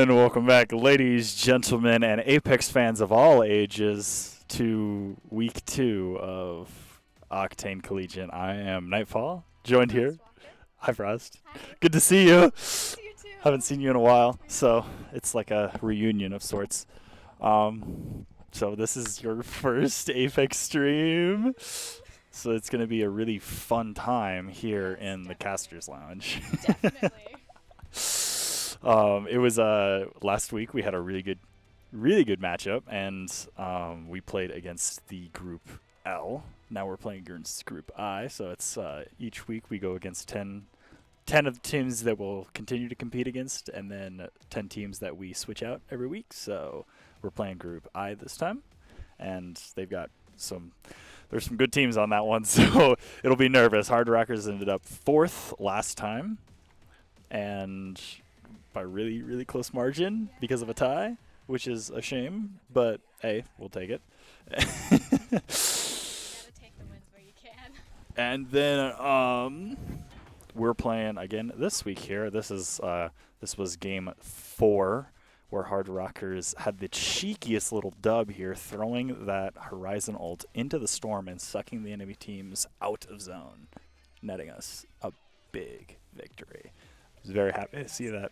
And welcome back, ladies, gentlemen, and Apex fans of all ages, to week 2 of Octane Collegiate. I am KnightFall, joined here. Hi, Frost. Hi. Good to see you. See you too. Haven't seen you in a while, so it's like a reunion of sorts. So this is your first Apex stream, so it's going to be a really fun time here in the Casters Lounge. Definitely. It was last week we had a really good matchup, and we played against the group L. Now we're playing against group I, so it's each week we go against 10 of the teams that we'll continue to compete against, and then 10 teams that we switch out every week. So we're playing group I this time, and they've got there's some good teams on that one, so it'll be nervous. Hard Rockers ended up 4th last time, and by really, really close margin because of a tie, which is a shame, but hey, we'll take it. You gotta take the wins where you can. And then we're playing again this week here. This was game 4, where Hard Rockers had the cheekiest little dub here, throwing that Horizon ult into the storm and sucking the enemy teams out of zone, netting us a big victory. I was very happy to see that.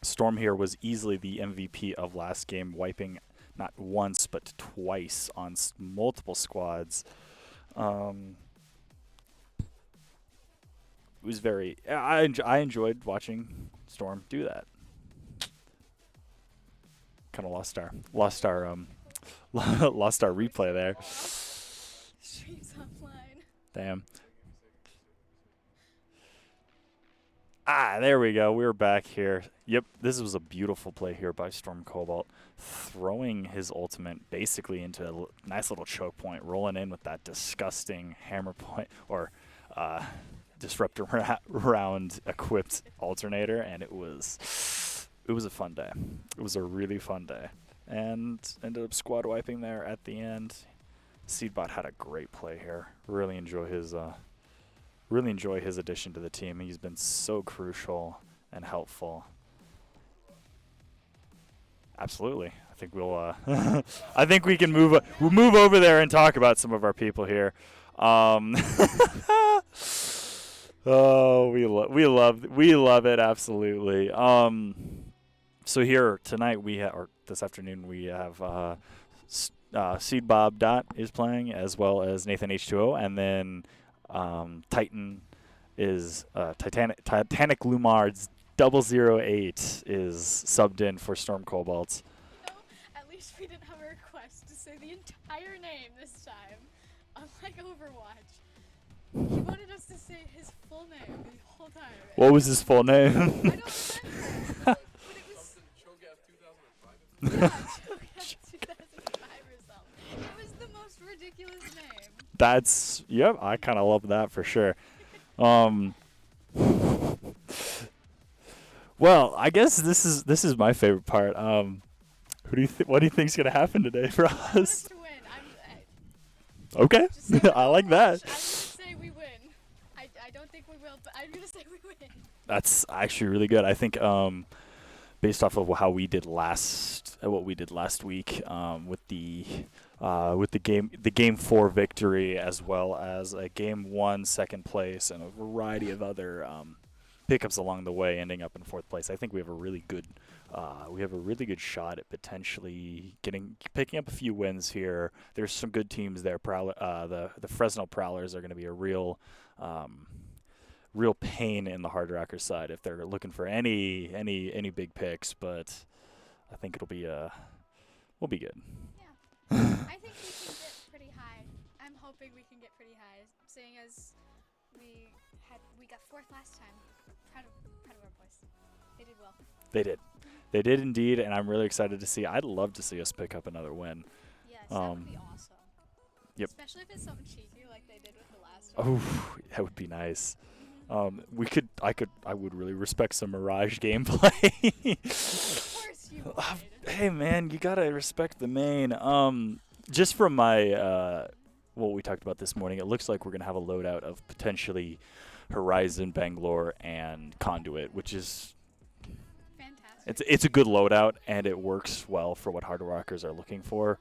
Storm here was easily the MVP of last game, wiping not once but twice on multiple squads. It was very. I enjoyed watching Storm do that. Kind of lost our replay there. Streams offline. Damn. There we go. We're back here. Yep, this was a beautiful play here by Storm Cobalt, throwing his ultimate basically into a nice little choke point, rolling in with that disgusting hammer point or disruptor round equipped alternator, and it was a fun day. It was a really fun day, and ended up squad wiping there at the end. Seedbot had a great play here. Really enjoy his addition to the team. He's been so crucial and helpful. Absolutely. I think we'll I think we can move over there and talk about some of our people here. Oh, we love it, absolutely. So here tonight or this afternoon we have Seed Bob Dot is playing, as well as Nathan H2O, and then Titan is Titanic Lumar's 008 is subbed in for Storm Cobalt. At least we didn't have a request to say the entire name this time. Unlike Overwatch. He wanted us to say his full name the whole time. What was his full name? I don't remember. But it was Cho'Gath 2005. Yeah, Cho'Gath 2005 or something. It was the most ridiculous name. Yep, I kind of love that for sure. Well, I guess this is my favorite part. What do you think's gonna happen today for us? To win. Okay, I like that. I'm gonna say we win. I don't think we will, but I'm gonna say we win. That's actually really good. I think based off of what we did last week with the game 4 victory, as well as a game 1 second place and a variety of other pickups along the way, ending up in 4th place. I think we have a really good shot at potentially picking up a few wins here. There's some good teams there. The Fresno Prowlers are going to be a real pain in the Hard Rocker side if they're looking for any big picks, but I think we'll be good. Yeah. I think we can get pretty high. I'm hoping we can get pretty high, seeing as we got 4th last time. Proud of our boys. They did well. They did indeed, and I'm really excited to see. I'd love to see us pick up another win. Yes, that would be awesome. Yep. Especially if it's something cheeky like they did with the last one. Oh, that would be nice. I would really respect some Mirage gameplay. Of course you would. Hey man, you gotta respect the main. Just from my what we talked about this morning, it looks like we're gonna have a loadout of potentially Horizon, Bangalore, and Conduit, which is Fantastic. It's a good loadout, and it works well for what hardwalkers are looking for.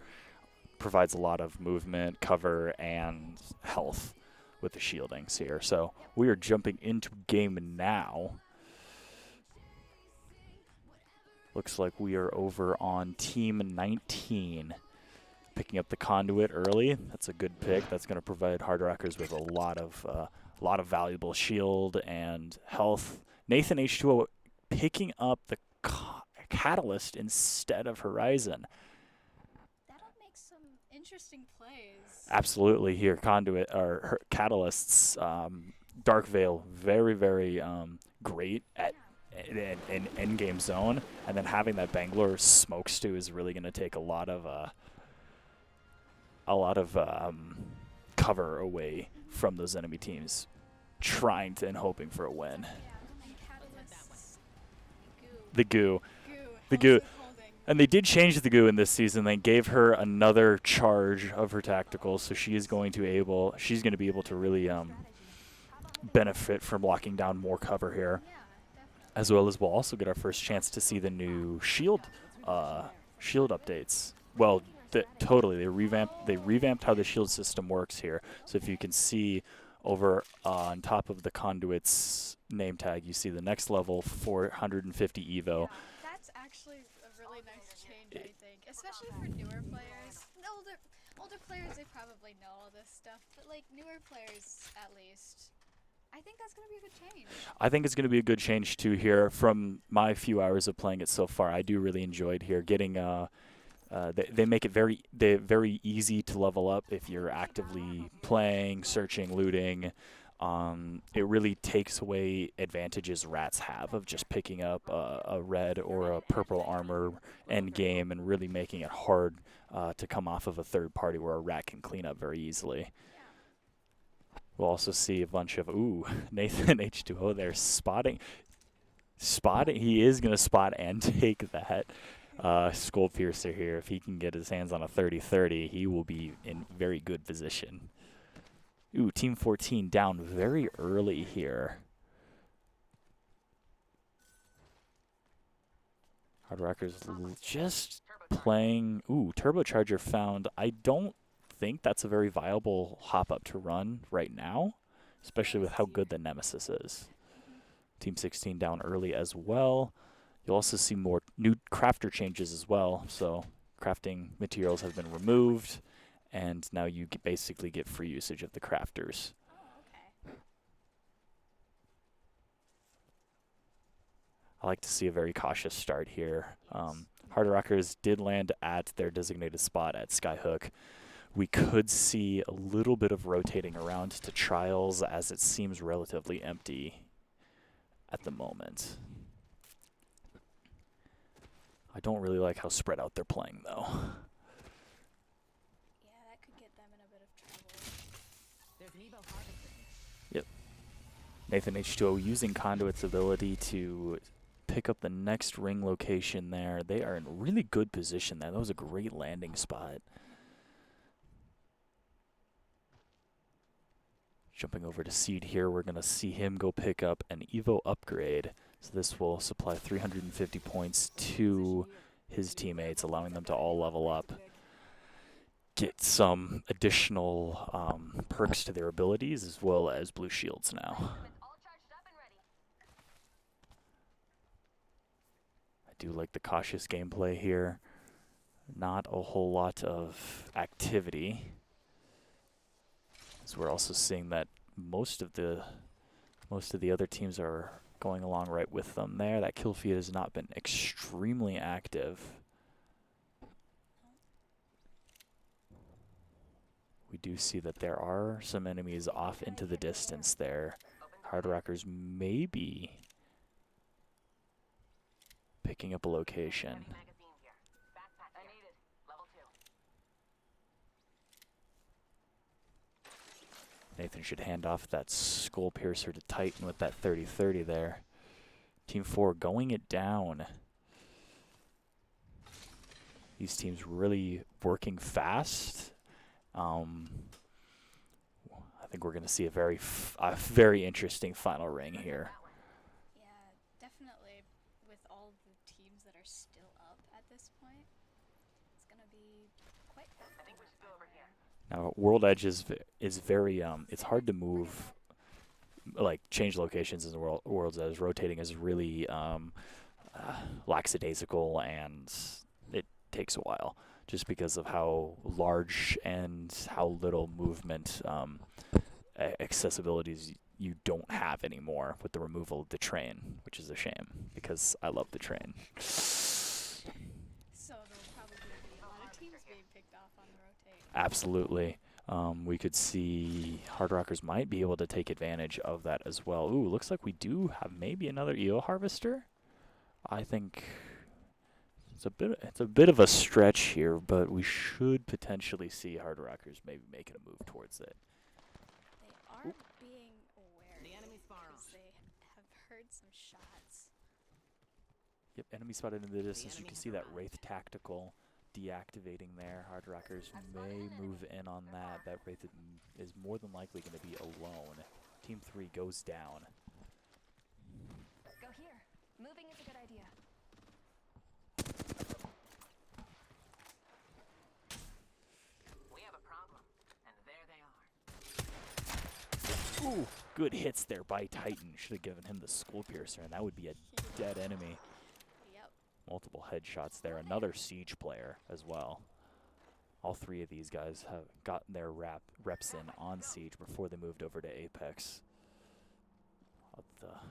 Provides a lot of movement, cover, and health with the shieldings here. So we are jumping into game now. Looks like we are over on team 19. Picking up the conduit early. That's a good pick. That's going to provide hardwalkers with a lot of valuable shield and health. Nathan H2O picking up the catalyst instead of Horizon. That'll make some interesting plays. Absolutely, here conduit or catalysts. Dark Veil, very very great at in end game zone, and then having that Bangalore smoke stew is really going to take a lot of cover away from those enemy teams, trying to and hoping for a win. Yeah, and catalysts. The goo. The Goo. goo. Also holding. And they did change the goo in this season. They gave her another charge of her tactical, so she's going to be able to really benefit from locking down more cover here, Yeah, definitely. as well as we'll also get our first chance to see the new shield updates. Well, totally, they revamped how the shield system works here. So if you can see over on top of the conduit's name tag, you see the next level 450 Evo. Yeah, that's actually a really nice change, I think, especially for newer players. Older players, they probably know all this stuff, but like newer players, at least, I think that's gonna be a good change. I think it's going to be a good change too here. From my few hours of playing it so far, I do really enjoyed here getting. They make it very easy to level up if you're actively playing, searching, looting. It really takes away advantages rats have of just picking up a red or a purple armor end game and really making it hard to come off of a third party where a rat can clean up very easily. We'll also see a bunch of Nathan H2O there spotting. He is going to spot and take that. Skull Piercer here. If he can get his hands on a 30-30, he will be in very good position. Team 14 down very early here. Hardwalkers just playing. Turbocharger found. I don't think that's a very viable hop up to run right now, especially with how good the Nemesis is. Team 16 down early as well. You'll also see more new crafter changes as well. So crafting materials have been removed, and now you basically get free usage of the crafters. Oh, okay. I like to see a very cautious start here. Hardwalkers did land at their designated spot at Skyhook. We could see a little bit of rotating around to Trials as it seems relatively empty at the moment. I don't really like how spread out they're playing, though. Yeah, that could get them in a bit of trouble. Yep. Nathan H2O using Conduit's ability to pick up the next ring location there. They are in really good position there. That was a great landing spot. Jumping over to Seed here, we're going to see him go pick up an Evo upgrade. So this will supply 350 points to his teammates, allowing them to all level up. Get some additional perks to their abilities, as well as blue shields now. I do like the cautious gameplay here. Not a whole lot of activity. So we're also seeing that most of the other teams are going along right with them there. That kill feed has not been extremely active. We do see that there are some enemies off into the distance there. Hardwalkers may be picking up a location. Nathan should hand off that Skull Piercer to Titan with that 30-30 there. Team 4 going it down. These teams really working fast. I think we're going to see a very interesting final ring here. Yeah, definitely. With all the teams are still up at this point. It's gonna be quite fast. I think we should go over here. Now, World Edge is very it's hard to move, like change locations in the World's Edge. Rotating is really lackadaisical, and it takes a while just because of how large and how little movement accessibilities you don't have anymore with the removal of the train, which is a shame because I love the train. So there'll probably be a lot of teams being picked off on the rotate. Absolutely. We could see Hard Rockers might be able to take advantage of that as well. Ooh, looks like we do have maybe another EO Harvester. I think it's a bit of a stretch here, but we should potentially see Hard Rockers maybe making a move towards it. They are being aware The enemy's far because off. they have heard some shots. Yep, enemy spotted in the distance. You enemy can has see that arrived. Wraith Tactical deactivating there. Hard Rockers may move in on that. That Wraith is more than likely going to be alone. Team 3 goes down. Go here. Moving is a good idea. We have a problem, and there they are. Ooh, good hits there by Titan. Should have given him the Skull Piercer, and that would be a dead enemy. Yep. Multiple headshots there. Another Siege player as well. All three of these guys have gotten their reps in on Siege before they moved over to Apex.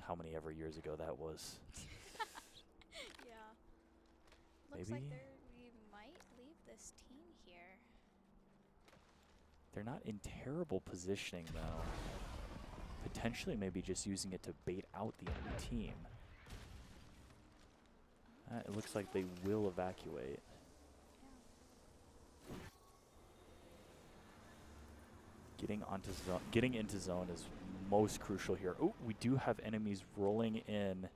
How many ever years ago that was. Yeah. Looks like Maybe? we might leave this team here. They're not in terrible positioning, though. Potentially maybe just using it to bait out the enemy team. It looks like they will evacuate. Yeah. Getting into zone is most crucial here. Oh, we do have enemies rolling in.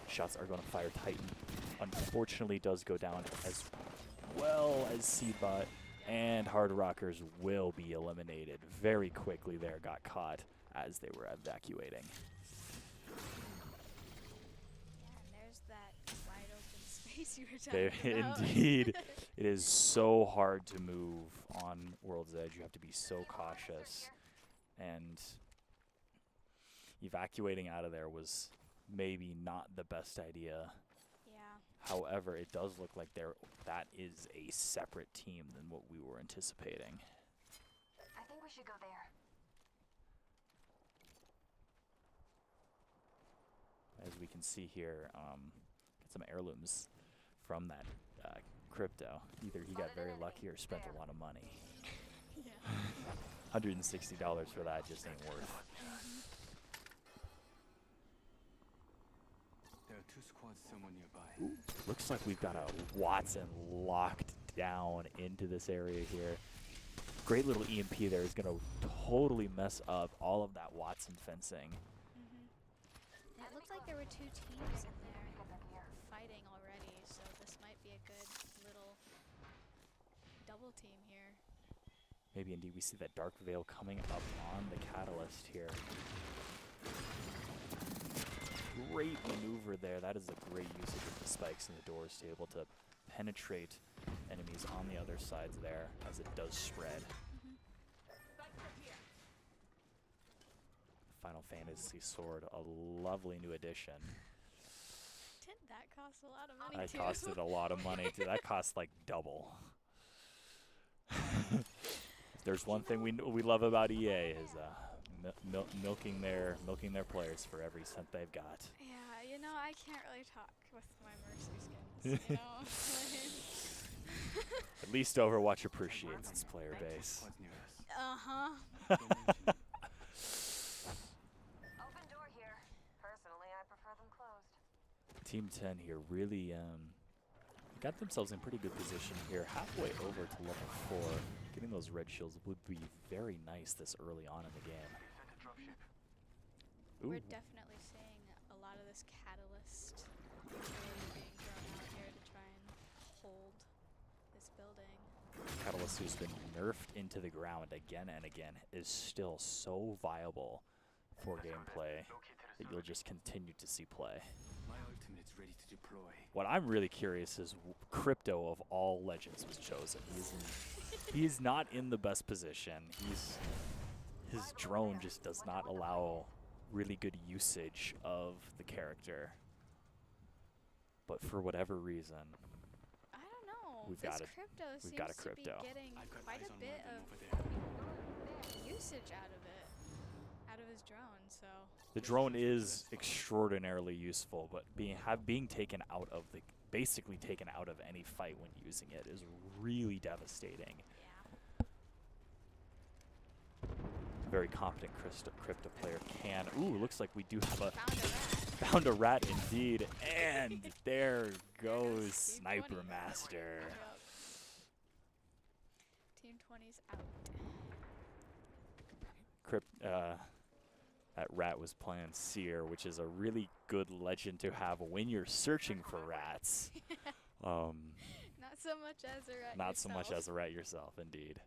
Shots are going to fire Titan. Unfortunately, does go down as well as Seedbot, and Hard Rockers will be eliminated very quickly. There, got caught as they were evacuating. Yeah, and there's that wide open space you were There, talking about. indeed, it is so hard to move on World's Edge. You have to be so cautious, and evacuating out of there was maybe not the best idea. Yeah. However, it does look like that is a separate team than what we were anticipating. I think we should go there. As we can see here, get some heirlooms from that crypto. Either he got very lucky or spent a lot of money. Yeah. $160 for that just ain't worth. There are 2 squads somewhere nearby. Looks like we've got a Watson locked down into this area here. Great little EMP there is going to totally mess up all of that Watson fencing. And it looks like there were 2 teams in there fighting already, so this might be a good little double team here. Maybe indeed we see that Dark Veil coming up on the Catalyst here. Great maneuver there. That is a great usage of the spikes and the doors to be able to penetrate enemies on the other sides there as it does spread. Final Fantasy Sword, a lovely new addition. Didn't that cost a lot of money That too? costed a lot of money too. That cost like double. If there's one thing we love about EA is milking their players for every cent they've got. Yeah, you know, I can't really talk with my Mercy skins, you know? At least Overwatch appreciates its player base. Squads near us. Uh-huh. Don't mention it. Open door here. Personally, I prefer them closed. Team 10 here really got themselves in pretty good position here. Halfway over to level 4. Getting those red shields would be very nice this early on in the game. Ooh, We're definitely seeing a lot of this catalyst really being thrown out here to try and hold this building. Catalyst, who's been nerfed into the ground again and again, is still so viable for gameplay. that you'll just continue to see play. My ultimate's ready to deploy. What I'm really curious is Crypto of all legends was chosen. He's not in the best position. His drone just does not allow really good usage of the character. But for whatever reason, I don't know. We've This got a- crypto we've seems got a to crypto. be getting I've got quite eyes a on bit one of them of over there. usage out of it, out of his drone. So the drone is extraordinarily useful, but being taken out of the basically taken out of any fight when using it is really devastating. yeah. Very competent crypto player can. Ooh, looks like we do have a Found a rat. found a rat indeed, and there goes Team Sniper 20. Master. Yep. Team 20's out. That rat was playing Seer, which is a really good legend to have when you're searching for rats. Not so much as a rat. Not so much yourself. as a rat yourself, indeed.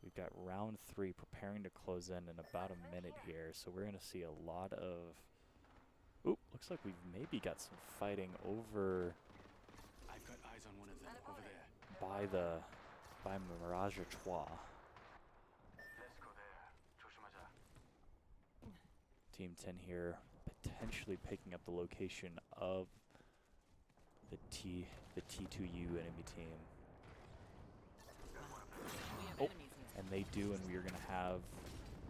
We've got round 3 preparing to close in about a minute here, so we're going to see a lot of... Oop, looks like we've maybe got some fighting over I've got eyes on one of them over there. by Mirage Trois. Let's go there. 조심하자. Team 10 here potentially picking up the location of the T2U enemy team. We have Oh. enemies here. And they do, and we are going to have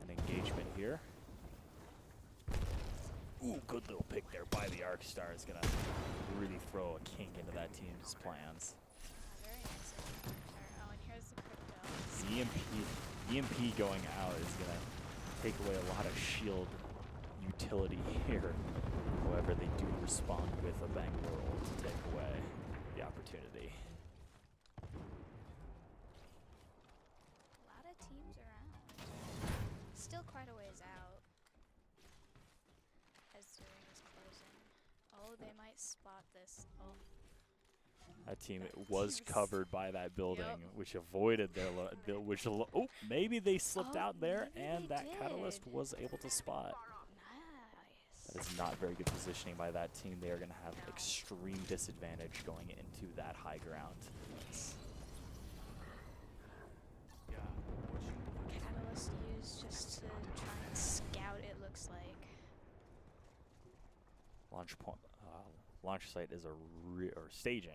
an engagement here. Ooh, good little pick there by the Arc Star. Is going to really throw a kink into that team's plans. Very nice. Oh, and here's the crypto. The EMP going out is going to take away a lot of shield utility here. However, they do respond with a bang roll to take away the opportunity. A lot of teams around. Still quite a ways out. As the ring is closing. Oh, they might spot this. Oh, That team That was team's- covered by that building, Yep. which avoided their oh, maybe they slipped Oh, out there, maybe and they that Catalyst did. was able to spot. nice. That is not very good positioning by that team. They are going to have extreme disadvantage going into that high ground. Yes. Yeah, watching over there. Catalyst used just to try and scout, it looks like. Launch site is or staging.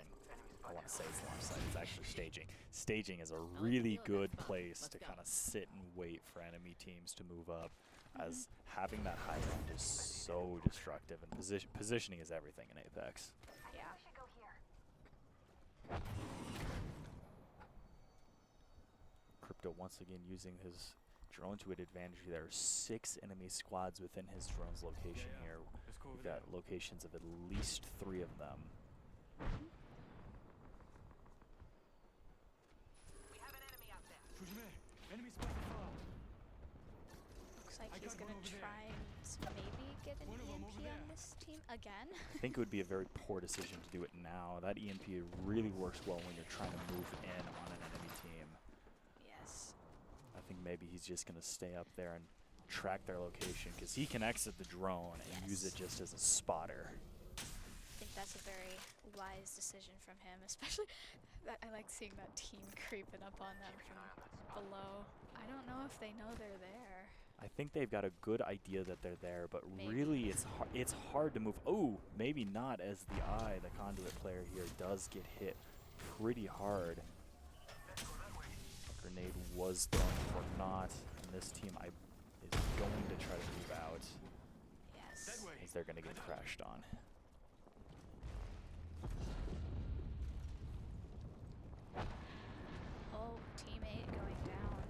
I want to say it's launch site. It's actually staging. Staging is a really feeling good that's fun. place Let's to go. kind of sit and wait for enemy teams to move up, as having that high ground is so destructive, and positioning is everything in Apex. Yeah. We should go here. Crypto once again using his drone to an advantage. There are 6 enemy squads within his drone's location Yeah, here. Let's go over We've there. got locations of at least 3 of them. We have an enemy out there. 조심해. Enemy spotted far. Looks like I he's got gonna one over there. try and maybe get an One of 'em EMP over on there. this team again. I think it would be a very poor decision to do it now. That EMP really works well when you're trying to move in on an enemy team. Yes. I think maybe he's just going to stay up there and track their location, because he can exit the drone and use it just as a spotter. I think that's a very wise decision from him, especially that I like seeing that team creeping up on them from below. I don't know if they know they're there. I think they've got a good idea that they're there, but Maybe. really it's hard to move. Oh, maybe not, as the Conduit player here, does get hit pretty hard. Grenade was thrown for naught, and this team is going to try to move out, Yes. That way. as they're going to get crashed on. Oh, team 8 going down.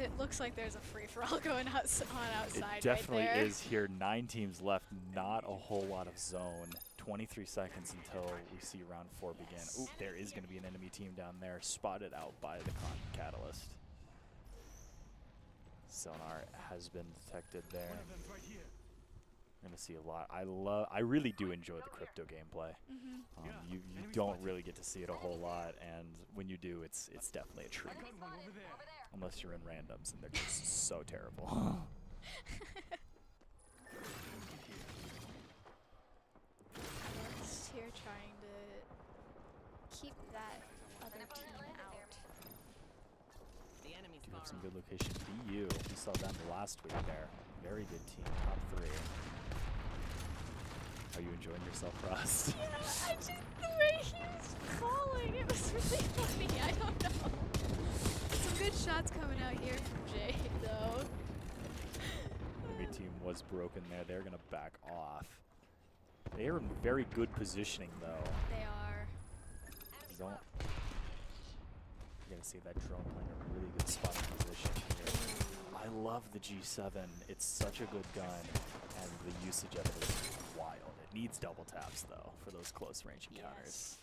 It looks like there's a free-for-all going on outside It definitely right there. is here. 9 teams left, not a whole lot of zone. 23 seconds until we see round 4 begin. Yes. Oop, there is going to be an enemy team down there, spotted out by the Catalyst. Sonar has been detected there. One of them's right here. We're gonna see a lot. I really do enjoy the crypto gameplay. You don't really get to see it a whole lot, and when you do, it's definitely a treat. Got one over there. Unless you're in randoms and they're just so terrible. Alex here trying to keep that other team out. The enemy's Do far have some off. good location. BU, we saw them last week there. Very good team, top 3. Are you enjoying yourself, Frost? Yeah, I just, the way he was calling, it was really funny. I don't know. Some good shots coming out here from Jade, though. Enemy team was broken there. They're going to back off. They are in very good positioning, though. They are. Don't. You're going to see that drone playing a really good spotting position here. I love the G7. It's such a good gun, and the usage of it is wild. It needs double taps, though, for those close range encounters. Yes.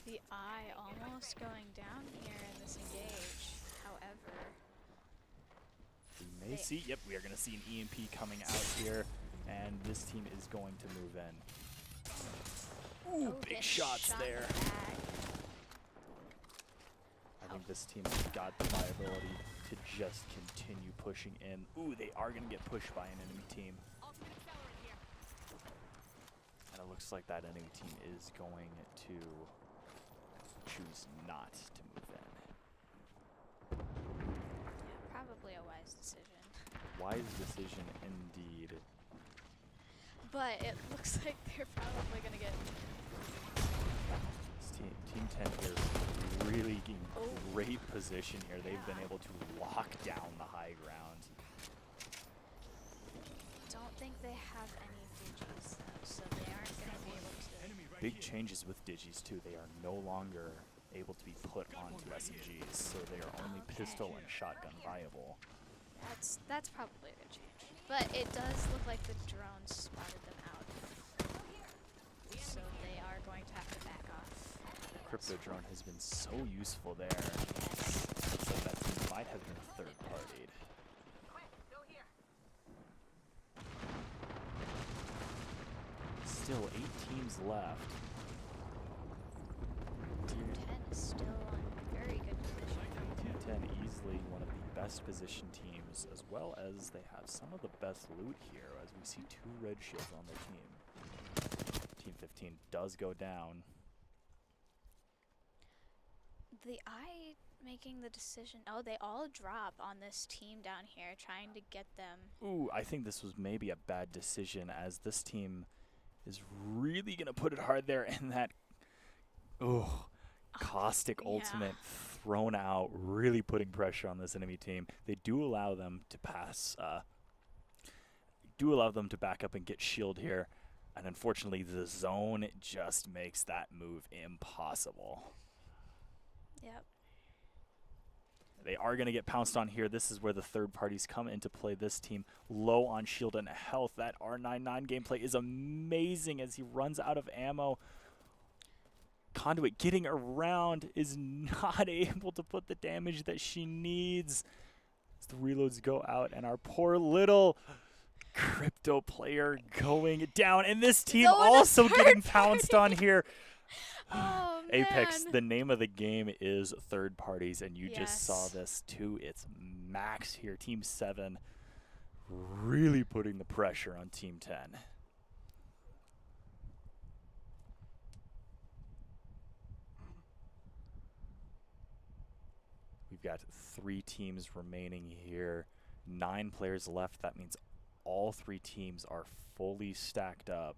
The eye almost going down here in this engage. However, We may see, yep, we are going to see an EMP coming out here, and this team is going to move in. Ooh, oh, big getting shots shot in there. the back. I think this team has got the viability to just continue pushing in. Ooh, they are going to get pushed by an enemy team. Ultimate accelerant here. And it looks like that enemy team is going to choose not to move in. Yeah, probably a wise decision. Wise decision indeed. But it looks like they're probably going to get... This team 10 here is really in great position here. They've been able to lock down the high ground. Don't think they have any Digis, though, so they aren't going to be able to... Enemy right Big here. changes with Digis too. They are no longer able to be put onto SMGs, so they are only Okay. pistol and shotgun viable. That's probably a good change. But it does look like the drones spotted them out. So they are going to have to back off. Crypto drone has been so useful there. Yes. Looks like that team might have been third partied. Quick, go here. Still 8 teams left. Team 10 is still on very good position. Team 10 easily one of the best positioned teams, as well as they have some of the best loot here, as we see 2 red shields on their team. Team 15 does go down. The eye making the decision... Oh, they all drop on this team down here, trying to get them... Ooh, I think this was maybe a bad decision, as this team is really going to put it hard there, and that caustic yeah. ultimate thrown out, really putting pressure on this enemy team. They do allow them to pass, do allow them to back up and get shield here, and unfortunately the zone just makes that move impossible. Yep. They are going to get pounced on here. This is where the third parties come into play. This team low on shield and health. That R99 gameplay is amazing as he runs out of ammo. Conduit getting around, is not able to put the damage that she needs. As the reloads go out, and our poor little crypto player going down. And this team Going to also getting third pounced on here. Oh, Apex, man. the name of the game is third parties, and you just saw Yes. this to its max here. Team 7 really putting the pressure on Team 10. We've got 3 teams remaining here. 9 players left. That means all 3 teams are fully stacked up.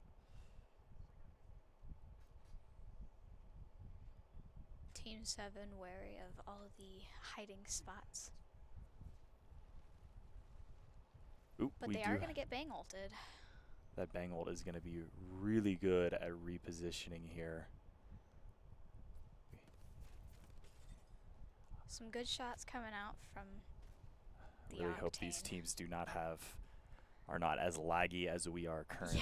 Team 7 wary of all the hiding spots. Ooh, But we they do are going to get bang ulted. That bang ult is going to be really good at repositioning here. Some good shots coming out from the Really hope these Octane. teams are not as laggy as we are currently.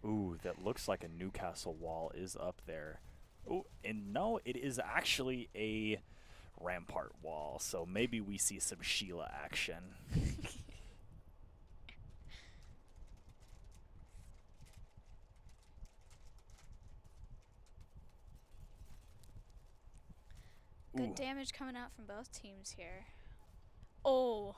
Ooh, that looks like a Newcastle wall is up there. Oh, and no, it is actually a Rampart wall, so maybe we see some Sheila action. damage coming out from both teams here. Oh,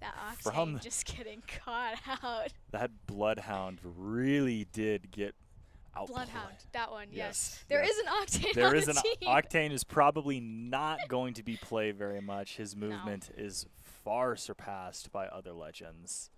that From Octane just getting caught out. That Bloodhound really did get outplayed. Bloodhound, that one, yes. Yes, There yes. is an Octane There on is the an team. Octane is probably not going to be played very much. His movement is far surpassed by other legends.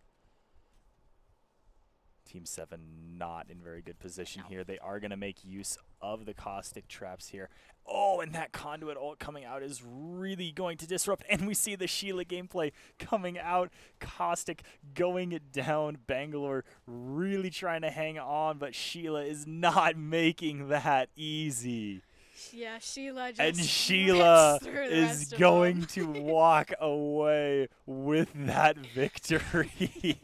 Team 7 not in very good position here. They are going to make use of the caustic traps here. Oh, and that conduit ult coming out is really going to disrupt. And we see the Sheila gameplay coming out. Caustic going down. Bangalore really trying to hang on, but Sheila is not making that easy. Yeah, Sheila just And Sheila rips through the is rest of going them. to walk away with that victory.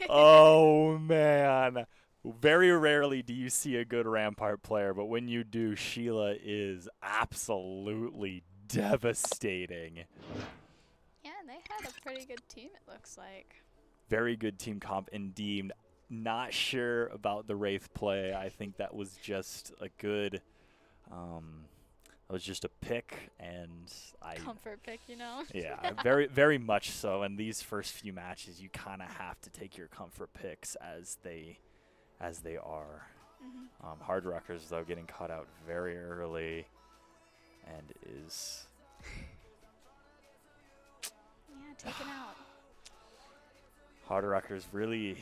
Oh, man. Very rarely do you see a good Rampart player, but when you do, Sheila is absolutely devastating. Yeah, and they had a pretty good team, it looks like. Very good team comp indeed. Not sure about the Wraith play. I think that was just a good... it was just a pick, and Comfort pick, you know? yeah, very, very much so. In these first few matches, you kind of have to take your comfort picks as they are. Hard Rockers, though, getting caught out very early, and is Yeah, taken out. Hard Rockers really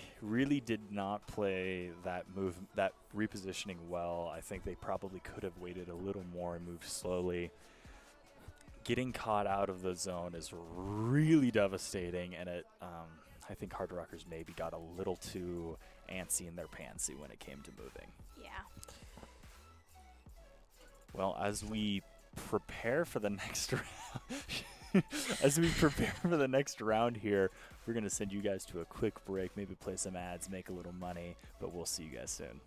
did not play that move, that repositioning well. I think they probably could have waited a little more and moved slowly. Getting caught out of the zone is really devastating, and I think Hard Rockers maybe got a little too antsy in their pantsy when it came to moving. Yeah. Well, as we prepare for the next round, here, we're gonna send you guys to a quick break, maybe play some ads, make a little money, but we'll see you guys soon.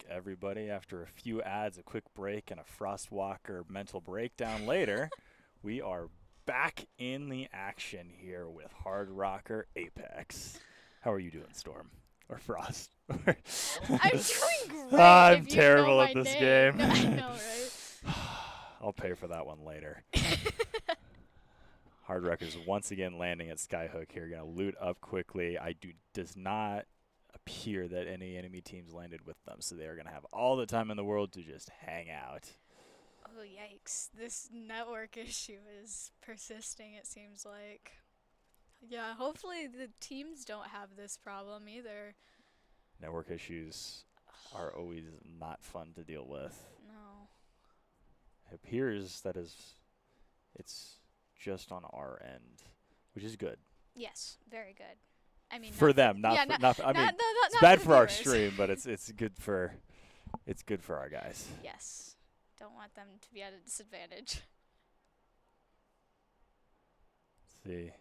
back, everybody. After a few ads, a quick break, and a FrostWalker mental breakdown later, we are back in the action here with Hard Rocker Apex. How are you doing, Storm? Or Frost? I'm doing great. I'm if you terrible know at my this name. game. I know, right? I'll pay for that one later. Hard Rockers once again landing at Skyhook here. Going to loot up quickly. Does not appear that any enemy teams landed with them, so they are going to have all the time in the world to just hang out. Oh, yikes. This network issue is persisting, it seems like. Yeah, hopefully the teams don't have this problem either. Network issues are always not fun to deal with. No. It appears that it's just on our end, which is good. Yes, very good. I mean, For not them, not yeah, for, not, not for, I mean, not, it's not bad for our viewers. stream, but it's good for our guys. Yes. Don't want them to be at a disadvantage. Let's see.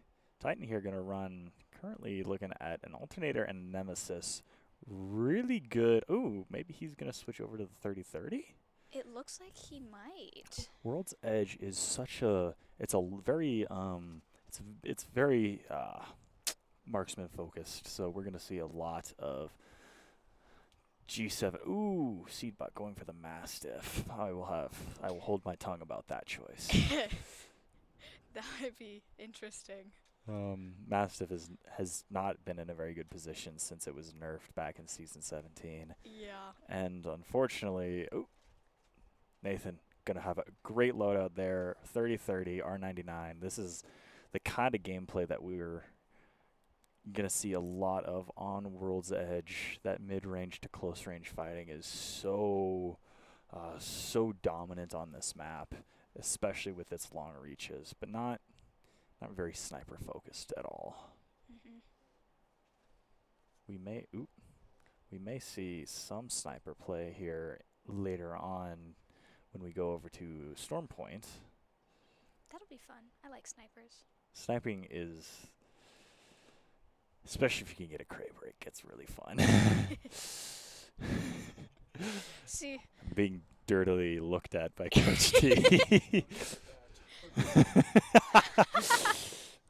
Titan here going to run, currently looking at an Alternator and Nemesis. Really good. Ooh, maybe he's going to switch over to the 3030? It looks like he might. World's Edge is such a, it's a very, it's very marksman focused. So we're going to see a lot of G7. Ooh, Seedbot going for the Mastiff. I will hold my tongue about that choice. That would be interesting. Mastiff has not been in a very good position since it was nerfed back in Season 17. Yeah. And unfortunately, Nathan going to have a great loadout there. 30-30, R99. This is the kind of gameplay that we're going to see a lot of on World's Edge. That mid-range to close-range fighting is so dominant on this map, especially with its long reaches, but not very sniper focused at all. Mm-hmm. We may see some sniper play here later on when we go over to Storm Point. That'll be fun. I like snipers. Sniping is, especially if you can get a crate break, it's really fun. See, I'm being dirtily looked at by Coach T.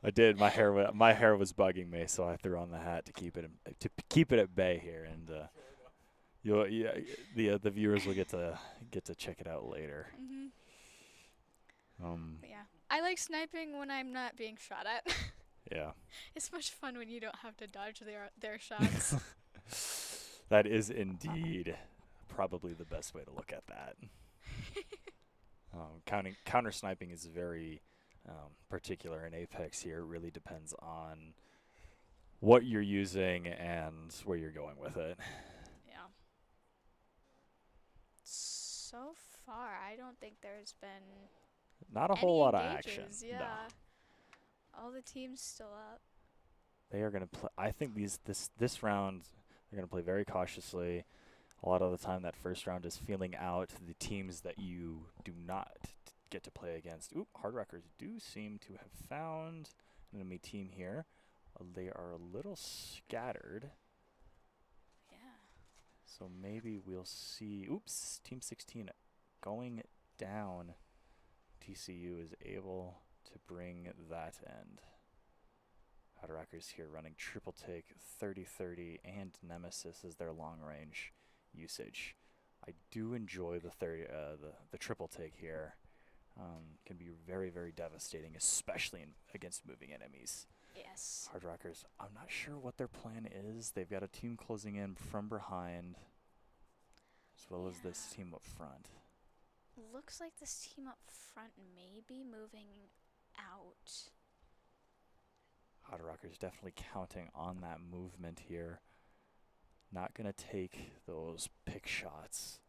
I did. My hair was bugging me, so I threw on the hat to keep it at bay here, and the viewers will get to check it out later. Mm-hmm. Yeah, I like sniping when I'm not being shot at. Yeah. It's much fun when you don't have to dodge their shots. That is indeed probably the best way to look at that. Counter sniping is very particular in Apex here. It really depends on what you're using and where you're going with it. Yeah. So far, I don't think there's been Not a any whole lot of action. engages, Yeah. No. All the teams still up. They are going to play. I think this round they're going to play very cautiously. A lot of the time, that first round is feeling out the teams that you do not get to play against. Oop, Hard Rockers do seem to have found an enemy team here. They are a little scattered. Yeah. So maybe we'll see. Oops, Team 16 going down. TCU is able to bring that end. Hard Rockers here running triple take, 30-30, and Nemesis as their long range usage. I do enjoy the triple take here. Can be very, very devastating, especially against moving enemies. Yes. Hard Rockers, I'm not sure what their plan is. They've got a team closing in from behind, as well as this team up front. Looks like this team up front may be moving out. Hard Rockers definitely counting on that movement here. Not going to take those pick shots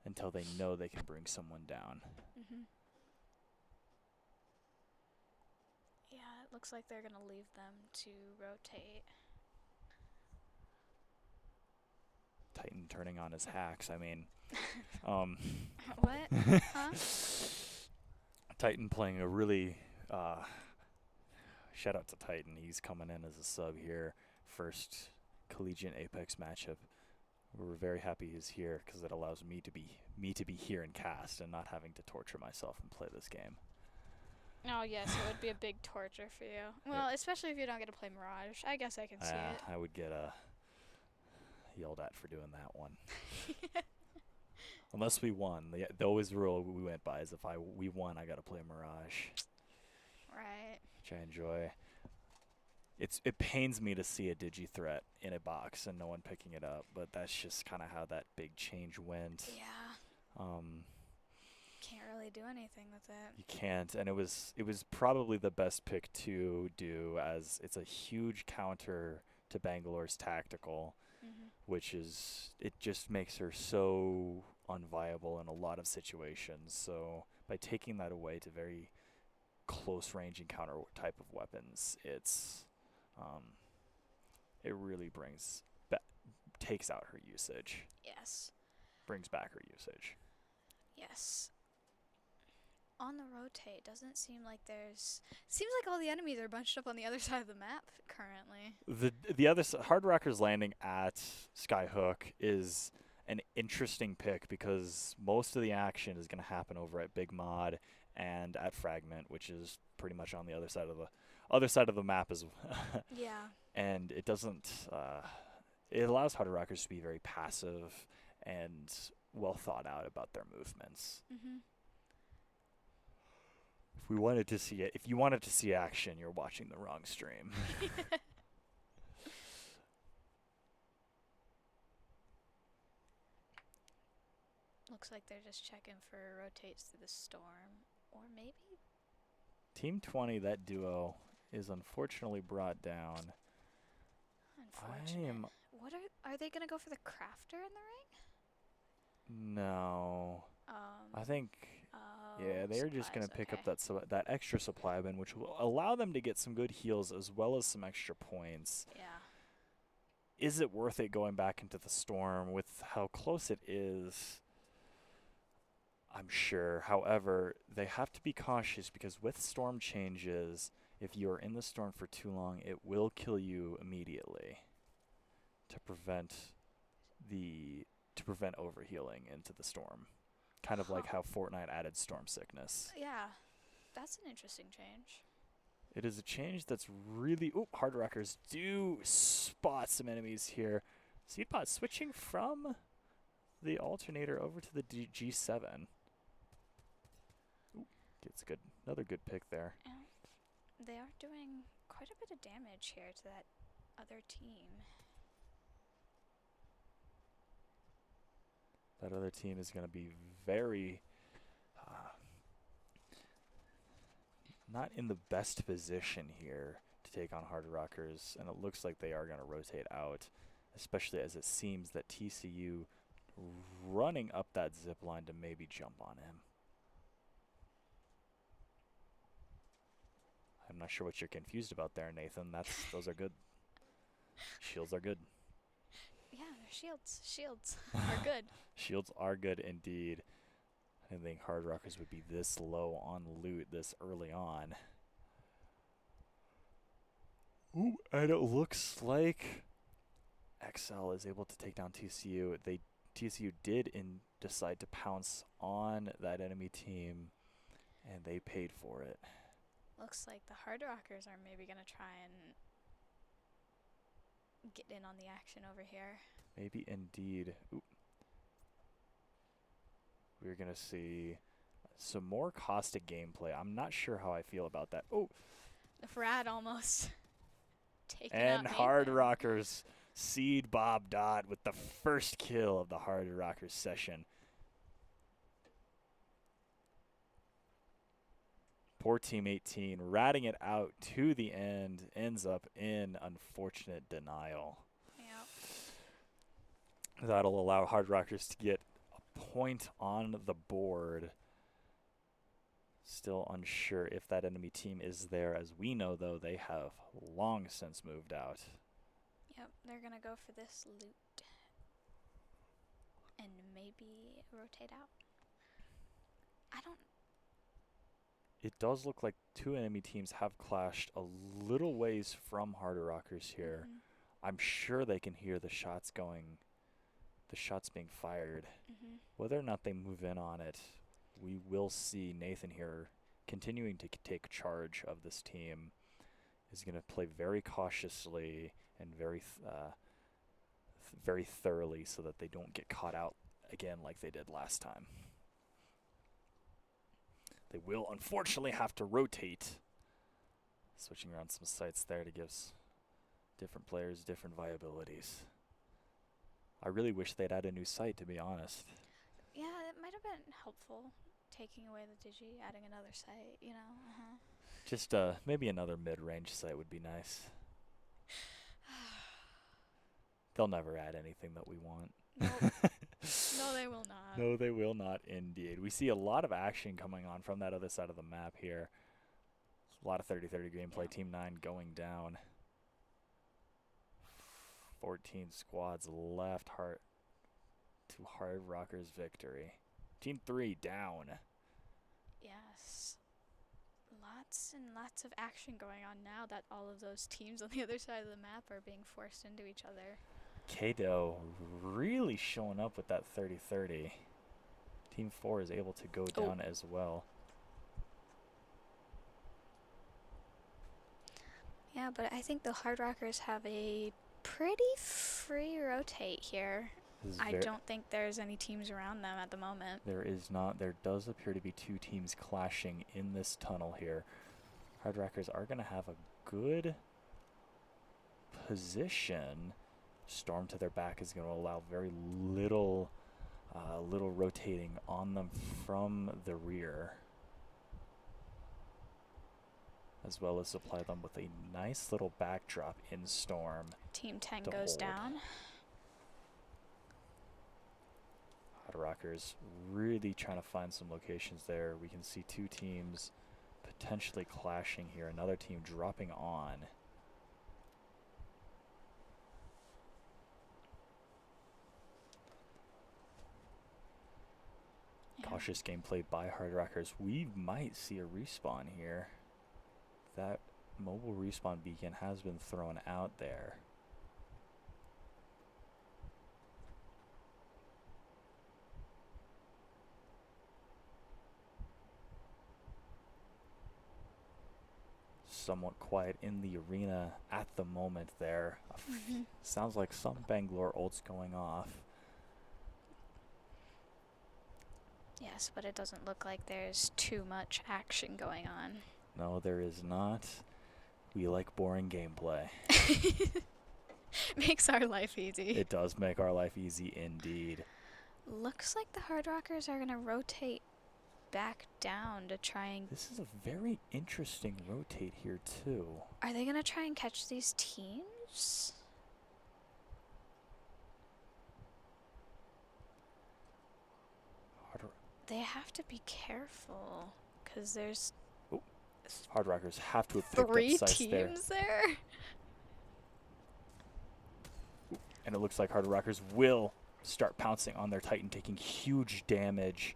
until they know they can bring someone down. Mm-hmm. Yeah, it looks like they're going to leave them to rotate. Titan turning on his hacks. I mean, What? Huh? Titan playing a really shout out to Titan. He's coming in as a sub here. First collegiate Apex matchup. we're very happy he's here because it allows me to be here and cast and not having to torture myself and play this game. Oh yes, it would be a big torture for you. Well, especially if you don't get to play Mirage. I guess I can see it. I would get yelled at for doing that one. Unless we won. The always rule we went by is if we won, I got to play Mirage, Right. which I enjoy. It pains me to see a digi threat in a box and no one picking it up, but that's just kind of how that big change went. Yeah. Can't really do anything with it. You can't, and it was probably the best pick to do, as it's a huge counter to Bangalore's tactical, which is, it just makes her so unviable in a lot of situations. So by taking that away to very close range encounter type of weapons, it really takes out her usage. Yes. Brings back her usage. Yes. On the rotate, doesn't seem like seems like all the enemies are bunched up on the other side of the map currently. The other Hard Rocker's landing at Skyhook is an interesting pick because most of the action is going to happen over at Big Mod and at Fragment, which is pretty much on the other side of the map as well. Yeah. And it doesn't it allows Hard Rockers to be very passive and well thought out about their movements. If you wanted to see action, you're watching the wrong stream. Looks like they're just checking for rotates through the storm, or maybe. Team 20, that duo, is unfortunately brought down. Unfortunate. What are they gonna go for the crafter in the ring? No. I think. Yeah, they're just going to pick up that extra supply bin, which will allow them to get some good heals as well as some extra points. Yeah. Is it worth it going back into the storm with how close it is? I'm sure. However, they have to be cautious because with storm changes, if you are in the storm for too long, it will kill you immediately to prevent overhealing into the storm. Kind of like how Fortnite added storm sickness. Yeah, that's an interesting change. It is a change that's really... Ooh, Hard Rockers do spot some enemies here. Seedbot switching from the alternator over to the G7. Ooh, gets another good pick there. And they are doing quite a bit of damage here to that other team. That other team is going to be very not in the best position here to take on Hard Rockers, and it looks like they are going to rotate out, especially as it seems that TCU running up that zip line to maybe jump on him. I'm not sure what you're confused about there, Nathan. Those are good. Shields are good. Yeah, they're shields. Shields are good. Shields are good indeed. I didn't think Hard Rockers would be this low on loot this early on. Ooh, and it looks like XL is able to take down TCU. TCU did decide to pounce on that enemy team, and they paid for it. Looks like the Hard Rockers are maybe going to try and get in on the action over here. Maybe indeed. Oop. We're going to see some more caustic gameplay. I'm not sure how I feel about that. Oh, The Frad almost taking and out Hard Nathan. Rockers seed Bob Dot with the first kill of the Hard Rockers session. Poor Team 18 ratting it out to the end, ends up in unfortunate denial. Yep. That'll allow Hard Rockers to get a point on the board. Still unsure if that enemy team is there. As we know, though, they have long since moved out. Yep, they're going to go for this loot. And maybe rotate out. It does look like two enemy teams have clashed a little ways from Hard Rockers here. Mhm. I'm sure they can hear the shots going the shots being fired. Mm-hmm. Whether or not they move in on it, we will see Nathan here continuing to take charge of this team. Is going to play very cautiously and very thoroughly so that they don't get caught out again like they did last time. They will unfortunately have to rotate. Switching around some sites there to give different players different viabilities. I really wish they'd add a new site, to be honest. Yeah, it might have been helpful taking away the digi, adding another site, you know. Just maybe another mid-range site would be nice. They'll never add anything that we want. Nope. No, they will not. No, they will not indeed. We see a lot of action coming on from that other side of the map here. A lot of 30-30 gameplay. Yeah. Team 9 going down. 14 squads left. To Hard Rockers victory. Team 3 down. Yes. Lots and lots of action going on now that all of those teams on the other side of the map are being forced into each other. Kato really showing up with that 30-30. Team 4 is able to go down as well. Yeah, but I think the Hard Rockers have a pretty free rotate here. I don't think there's any teams around them at the moment. There is not. There does appear to be two teams clashing in this tunnel here. Hard Rockers are going to have a good position. Storm to their back is going to allow very little rotating on them from the rear, as well as supply them with a nice little backdrop in Storm. Team 10 to goes hold. down. Hard Rockers really trying to find some locations there. We can see two teams potentially clashing here. Another team dropping on. Yeah. Cautious gameplay by Hard Rockers. We might see a respawn here. That mobile respawn beacon has been thrown out there. Somewhat quiet in the arena at the moment there. Sounds like some Bangalore ults going off. Yes, but it doesn't look like there's too much action going on. No, there is not. We like boring gameplay. Makes our life easy. It does make our life easy indeed. Looks like the Hard Rockers are going to rotate back down to try and... This is a very interesting rotate here too. Are they going to try and catch these teams? They have to be careful, because there's... Hard Rockers have to have picked three up sites teams there. And it looks like Hard Rockers will start pouncing on their Titan, taking huge damage.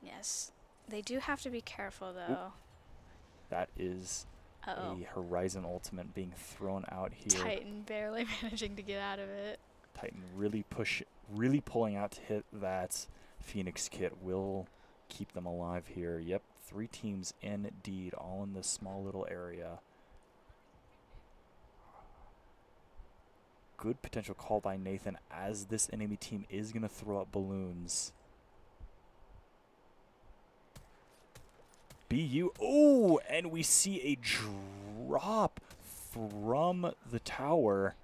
Yes. They do have to be careful, though. That is a Horizon ultimate being thrown out here. Titan barely managing to get out of it. Titan really pulling out to hit that Phoenix kit will keep them alive here. Yep, 3 teams indeed, all in this small little area. Good potential call by Nathan as this enemy team is going to throw up balloons. BU, oh, and we see a drop from the tower.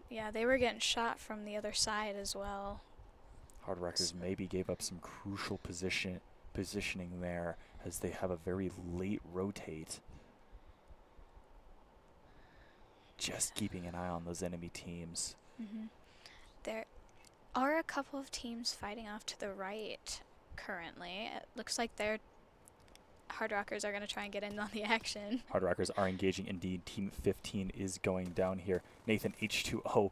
Yeah, they were getting shot from the other side as well. Hard Rockers maybe gave up some crucial positioning there as they have a very late rotate. Just keeping an eye on those enemy teams. There are a couple of teams fighting off to the right currently. It looks like their Hard Rockers are going to try and get in on the action. Hard Rockers are engaging indeed. Team 15 is going down here. Nathan H2O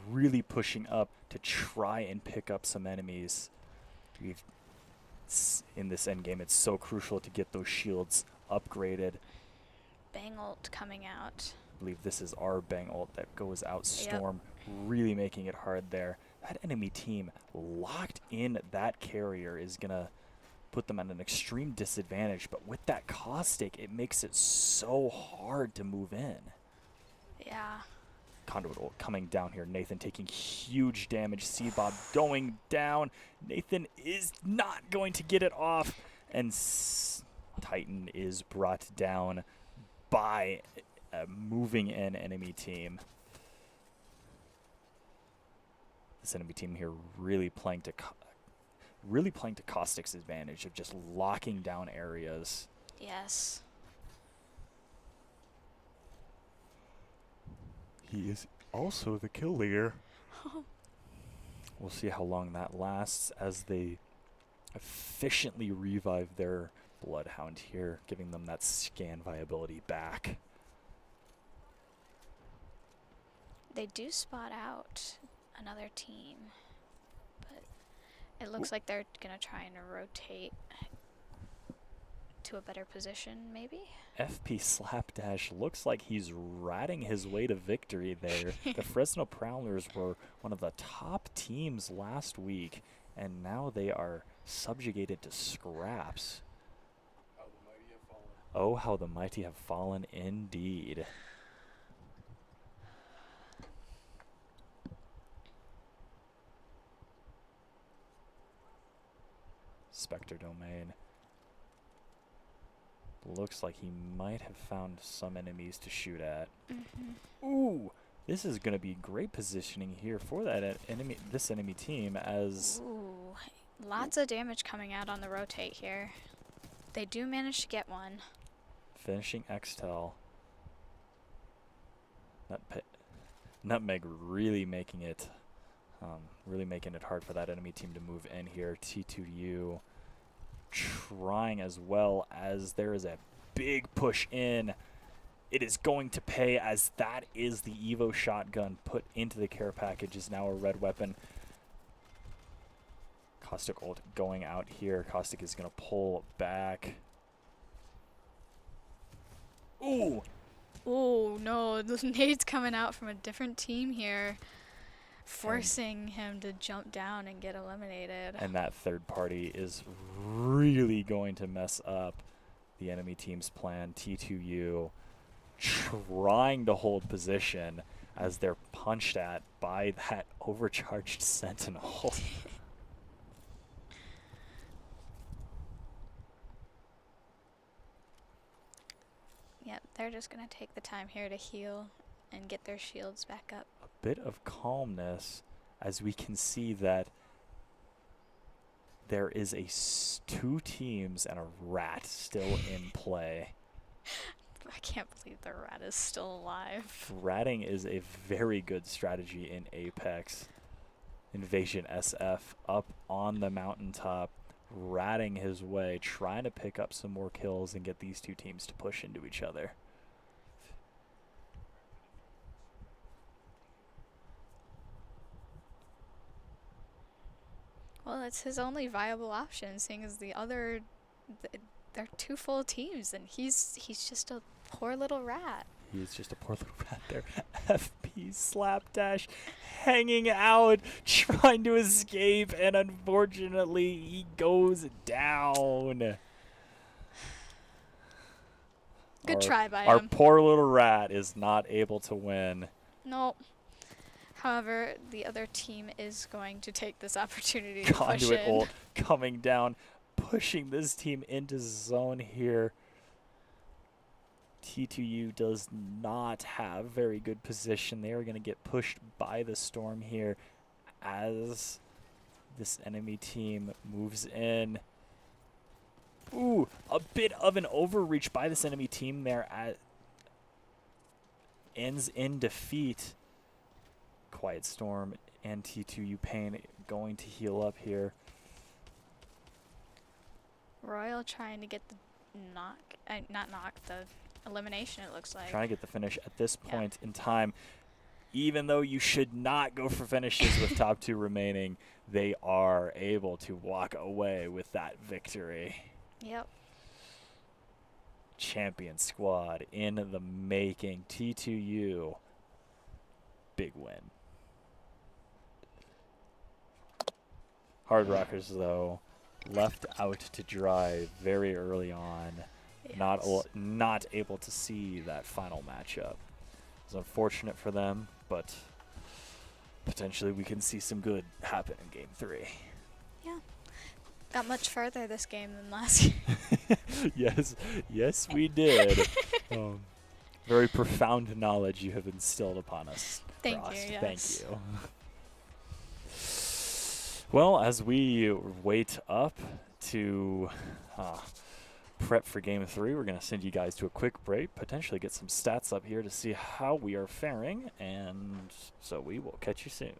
really pushing up to try and pick up some enemies. In this endgame, it's so crucial to get those shields upgraded. Bang ult coming out. I believe this is our Bang ult that goes out. Storm really making it hard there. That enemy team locked in that carrier is going to put them at an extreme disadvantage, but with that caustic, it makes it so hard to move in. Yeah. Conduit ult coming down here. Nathan taking huge damage. Seedbob going down. Nathan is not going to get it off. And Titan is brought down by a moving in enemy team. This enemy team here really playing to Caustic's advantage of just locking down areas. Yes. He is also the kill leader. We'll see how long that lasts as they efficiently revive their Bloodhound here, giving them that scan viability back. They do spot out another team, but it looks like they're going to try and rotate to a better position, maybe? FP Slapdash looks like he's ratting his way to victory there. The Fresno Prowlers were one of the top teams last week, and now they are subjugated to scraps. Oh, how the mighty have fallen indeed. Spectre Domain. Looks like he might have found some enemies to shoot at. Ooh, this is going to be great positioning here for that enemy. This enemy team as. Ooh, lots of damage coming out on the rotate here. They do manage to get one. Finishing Xtel. Nutmeg really making it hard for that enemy team to move in here. T2U trying as well, as there is a big push in. It is going to pay, as that is the Evo shotgun put into the care package, is now a red weapon. Caustic ult going out here. Caustic is going to pull back. Ooh! Oh no, the nade's coming out from a different team here, forcing him to jump down and get eliminated. And that third party is really going to mess up the enemy team's plan. T2U trying to hold position as they're punched at by that overcharged Sentinel. Yep, they're just going to take the time here to heal and get their shields back up. A bit of calmness as we can see that there is two teams and a rat still in play. I can't believe the rat is still alive. Ratting is a very good strategy in Apex. Invasion SF up on the mountaintop, ratting his way, trying to pick up some more kills and get these two teams to push into each other. Well, it's his only viable option, seeing as the other, they're two full teams, and he's just a poor little rat. He's just a poor little rat there. FP Slapdash hanging out, trying to escape, and unfortunately he goes down. Good try by Our him. poor little rat is not able to win. Nope. However, the other team is going to take this opportunity to push Conduit in. ult coming down, pushing this team into zone here. T2U does not have very good position. They are going to get pushed by the storm here as this enemy team moves in. Ooh, a bit of an overreach by this enemy team there. Ends in defeat. Quiet Storm and T2U Pain going to heal up here. Royal trying to get the the elimination, it looks like. Trying to get the finish at this point in time. Even though you should not go for finishes with top two remaining, they are able to walk away with that victory. Yep. Champion squad in the making. T2U, big win. Hard Rockers, though, left out to dry very early on. Not able to see that final matchup. It's unfortunate for them, but potentially we can see some good happen in Game 3. Yeah. Got much further this game than last year. Yes, we did. Very profound knowledge you have instilled upon us. Thank Frost. you, Thank yes. you. Well, as we wait up to prep for Game 3, we're going to send you guys to a quick break, potentially get some stats up here to see how we are faring, and so we will catch you soon.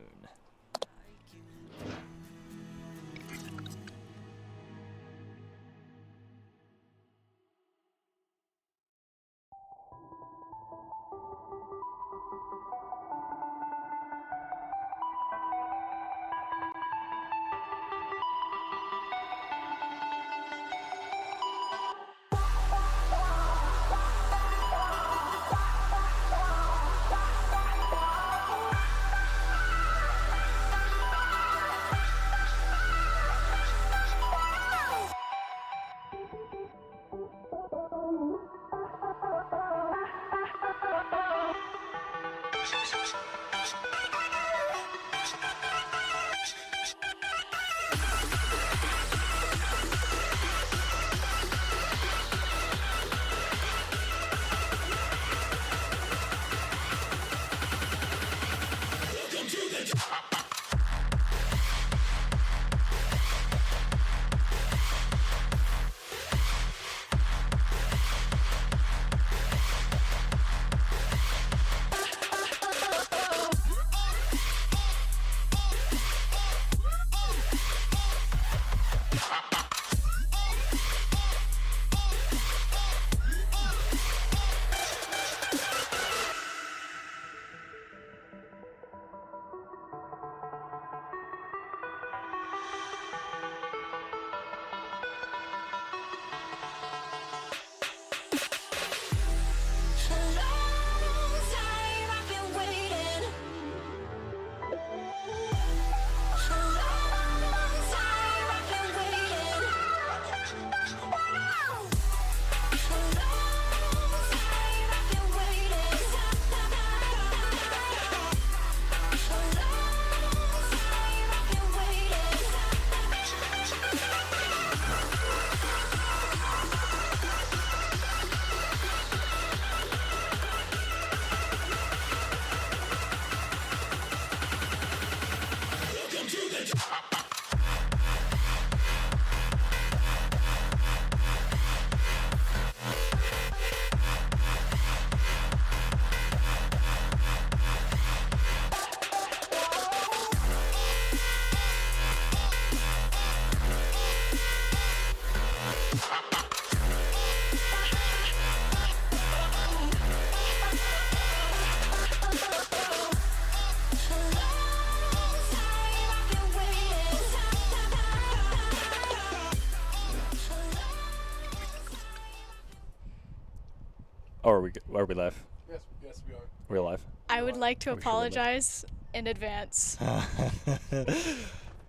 Oh, are we live? Yes, we are. We're live. I would like to We sure would. apologize in advance.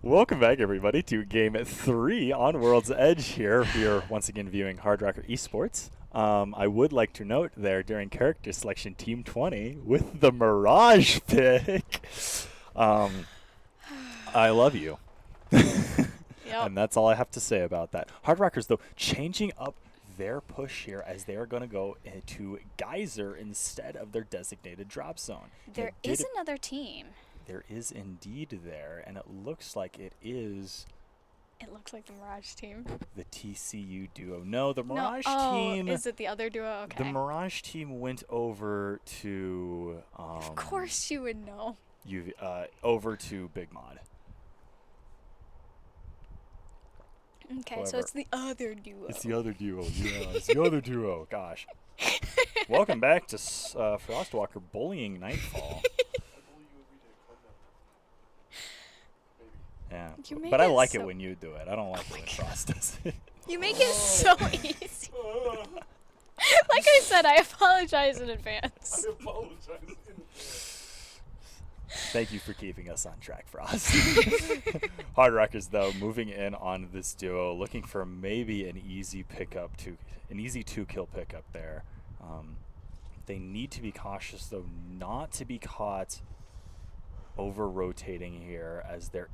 Welcome back, everybody, to Game 3 on World's Edge here. We are once again viewing Hard Rocker Esports. I would like to note there during character selection, Team 20 with the Mirage pick. I love you. Yep. And that's all I have to say about that. Hard Rockers, though, changing up their push here as they are going to go into Geyser instead of their designated drop zone. There is another team. There is indeed there, and it looks like it is It looks like the Mirage team. the TCU duo. No, the No, Mirage oh, team. is it the other duo? Okay. The Mirage team went over to. Of course you would know. Over to Big Mod. Okay, However, so it's the other duo. It's the other duo. Yeah, it's the other duo. Gosh. Welcome back to FrostWalker bullying KnightFall. Yeah, You make but I it like so- it when you do it. I don't like it when Frost does it. You make it so easy. Like I said, I apologize in advance. Thank you for keeping us on track, Frost. Hard Rockers, though, moving in on this duo, looking for maybe an easy pickup, an easy 2-kill pickup there. They need to be cautious, though, not to be caught over-rotating here, as there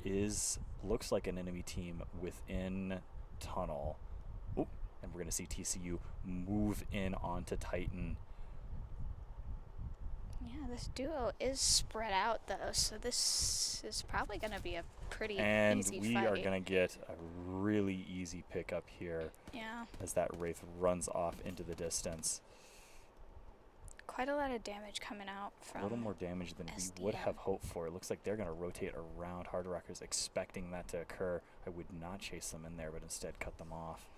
looks like an enemy team within tunnel. Oh, and we're going to see TCU move in onto Titan. Yeah, this duo is spread out though, so this is probably going to be a pretty And easy we fight. are going to get a really easy pickup here. Yeah. As that Wraith runs off into the distance. Quite a lot of damage coming out from A little more damage than we would SDM. have hoped for. It looks like they're going to rotate around Hard Rockers, expecting that to occur. I would not chase them in there, but instead cut them off.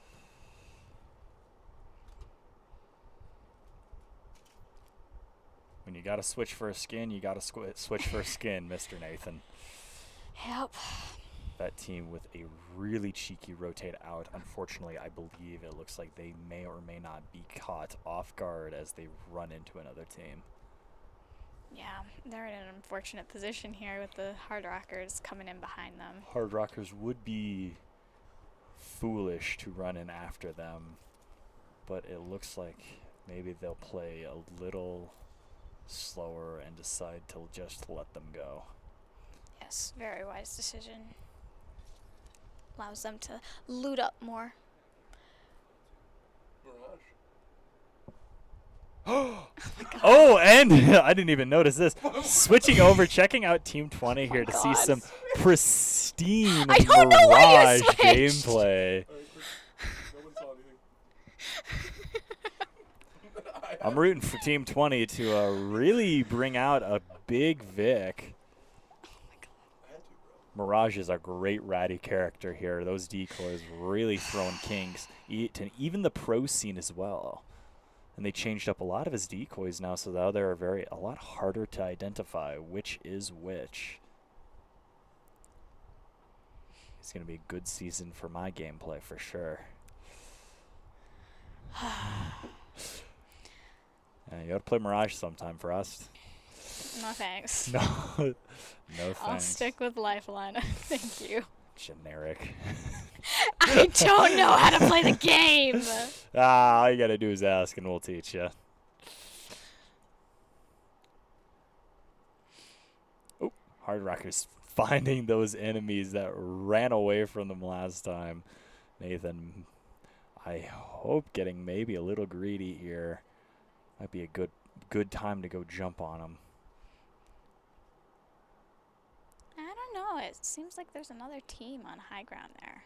When you got to switch for a skin, you got to switch for a skin, Mr. Nathan. Yep. That team with a really cheeky rotate out. Unfortunately, I believe it looks like they may or may not be caught off guard as they run into another team. Yeah, they're in an unfortunate position here with the Hard Rockers coming in behind them. Hard Rockers would be foolish to run in after them, but it looks like maybe they'll play a little slower and decide to just let them go. Yes, very wise decision. Allows them to loot up more. Oh, and I didn't even notice this. Switching over, checking out Team 20 here to see God. some pristine I don't know why Mirage you switched. gameplay. I'm rooting for Team 20 to really bring out a big Vic. Mirage is a great ratty character here. Those decoys really throwing kinks to even the pro scene as well. And they changed up a lot of his decoys now, so now they're a lot harder to identify which is which. It's going to be a good season for my gameplay for sure. You got to play Mirage sometime for us. No thanks. No, no thanks. I'll stick with Lifeline. Thank you. Generic. I don't know how to play the game. All you got to do is ask and we'll teach you. Oh, Hard Rockers finding those enemies that ran away from them last time. Nathan, I hope getting maybe a little greedy here. Might be a good time to go jump on them. I don't know. It seems like there's another team on high ground there.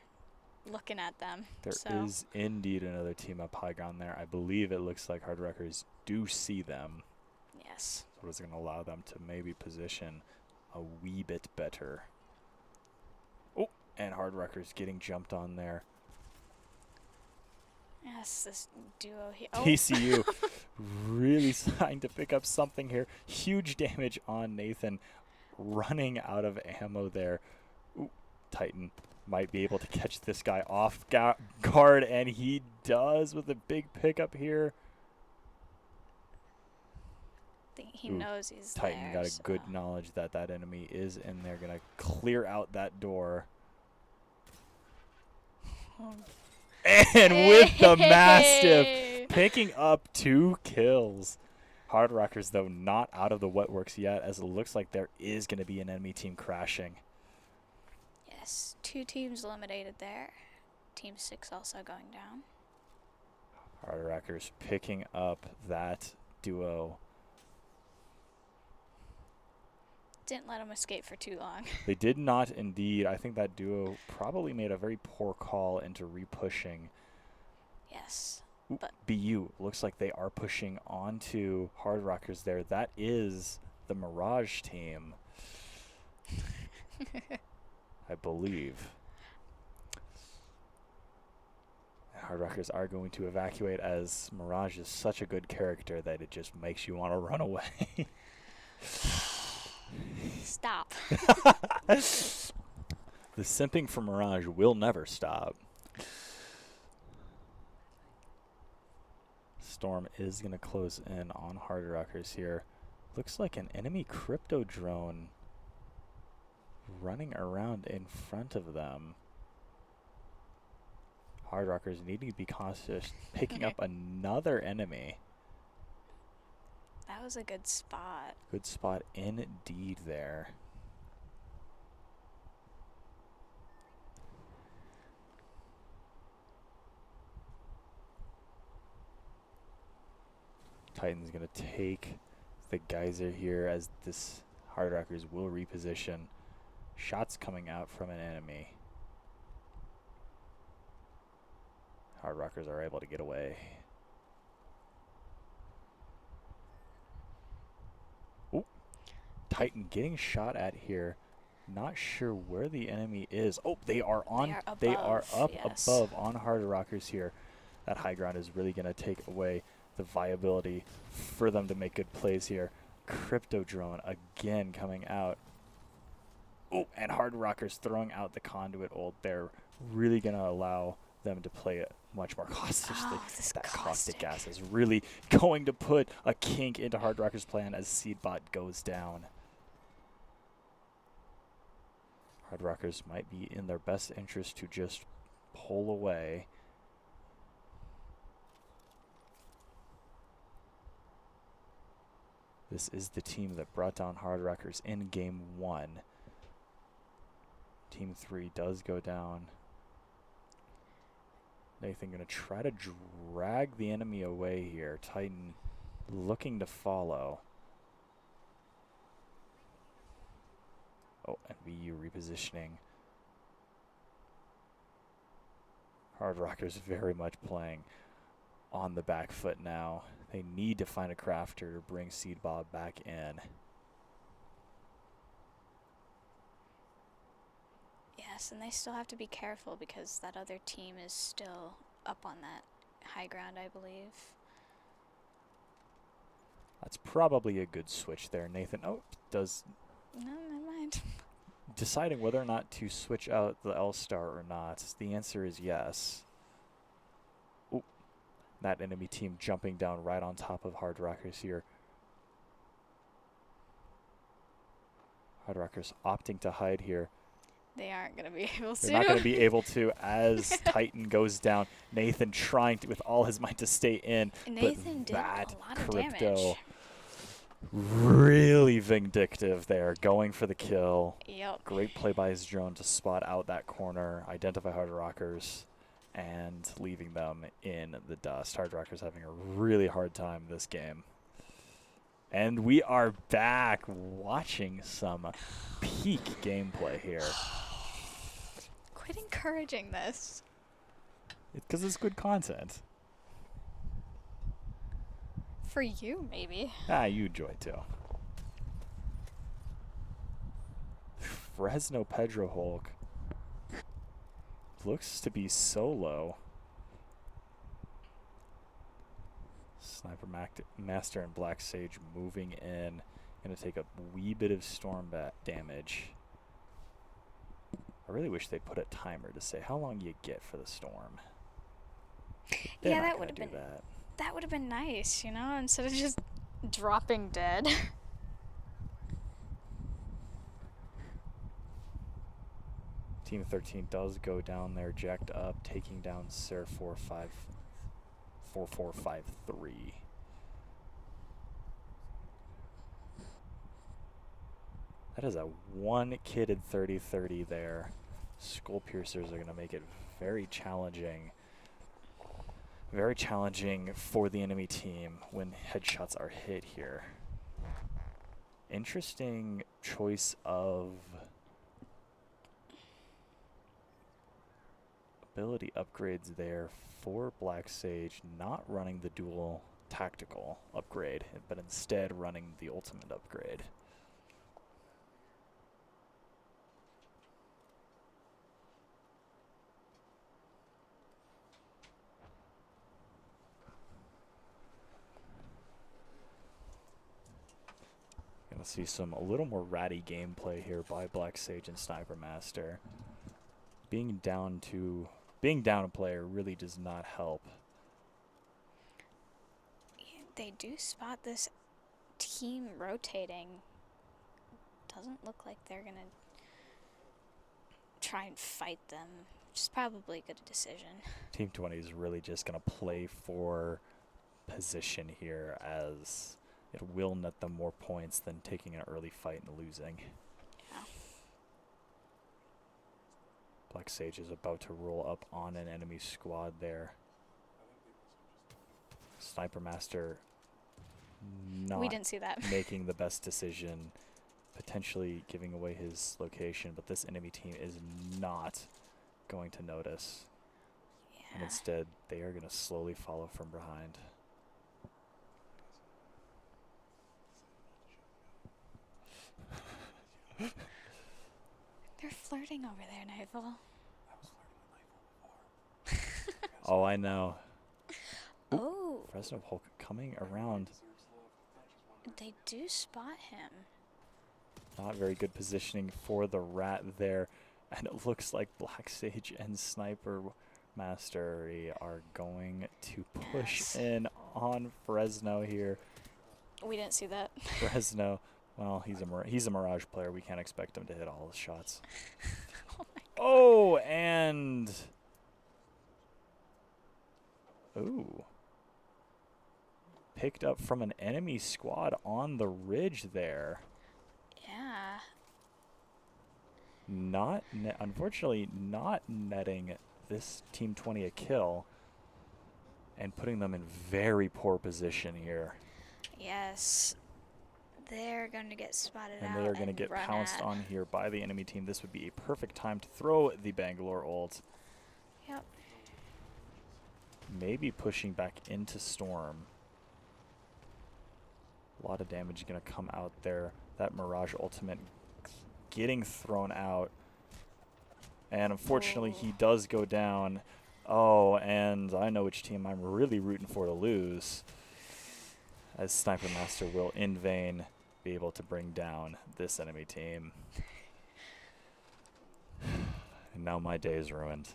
Looking at them. There so. is indeed another team up high ground there. I believe it looks like Hard Rockers do see them. Yes. So it's going to allow them to maybe position a wee bit better. Oh, and Hard Rockers getting jumped on there. Yes, this duo here. Oh. TCU really trying to pick up something here. Huge damage on Nathan, running out of ammo there. Ooh, Titan might be able to catch this guy off guard, and he does with a big pickup here. I think he Ooh, knows he's Titan there. got a so. good knowledge that that enemy is in there. Gonna clear out that door. And with the Mastiff, picking up 2 kills. Hard Rockers, though, not out of the wetworks yet, as it looks like there is going to be an enemy team crashing. Yes, 2 teams eliminated there. Team 6 also going down. Hard Rockers picking up that duo. Didn't let him escape for too long. They did not indeed. I think that duo probably made a very poor call into re-pushing. Yes. Ooh, But BU, looks like they are pushing onto Hard Rockers there. That is the Mirage team, I believe. Hard Rockers are going to evacuate, as Mirage is such a good character that it just makes you want to run away. stop. The simping for Mirage will never stop. Storm is going to close in on Hard Rockers here. Looks like an enemy crypto drone running around in front of them. Hard Rockers needing to be cautious, picking up another enemy. That was a good spot. Good spot indeed there. Titan's going to take the geyser here as this Hard Rockers will reposition. Shots coming out from an enemy. Hard Rockers are able to get away. Ooh. Titan getting shot at here. Not sure where the enemy is. Oh, they are on. They are up above on Hard Rockers here. That high ground is really going to take away the viability for them to make good plays here. Crypto drone again coming out. Oh, and Hard Rockers throwing out the conduit ult. They're really going to allow them to play it much more cautiously. Oh, that caustic gas is really going to put a kink into Hard Rockers' plan as Seedbot goes down. Hard Rockers might be in their best interest to just pull away. This is the team that brought down Hard Rockers in Game 1. Team 3 does go down. Nathan going to try to drag the enemy away here. Titan looking to follow. Oh, and VU repositioning. Hard Rockers very much playing on the back foot now. They need to find a crafter to bring Seedbot back in. Yes, and they still have to be careful because that other team is still up on that high ground, I believe. That's probably a good switch there, Nathan. Oh, does... No, never mind. Deciding whether or not to switch out the L-Star or not, the answer is yes. Ooh, that enemy team jumping down right on top of Hard Rockers here. Hard Rockers opting to hide here. They aren't going to be able to. They're not going to be able to as Titan goes down. Nathan trying to, with all his might to stay in. Nathan but did that a lot of Crypto damage. really vindictive there, going for the kill. Yep. Great play by his drone to spot out that corner, identify Hard Rockers, and leaving them in the dust. Hard Rockers having a really hard time this game. And we are back watching some peak gameplay here. Quit encouraging this. Because it's good content. For you, maybe. Ah, you enjoy too. Fresno Pedro Hulk looks to be solo. Sniper Master and Black Sage moving in. Going to take a wee bit of storm damage. I really wish they'd put a timer to say how long you get for the storm. They're Yeah, not that would gonna have do been that. that would have been nice, you know, instead of just dropping dead. Team 13 does go down there, jacked up, taking down Sir 4453. That is a one-kitted 30-30 there. Skull Piercers are going to make it very challenging. Very challenging for the enemy team when headshots are hit here. Interesting choice of ability upgrades there for Black Sage, not running the dual tactical upgrade, but instead running the ultimate upgrade. Gonna see a little more ratty gameplay here by Black Sage and Sniper Master. Being down a player really does not help. They do spot this team rotating. Doesn't look like they're gonna try and fight them, which is probably a good decision. Team 20 is really just going to play for position here, as it will net them more points than taking an early fight and losing. Yeah. Black Sage is about to roll up on an enemy squad there. Sniper Master not We didn't see that. making the best decision, potentially giving away his location, but this enemy team is not going to notice. And Yeah. instead, they are going to slowly follow from behind. They're flirting over there, KnightFall. Oh, I know. Oh, Fresno Hulk coming around. they do spot him. Not very good positioning for the rat there. And it looks like Black Sage and Sniper Mastery are going to push Yes. in on Fresno here. We didn't see that. Fresno, well, he's a Mirage player. We can't expect him to hit all his shots. Oh my Oh, and... Ooh. Picked up from an enemy squad on the ridge there. Yeah. Unfortunately, not netting this Team 20 a kill and putting them in very poor position here. Yes. They're going to get spotted out. And they are going to get run pounced at. on here by the enemy team. This would be a perfect time to throw the Bangalore ult. Yep. Maybe pushing back into Storm. A lot of damage going to come out there. That Mirage ultimate getting thrown out. And unfortunately, he does go down. Oh, and I know which team I'm really rooting for to lose, as Sniper Master will in vain be able to bring down this enemy team. And now my day is ruined.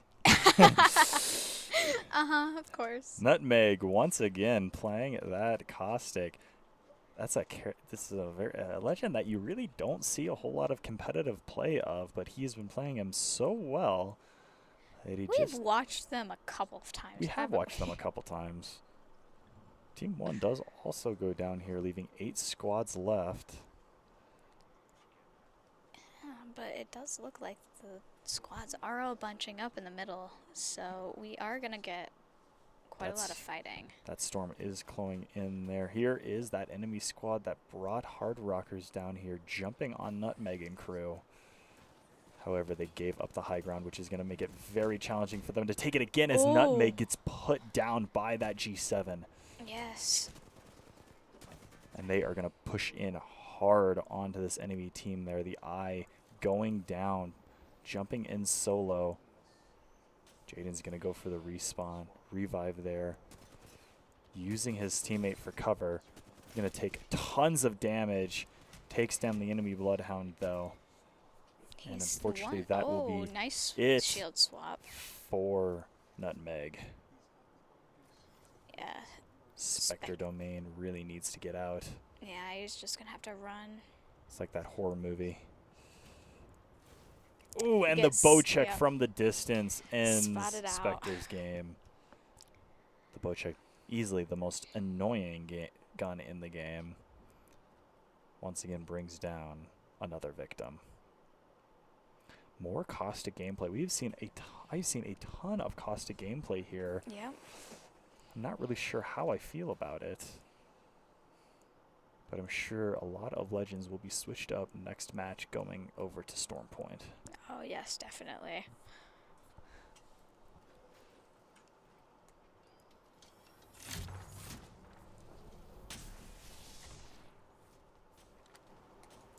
Of course. Nutmeg once again playing that Caustic. This is a legend that you really don't see a whole lot of competitive play of, but he's been playing him so well that he We've watched them a couple of times. we have haven't watched them a couple times. Team 1 does also go down here, leaving 8 squads left. Yeah, but it does look like the squads are all bunching up in the middle, so we are going to get quite a lot of fighting. That Storm is closing in there. Here is that enemy squad that brought Hard Rockers down here, jumping on Nutmeg and crew. However, they gave up the high ground, which is going to make it very challenging for them to take it again, as Nutmeg gets put down by that G7. Yes. And they are going to push in hard onto this enemy team there. The Eye going down, jumping in solo. Jaden's going to go for the revive there. Using his teammate for cover. He's going to take tons of damage. Takes down the enemy Bloodhound, though. And unfortunately, that will be nice it shield swap. for Nutmeg. Yeah. Spectre Domain really needs to get out. Yeah, he's just going to have to run. It's like that horror movie. Ooh, and Yes, the bow check yep. from the distance ends Spotted out. Spectre's game. The bow check, easily the most annoying gun in the game. Once again, brings down another victim. More Caustic gameplay. I've seen a ton of Caustic gameplay here. Yep. I'm not really sure how I feel about it, but I'm sure a lot of legends will be switched up next match going over to Storm Point. Oh, yes, definitely.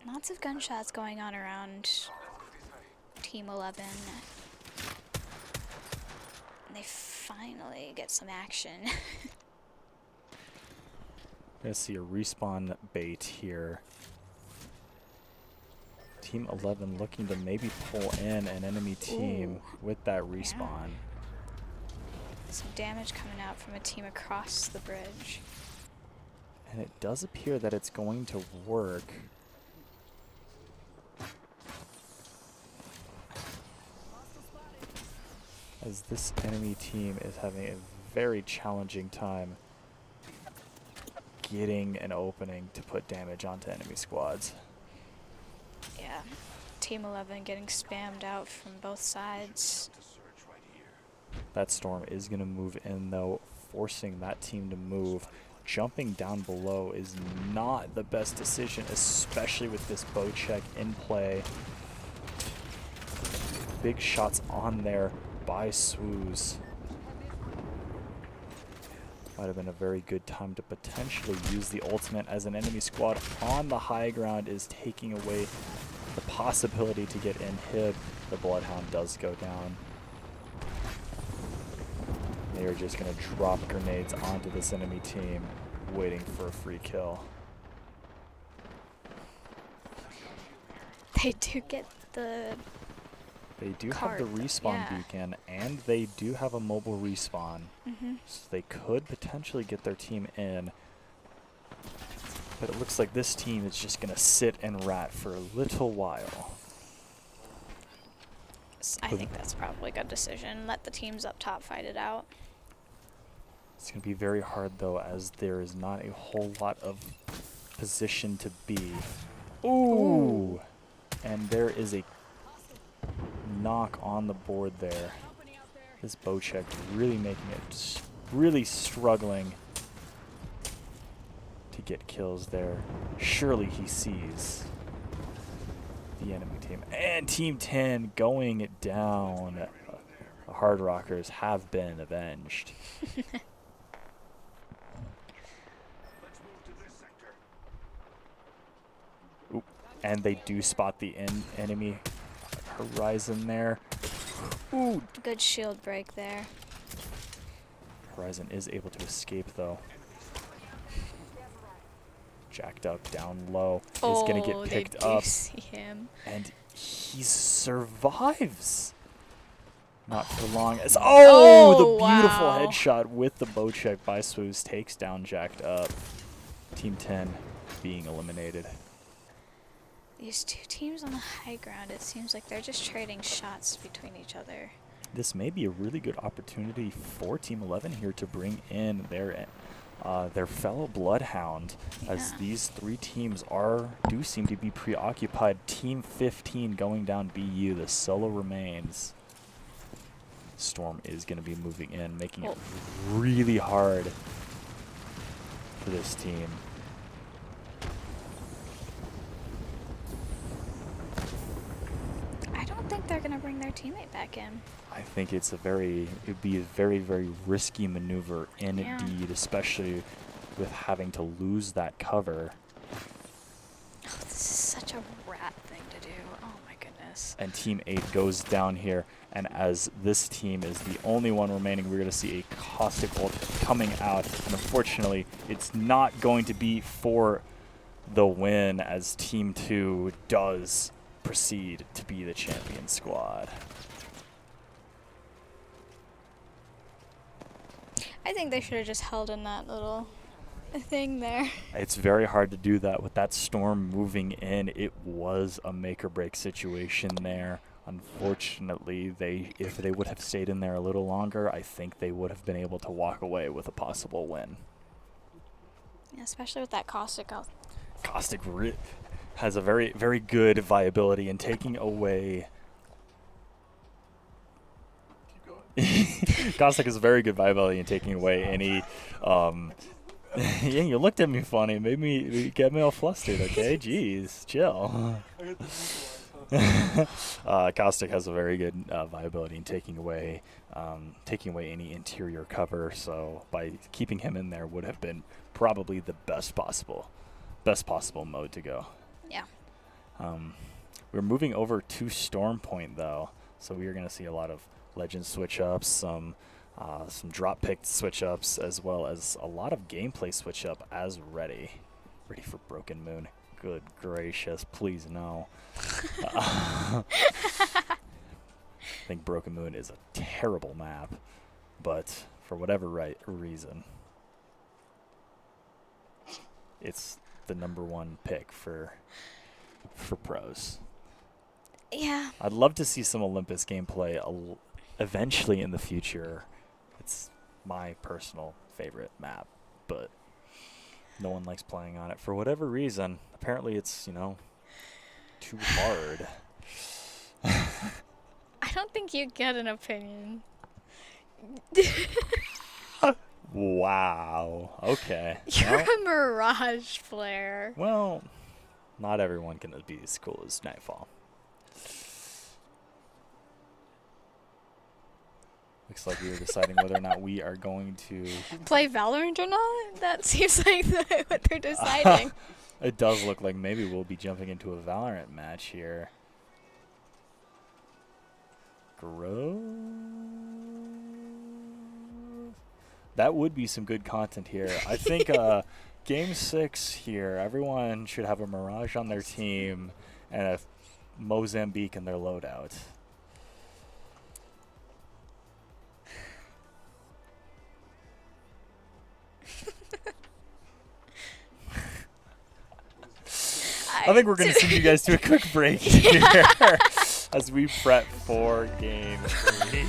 Lots of gunshots going on around Team 11. They finally get some action. Gonna see a respawn bait here. Team 11 looking to maybe pull in an enemy team with that respawn. Some damage coming out from a team across the bridge. And it does appear that it's going to work. as this enemy team is having a very challenging time getting an opening to put damage onto enemy squads. Yeah. Team 11 getting spammed out from both sides. That storm is going to move in, though, forcing that team to move. Jumping down below is not the best decision, especially with this bow check in play. Big shots on there by Swooze. Might have been a very good time to potentially use the ultimate, as an enemy squad on the high ground is taking away the possibility to get inhib. The Bloodhound does go down. They are just going to drop grenades onto this enemy team, waiting for a free kill. They do get the They do card, have the respawn yeah. beacon, and they do have a mobile respawn. So they could potentially get their team in. But it looks like this team is just going to sit and rat for a little while. I think that's probably a good decision. Let the teams up top fight it out. It's going to be very hard, though, as there is not a whole lot of position to be. Ooh! And there is a knock on the board there. This bow check really making it, really struggling to get kills there. Surely he sees the enemy team. And Team 10 going down. The Hard Rockers have been avenged. Oop. And they do spot the enemy horizon there. Ooh. Good shield break there. Horizon is able to escape, though. Jacked up, down low. Is going to get picked they do up. See him. And he survives. Not for long. As the beautiful wow. headshot with the bow check by Swooze takes down Jacked Up. Team 10 being eliminated. These two teams on the high ground, it seems like they're just trading shots between each other. This may be a really good opportunity for Team 11 here to bring in their fellow Bloodhound, as these three teams do seem to be preoccupied. Team 15 going down BU. The solo remains. Storm is going to be moving in, making it really hard for this team. I don't think they're going to bring their teammate back in. I think it would be a very, very risky maneuver indeed, especially with having to lose that cover. Oh, this is such a rat thing to do. Oh my goodness. And Team 8 goes down here, and as this team is the only one remaining, we're going to see a Caustic ult coming out. And unfortunately, it's not going to be for the win, as Team 2 does proceed to be the champion squad. I think they should have just held in that little thing there. It's very hard to do that with that storm moving in. It was a make or break situation there. Unfortunately, if they would have stayed in there a little longer, I think they would have been able to walk away with a possible win. Yeah, especially with that Caustic ult. Caustic has a very, very good viability in taking away. Caustic has a very good viability in taking away any. Yeah, you looked at me funny. Get me all flustered. Okay, jeez, chill. Caustic has a very good viability in taking away any interior cover. So by keeping him in there would have been probably the best possible mode to go. Yeah. We're moving over to Storm Point, though, so we are going to see a lot of legend switch ups, some drop pick switch ups, as well as a lot of gameplay switch up as ready for Broken Moon. Good gracious, please no. I think Broken Moon is a terrible map, but for whatever reason, it's the #1 pick for pros. Yeah. I'd love to see some Olympus gameplay eventually in the future, it's my personal favorite map, but no one likes playing on it for whatever reason. Apparently it's, too hard. I don't think you get an opinion. Wow. Okay. You're a Mirage player. Well, not everyone can be as cool as KnightFall. Looks like we are deciding whether or not we are going to Play Valorant or not? That seems like what they're deciding. It does look like maybe we'll be jumping into a Valorant match here. That would be some good content here. I think Game 6 here, everyone should have a Mirage on their team and a Mozambique in their loadout. I think we're going to send you guys to a quick break here as we prep for Game 3.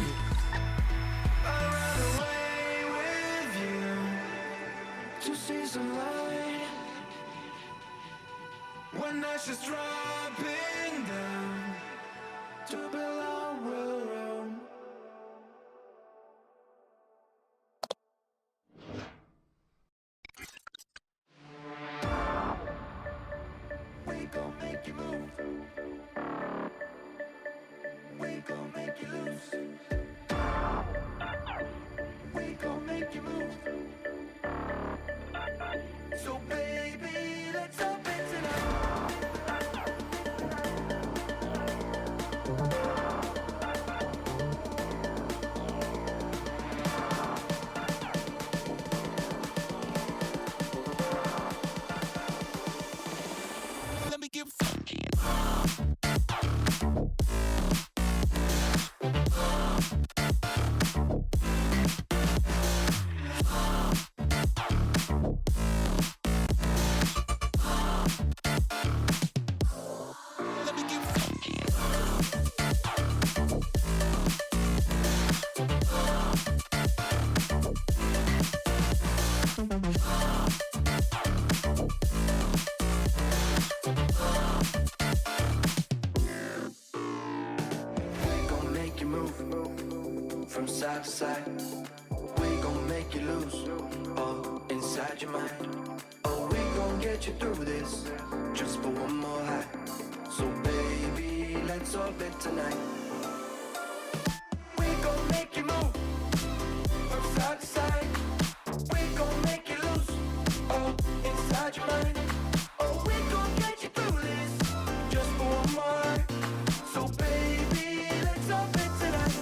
When ashes dropping down to below will roam. We gon' make you move. We gon' make you lose. We gon' make you move. So baby, let's up it tonight. Let me get funky. Let me get funky. We gon' make you move from side to side. We gon' make you lose all inside your mind. Oh, we gon' get you through this just for one more high. So baby, let's orbit tonight. We gon' make you move from side to side. We gon' make you lose all inside your mind. Oh, we gon' get you through this just for one more. So baby, let's orbit tonight.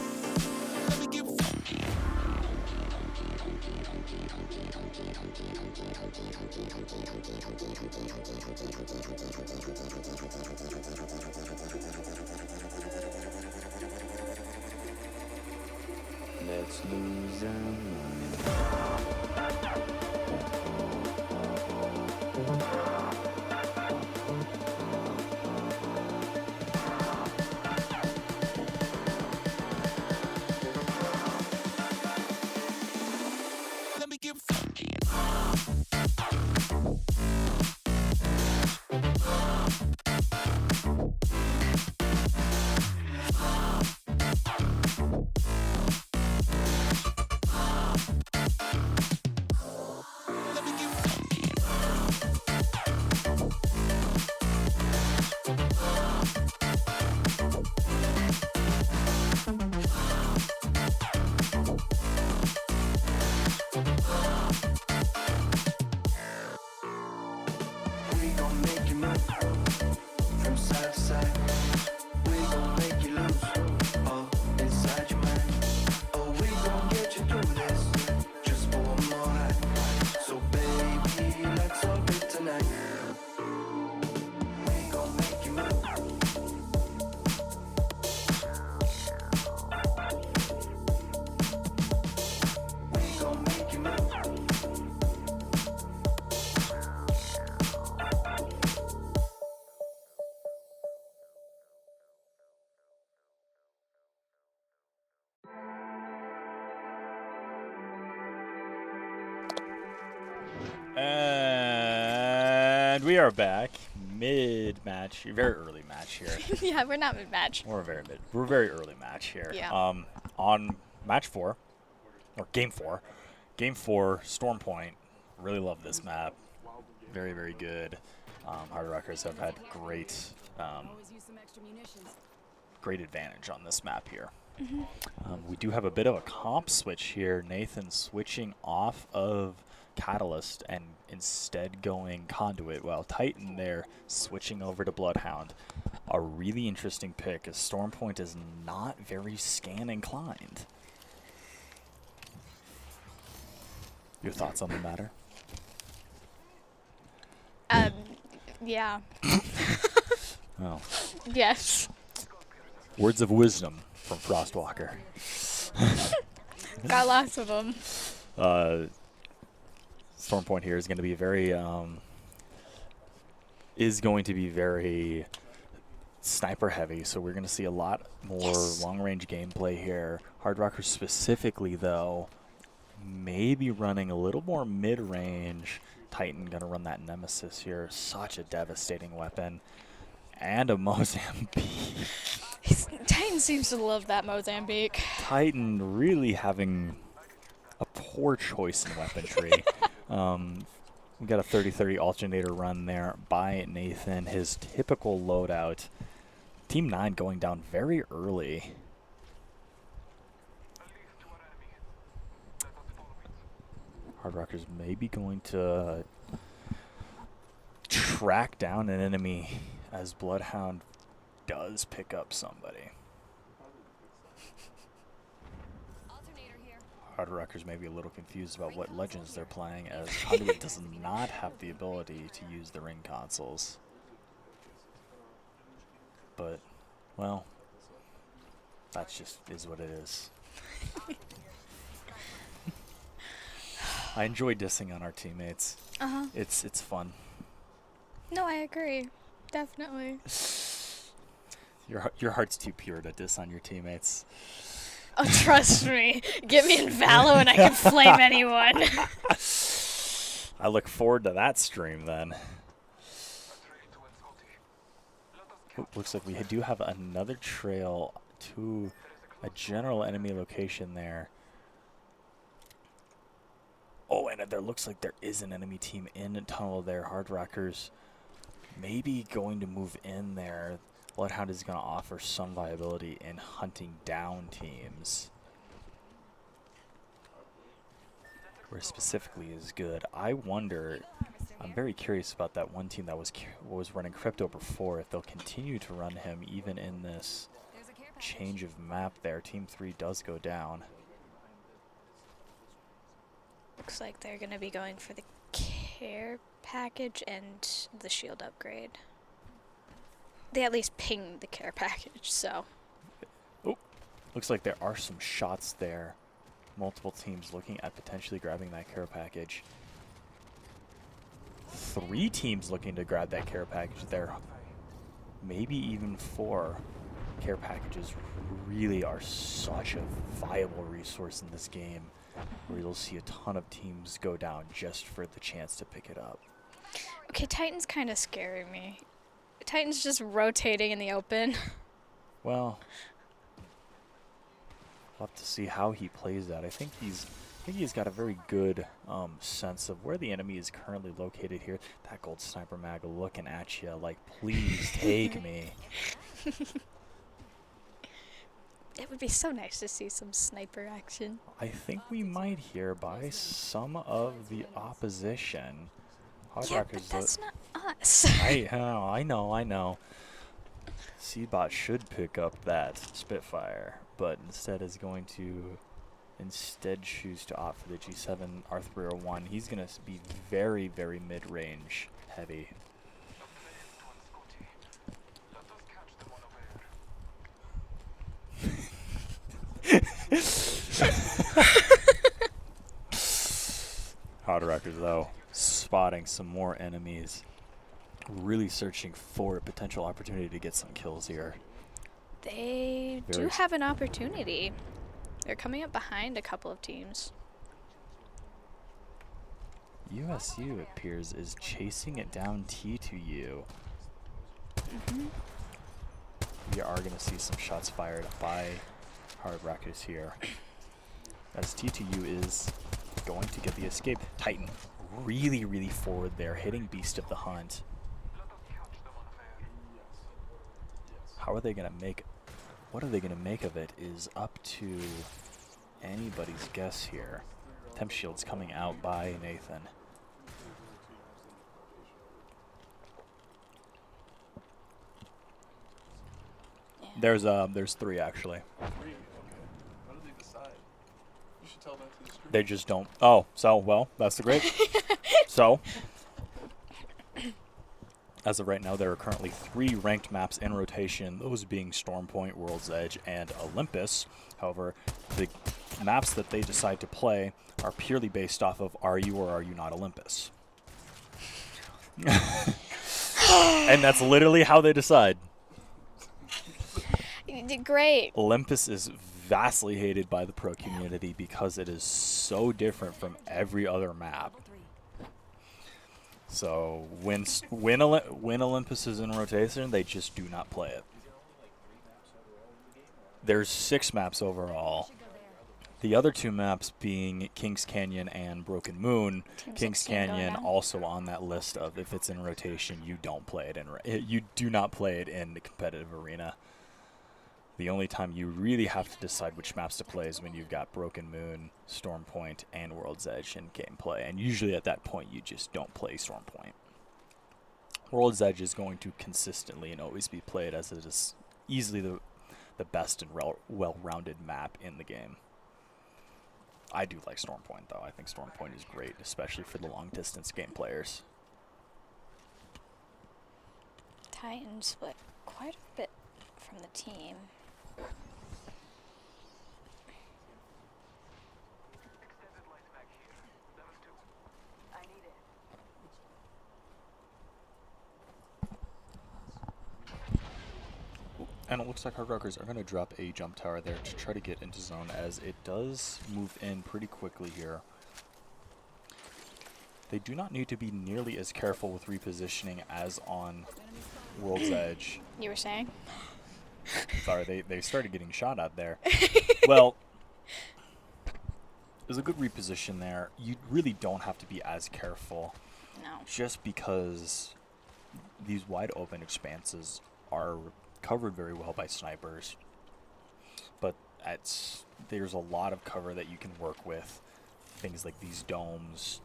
Let me get funky. Let's lose our mind. Let me get funky. Let me get funky. We gon' make you move from side to side. We gon' make you lose all inside your mind. Oh, we gon' get you through this just for one more high. So baby, let's orbit tonight. We gon' make you move. We gon' make you move. And we are back mid-match, very early match here. Yeah, we're not mid-match. We're very early match here. Yeah. On match 4, or game 4, Storm Point. Really love this map. Very, very good. Hard Rockers have had great advantage on this map here. We do have a bit of a comp switch here. Nathan switching off of Catalyst and instead going Conduit, while Titan there switching over to Bloodhound. A really interesting pick, as Stormpoint is not very scan inclined. Your thoughts on the matter? Yeah. Oh. Yes. Words of wisdom from FrostWalker. Got lots of them. Stormpoint here is going to be very sniper heavy, so we're going to see a lot more long range gameplay here. Hard Rockers specifically, though, maybe running a little more mid range. Titan going to run that Nemesis here. Such a devastating weapon. And a Mozambique. Titan seems to love that Mozambique. Titan really having a poor choice in weaponry. We got a 30-30 alternator run there by Nathan. His typical loadout. Team 9 going down very early. Hard Rockers may be going to track down an enemy as Bloodhound does pick up somebody. Hard Rockers may be a little confused about what Legends they're playing, as Conduit does not have the ability to use the ring consoles. But, well, that's just is what it is. I enjoy dissing on our teammates. It's fun. No, I agree. Definitely. Your heart's too pure to diss on your teammates. Oh, trust me. Get me in Valo and I can flame anyone. I look forward to that stream then. Ooh, looks like we do have another trail to a general enemy location there. Oh, and there looks like there is an enemy team in a tunnel there. Hard Rockers maybe going to move in there. Bloodhound is going to offer some viability in hunting down teams. Where specifically is good. I wonder, I'm very curious about that one team that was running Crypto before, if they'll continue to run him even in this change of map there. Team 3 does go down. Looks like they're going to be going for the care package and the shield upgrade. They at least ping the care package, so. Oh, looks like there are some shots there. Multiple teams looking at potentially grabbing that care package. 3 teams looking to grab that care package there. Maybe even 4. Care packages really are such a viable resource in this game, where you'll see a ton of teams go down just for the chance to pick it up. Okay, Titan's kind of scaring me. Titan's just rotating in the open. Well, we'll have to see how he plays that. I think he's got a very good sense of where the enemy is currently located here. That gold sniper mag looking at you like, please take me. It would be so nice to see some sniper action. I think we mimight hear by some of the opposition. Yeah, but that's not us. I know. Seedbot should pick up that Spitfire, but instead is going to choose to opt for the G7 R301. He's going to be very, very mid-range heavy. Hard Rockers, though, spotting some more enemies. Really searching for a potential opportunity to get some kills here. They do have an opportunity. They're coming up behind a couple of teams. USU, it appears, is chasing it down T2U. We are going to see some shots fired by Hard Rockers here. As T2U is going to get the escape. Titan really, really forward there, hitting Beast of the Hunt. How are they going to make... What are they going to make of it is up to anybody's guess here. Temp Shield's coming out by Nathan. Yeah. There's 3 actually. How do they decide? You should tell that to the stream. They just don't. Oh, so well, that's the great. So, as of right now, there are currently 3 ranked maps in rotation. Those being Stormpoint, World's Edge, and Olympus. However, the maps that they decide to play are purely based off of are you or are you not Olympus. And that's literally how they decide. You did great. Olympus is vastly hated by the pro community because it is so different from every other map. So when Olympus is in rotation, they just do not play it. There's 6 maps overall. The other 2 maps being Kings Canyon and Broken Moon. Kings Canyon also on that list of if it's in rotation, you don't play it you do not play it in the competitive arena. The only time you really have to decide which maps to play is when you've got Broken Moon, Stormpoint, and World's Edge in gameplay. And usually at that point, you just don't play Stormpoint. World's Edge is going to consistently and always be played as it is easily the best and well-rounded map in the game. I do like Stormpoint, though. I think Stormpoint is great, especially for the long-distance game players. Titans split quite a bit from the team. I need it. And it looks like Hard Rockers are going to drop a jump tower there to try to get into zone, as it does move in pretty quickly here. They do not need to be nearly as careful with repositioning as on World's Edge. You were saying? Sorry, they started getting shot at there. Well, there's a good reposition there. You really don't have to be as careful. No. Just because these wide open expanses are covered very well by snipers. But there's a lot of cover that you can work with. Things like these domes,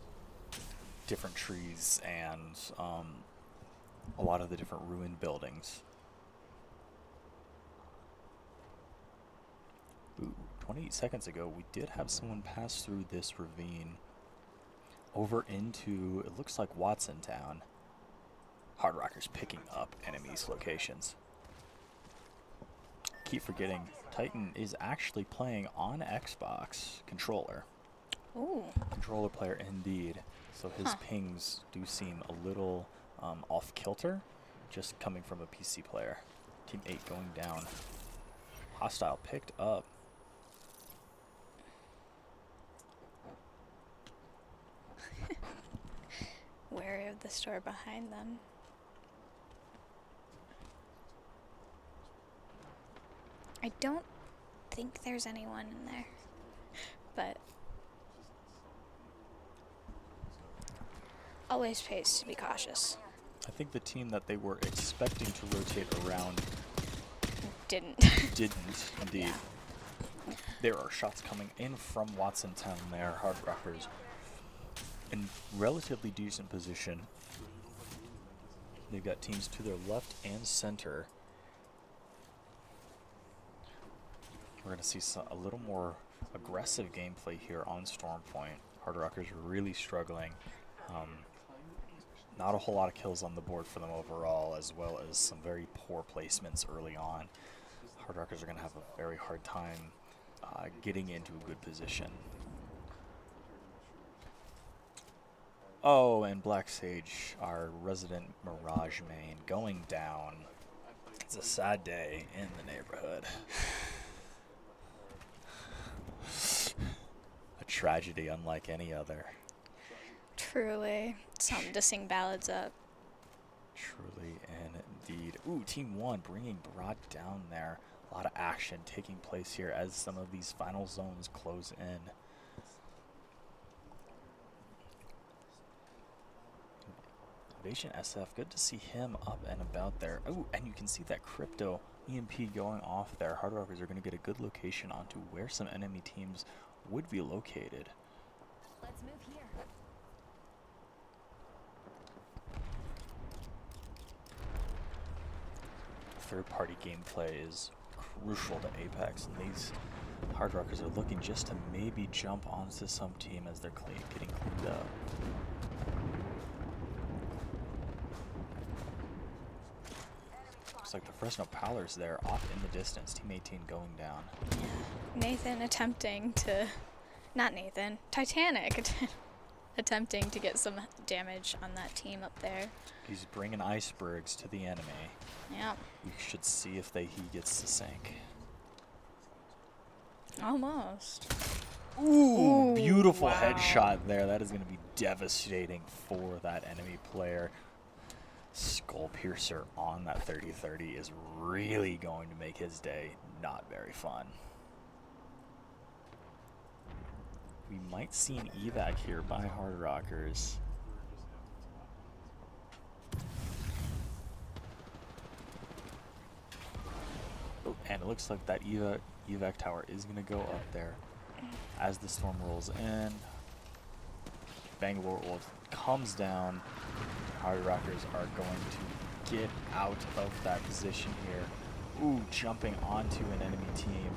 different trees, and a lot of the different ruined buildings. Ooh, 28 seconds ago, we did have someone pass through this ravine over into, it looks like Watson Town. Hard Rockers picking up enemies' locations. Keep forgetting, Titan is actually playing on Xbox controller. Ooh. Controller player indeed. So his pings do seem a little off kilter, just coming from a PC player. Team 8 going down. Hostile picked up. Wary of the store behind them. I don't think there's anyone in there, but always pays to be cautious. I think the team that they were expecting to rotate around Didn't. didn't, indeed. Yeah. There are shots coming in from Watson Town there. Hard Rockers in relatively decent position. They've got teams to their left and center. We're going to see a little more aggressive gameplay here on Stormpoint. Hard Rockers are really struggling. Not a whole lot of kills on the board for them overall, as well as some very poor placements early on. Hard Rockers are going to have a very hard time getting into a good position. Oh, and Black Sage, our resident Mirage main, going down. It's a sad day in the neighborhood. A tragedy unlike any other. Truly. Something to sing ballads up. Truly indeed. Ooh, Team 1 bringing Brat down there. A lot of action taking place here as some of these final zones close in. Invasion SF, good to see him up and about there. Oh, and you can see that crypto EMP going off there. Hard Rockers are going to get a good location onto where some enemy teams would be located. Let's move here. Third-party gameplay is crucial to Apex, and these Hard Rockers are looking just to maybe jump onto some team as they're getting cleaned up. Looks like the Fresno Prowlers there off in the distance. Team 18 going down. Nathan attempting to... Not Nathan. Titanic attempting to get some damage on that team up there. He's bringing icebergs to the enemy. Yeah. We should see if he gets to sink. Almost. Ooh, beautiful wow. headshot there. That is going to be devastating for that enemy player. Skull Piercer on that 30-30 is really going to make his day not very fun. We might see an evac here by Hard Rockers. Oh, and it looks like that evac tower is going to go up there as the storm rolls in. Bangalore Wolf comes down. Hard Rockers are going to get out of that position here. Ooh, jumping onto an enemy team.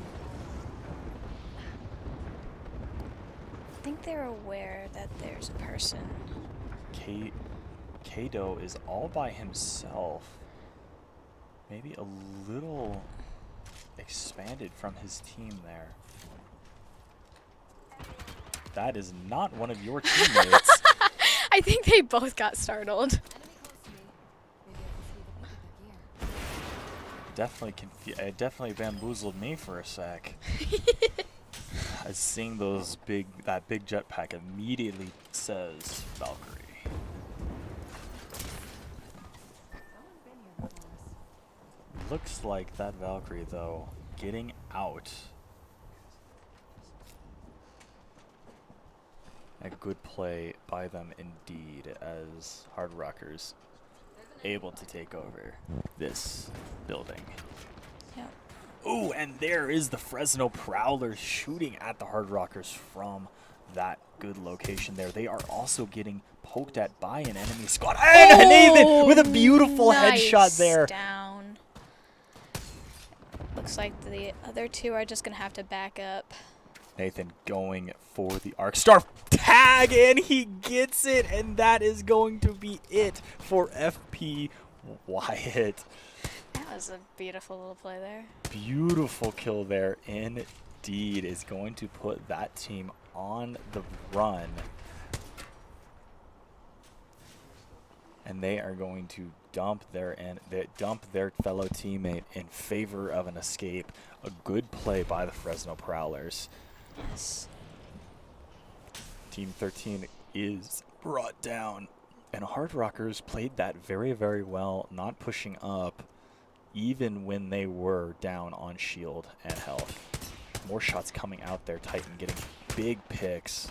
I think they're aware that there's a person. Kado is all by himself. Maybe a little expanded from his team there. That is not one of your teammates. I think they both got startled. Definitely bamboozled me for a sec. As seeing that big jetpack immediately says Valkyrie. Looks like that Valkyrie though getting out. A good play by them indeed as Hard Rockers able to take over this building. Yep. Ooh, and there is the Fresno Prowlers shooting at the Hard Rockers from that good location there. They are also getting poked at by an enemy squad. And Nathan with a beautiful headshot there. Down. Looks like the other two are just going to have to back up. Nathan going for the arc star tag, and he gets it, and that is going to be it for FP Wyatt. That was a beautiful little play there. Beautiful kill there indeed. Is going to put that team on the run. And they are going to dump their fellow teammate in favor of an escape. A good play by the Fresno Prowlers. Yes. Team 13 is brought down. And Hard Rockers played that very, very well, not pushing up, even when they were down on shield and health. More shots coming out there. Titan getting big picks.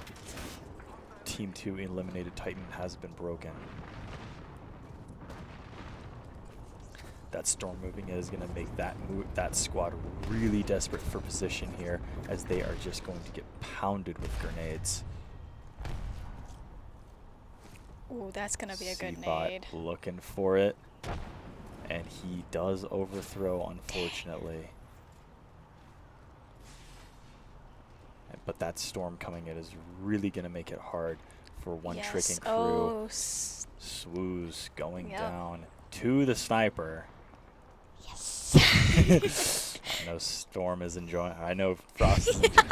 Team 2 eliminated. Titan has been broken. That storm moving is going to make that squad really desperate for position here, as they are just going to get pounded with grenades. Ooh, that's going to be a good C-Bot nade. looking for it, and he does overthrow, unfortunately. But that storm coming in is really going to make it hard for one tricking crew. Oh, Swooze going down to the sniper. yes. I know Storm is enjoying. I know Frost is enjoying.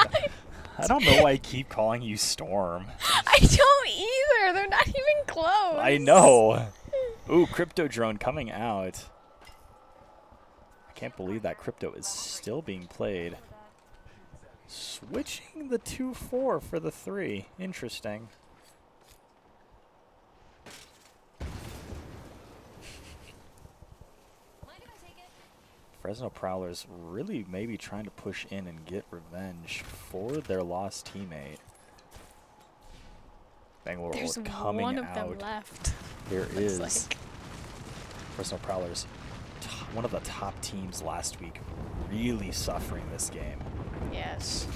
I don't know why I keep calling you Storm. I don't either. They're not even close. I know. Ooh, Crypto Drone coming out. I can't believe that Crypto is still being played. Switching the 2-4 for the 3. Interesting. Fresno Prowlers really maybe trying to push in and get revenge for their lost teammate. Bangalore There's coming one of out. them left. There looks is. like. Fresno Prowlers, one of the top teams last week, really suffering this game. Yes.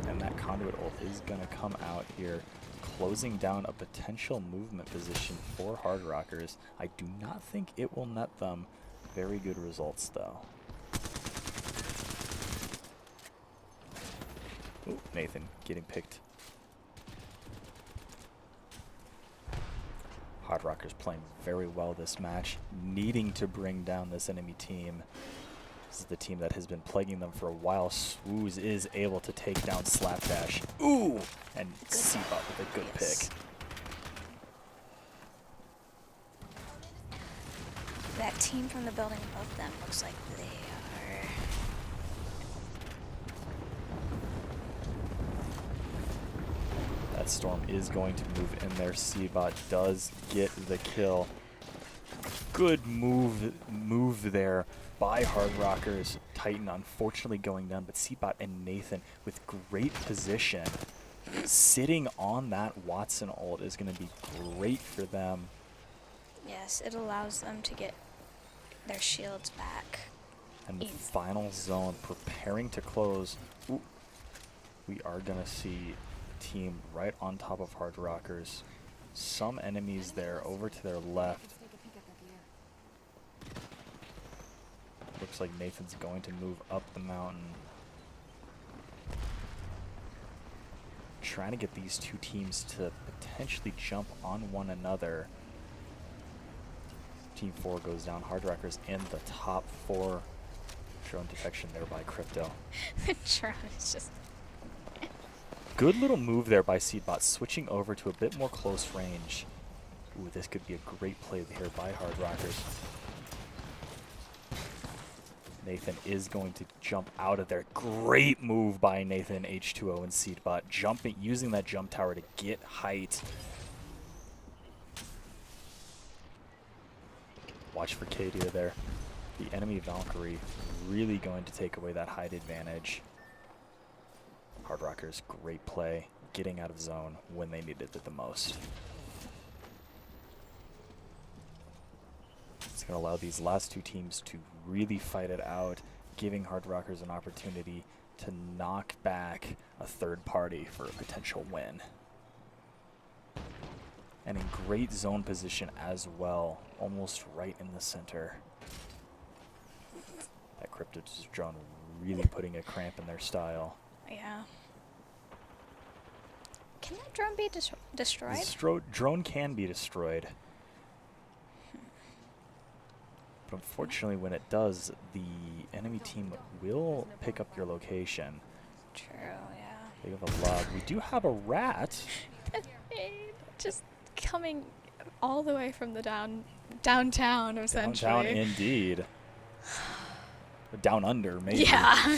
And that conduit ult is going to come out here, closing down a potential movement position for Hard Rockers. I do not think it will net them very good results, though. Ooh, Nathan getting picked. Hard Rockers playing very well this match, needing to bring down this enemy team. This is the team that has been plaguing them for a while. Swooze is able to take down Slapdash. Ooh! And Seabot with a good pick. That team from the building above them looks like they are... That Storm is going to move in there. Seabot does get the kill. Good move there by Hard Rockers. Titan unfortunately going down, but Seabot and Nathan with great position. Sitting on that Watson ult is going to be great for them. Yes, it allows them to get their shields back. And the final zone preparing to close. Ooh. We are going to see a team right on top of Hard Rockers. Some enemies there over to their left. Looks like Nathan's going to move up the mountain. Trying to get these two teams to potentially jump on one another. Team 4 goes down. Hard Rockers in the top 4. Drone detection there by Crypto. The drone is just... Good little move there by Seedbot, switching over to a bit more close range. Ooh, this could be a great play here by Hard Rockers. Nathan is going to jump out of there. Great move by Nathan, H2O, and Seedbot. Jumping, using that jump tower to get height. Watch for Kadia there. The enemy Valkyrie really going to take away that height advantage. Hard Rockers, great play, getting out of zone when they needed it the most. It's going to allow these last two teams to really fight it out, giving Hard Rockers an opportunity to knock back a third party for a potential win. And in great zone position as well, almost right in the center. That Crypto drone really putting a cramp in their style. Yeah. Can that drone be destroyed? Drone can be destroyed. But unfortunately, when it does, the enemy team will pick up your location. True, yeah. They have a log. We do have a rat. Just coming all the way from the downtown, essentially. Downtown, indeed. Down under, maybe. Yeah.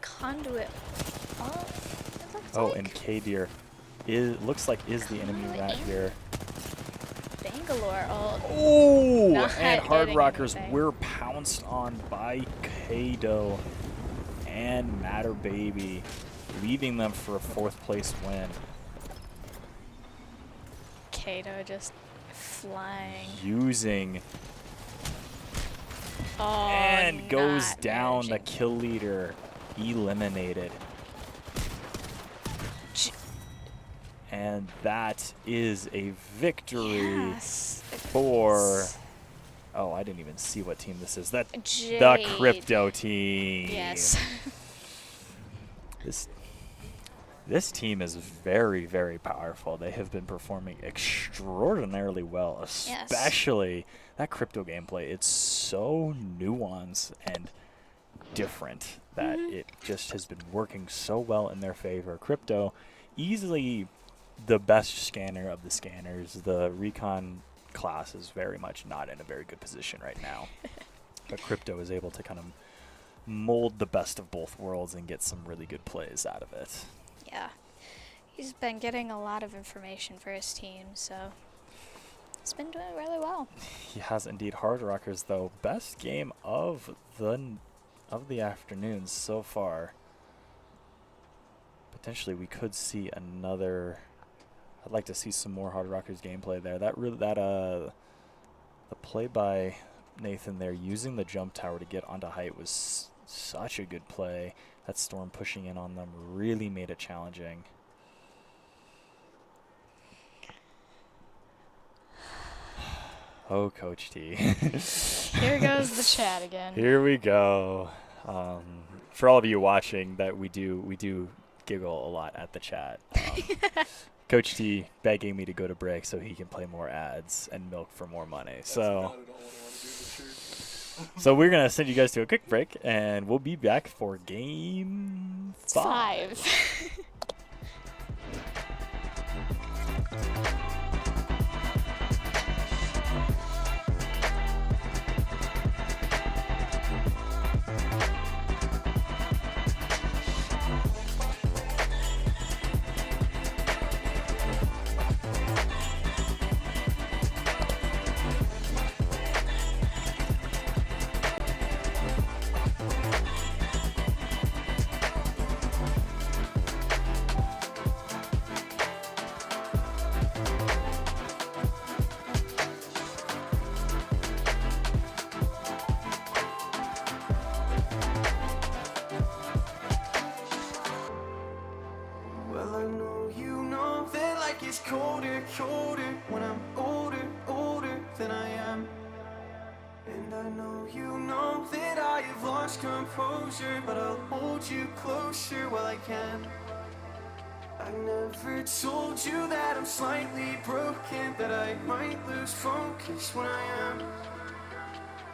Conduit. Oh, it looks Oh, like and Kadir looks like is the enemy rat here. Bangalore. Oh, Not and Hard getting Rockers anything. were pounced on by Kado and Matter Baby, leaving them for a 4th place win. Kato just flying. Using And goes down. The kill leader eliminated. And that is a victory Yes. for... Oh, I didn't even see what team this is. That's the Jade. Crypto team. Yes. This team is very, very powerful. They have been performing extraordinarily well, especially that Crypto gameplay. It's so nuanced and different that it just has been working so well in their favor. Crypto, easily the best scanner of the scanners. The Recon class is very much not in a very good position right now. But Crypto is able to kind of mold the best of both worlds and get some really good plays out of it. Yeah. He's been getting a lot of information for his team, so He's been doing really well. He has indeed. Hard Rockers, though, best game of the afternoon so far. Potentially, we could see another. I'd like to see some more Hard Rockers gameplay there. The play by Nathan there, using the jump tower to get onto height, was such a good play. That storm pushing in on them really made it challenging. Oh, Coach T. Here goes the chat again. Here we go. For all of you watching, that we do giggle a lot at the chat. Coach T begging me to go to break so he can play more ads and milk for more money. So we're gonna send you guys to a quick break, and we'll be back for game 5. Well, I know you know that like it's colder, colder when I'm older, older than I am. And I know you know that I have lost composure, but I'll hold you closer while I can. I never told you that I'm slightly broken, that I might lose focus when I am.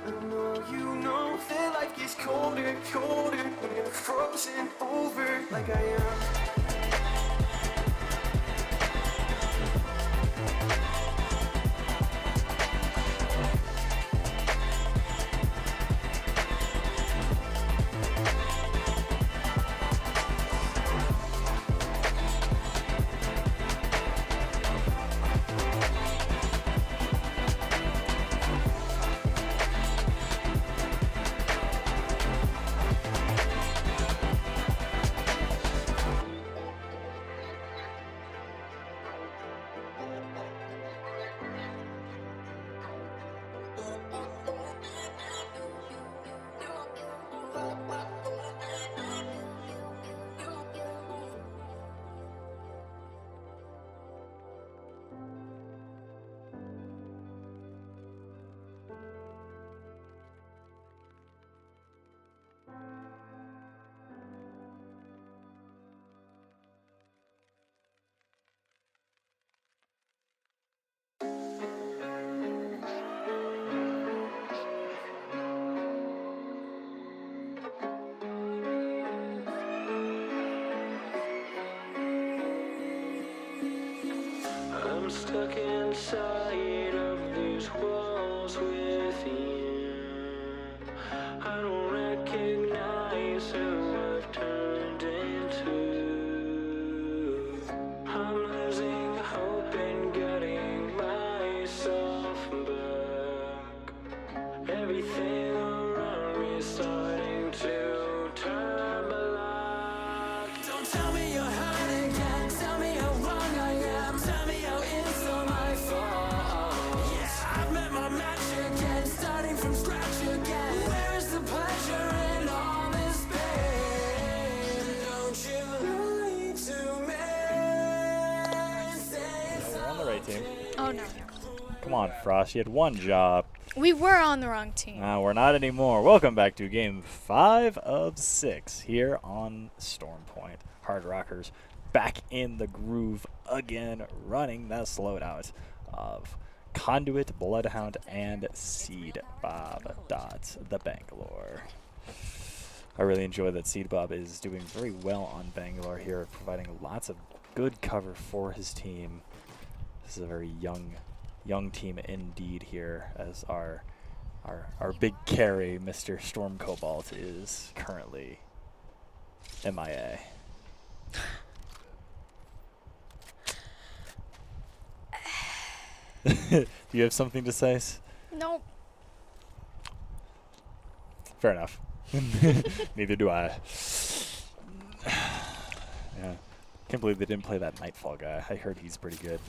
I know you know that life gets colder, colder when you're frozen over like I am. I'm stuck inside of these walls with you. I don't recognize who I've turned into. I'm losing hope and getting myself back. Everything around me is starting to turn black. Don't tell me you're hurt again. Tell me how wrong I am. Tell me how it's all my fault. Yeah, I've met my match again, starting from scratch again. Where is the pleasure in all this pain? Don't you lie to me. Yeah, we're on the right team. Oh no. Come on, Frost. You had one job. We were on the wrong team. We're not anymore. Welcome back to game 5 of 6 here on Stormpoint. Hard Rockers back in the groove again, running the slowdown of Conduit, Bloodhound, and Seed Bob Dots, the Bangalore. I really enjoy that Seed Bob is doing very well on Bangalore here, providing lots of good cover for his team. This is a very young team indeed here, as our big carry, Mr. Storm Cobalt, is currently MIA. Do you have something to say? Nope. Fair enough. Neither do I. Yeah. Can't believe they didn't play that KnightFall guy. I heard he's pretty good.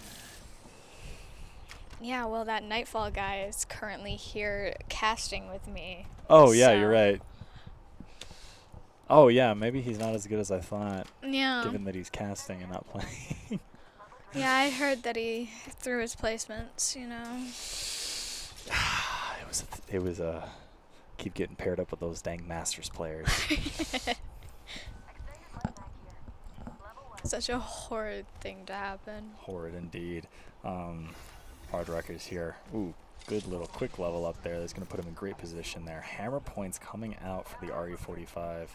Yeah, well, that KnightFall guy is currently here casting with me. Oh, yeah, you're So- right. Oh, yeah, maybe he's not as good as I thought, Yeah. given that he's casting and not playing. Yeah, I heard that he threw his placements, you know. It was keep getting paired up with those dang Masters players. Such a horrid thing to happen. Horrid indeed. Hardwreckers here. Ooh, good little quick level up there. That's going to put him in great position there. Hammer points coming out for the RE45.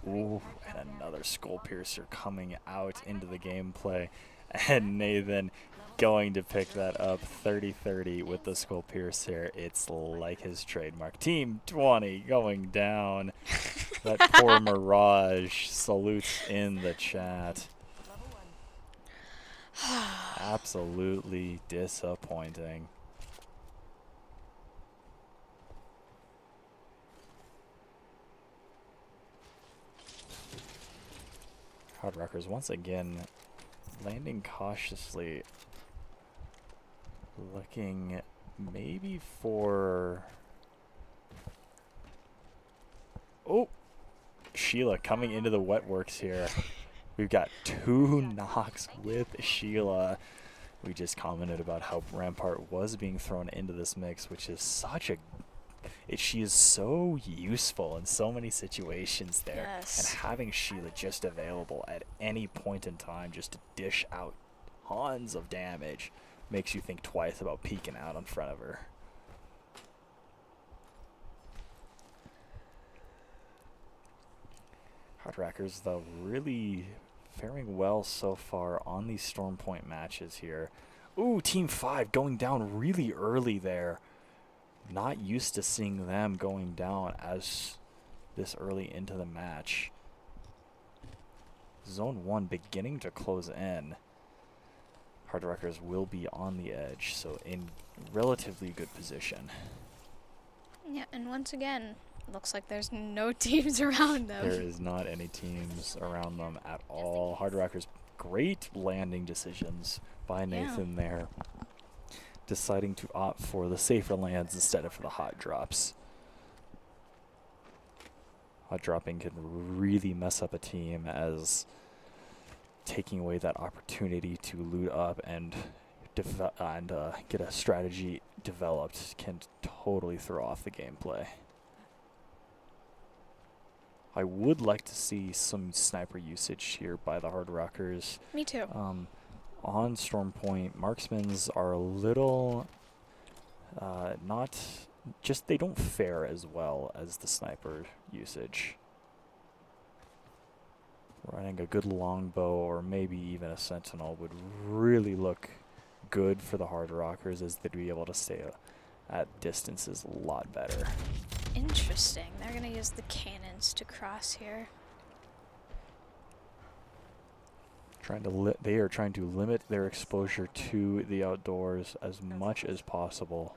Ooh, and another Skull Piercer coming out into the gameplay. And Nathan going to pick that up 30-30 with the Skull Piercer. It's like his trademark. Team 20 going down. That poor Mirage salutes in the chat. Absolutely disappointing. Hardrockers once again landing cautiously, looking maybe for... Oh! Sheila coming into the wet works here. We've got 2 knocks with Sheila. We just commented about how Rampart was being thrown into this mix, which is such a... she is so useful in so many situations there. Yes. And having Sheila just available at any point in time just to dish out tons of damage makes you think twice about peeking out in front of her. Hardwreckers, though, really faring well so far on these Storm Point matches here. Ooh, Team 5 going down really early there. Not used to seeing them going down as this early into the match. Zone 1 beginning to close in. Hardwreckers will be on the edge, so in relatively good position. Yeah, and once again, looks like there's no teams around them. There is not any teams around them at all. Hardwreckers, great landing decisions by Nathan there. Deciding to opt for the safer lands instead of for the hot drops. Hot dropping can really mess up a team, as taking away that opportunity to loot up and get a strategy developed can totally throw off the gameplay. I would like to see some sniper usage here by the Hardrockers. Me too. On Storm Point, marksmans are a little not just, they don't fare as well as the sniper usage. Running a good longbow or maybe even a sentinel would really look good for the Hardrockers, as they'd be able to stay at distances a lot better. Interesting. They're going to use the cannons to cross here. They are trying to limit their exposure to the outdoors as much as possible.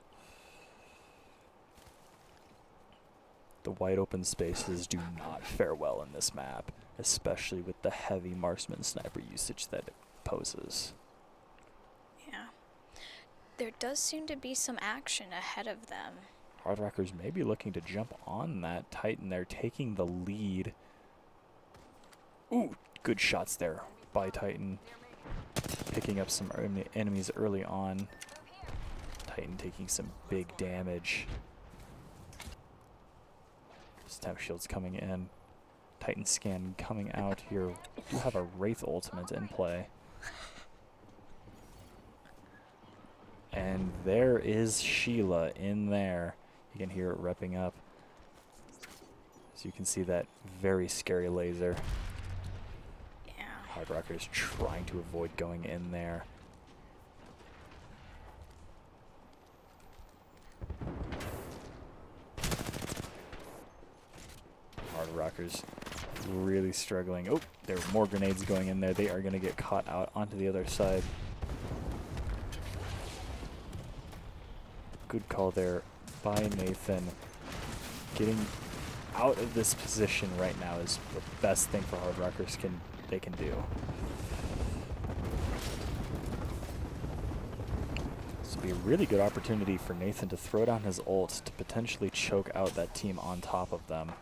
The wide open spaces do not fare well in this map, especially with the heavy marksman sniper usage that it poses. Yeah. There does seem to be some action ahead of them. Hardrockers may be looking to jump on that Titan. They're taking the lead. Ooh, good shots there by Titan. Picking up some enemies early on. Titan taking some big damage. Stab shields coming in. Titan scan coming out here. You have a Wraith ultimate in play. And there is Sheila in there. You can hear it repping up. So you can see that very scary laser. Yeah. Hardrockers trying to avoid going in there. Hardrockers really struggling. Oh, there are more grenades going in there. They are going to get caught out onto the other side. Good call there by Nathan. Getting out of this position right now is the best thing for Hard Rockers can do. This will be a really good opportunity for Nathan to throw down his ult to potentially choke out that team on top of them.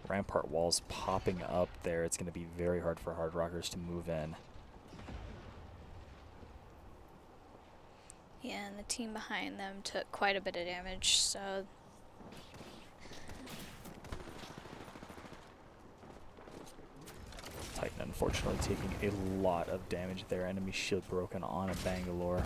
Rampart walls popping up there. It's going to be very hard for Hard Rockers to move in. Yeah, and the team behind them took quite a bit of damage, so Titan unfortunately taking a lot of damage there. Enemy shield broken on a Bangalore.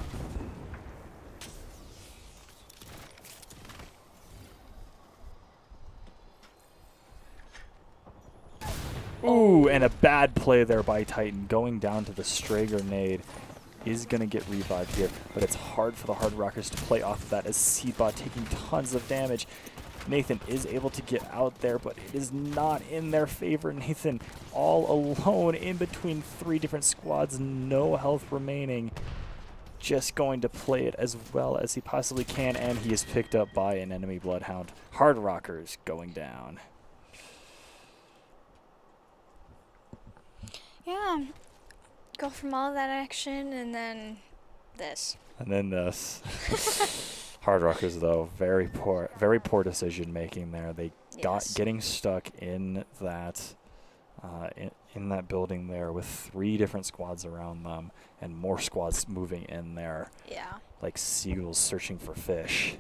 Ooh, and a bad play there by Titan. Going down to the stray grenade is going to get revived here, but it's hard for the Hard Rockers to play off of that as Seedbot taking tons of damage. Nathan is able to get out there, but it is not in their favor. Nathan all alone in between 3 different squads, no health remaining. Just going to play it as well as he possibly can, and he is picked up by an enemy Bloodhound. Hard Rockers going down. yeah, go from all that action and then this. And then this. Hard Rockers, though, very poor decision making there. They got getting stuck in that in that building there with 3 different squads around them and more squads moving in there. Yeah. Like seagulls searching for fish.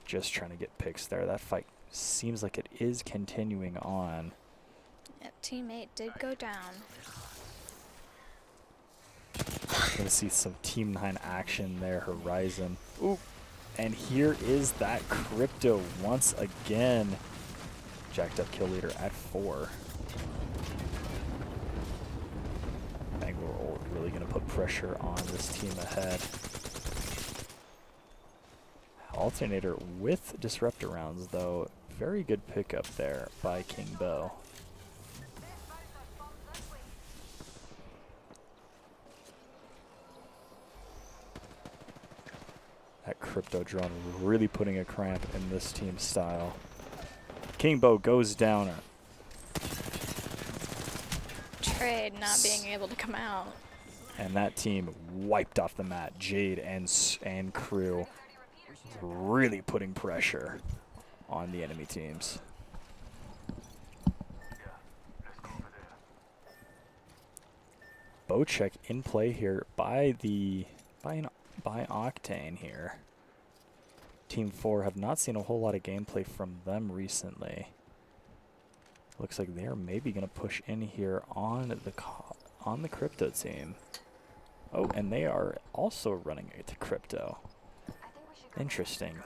Just trying to get picks there. That fight seems like it is continuing on. Yep, teammate did go down. Gonna see some Team 9 action there, Horizon. Ooh, and here is that Crypto once again. Jacked up kill leader at 4. Bangalore really gonna put pressure on this team ahead. Alternator with disruptor rounds though. Very good pickup there by King Bo. That Crypto drone really putting a cramp in this team's style. King Bo goes down. Trade not being able to come out. And that team wiped off the mat. Jade and crew really putting pressure on the enemy teams. Bow check in play here by Octane here. Team 4 have not seen a whole lot of gameplay from them recently. Looks like they're maybe going to push in here on the Crypto team. Oh, and they are also running it to Crypto. Interesting.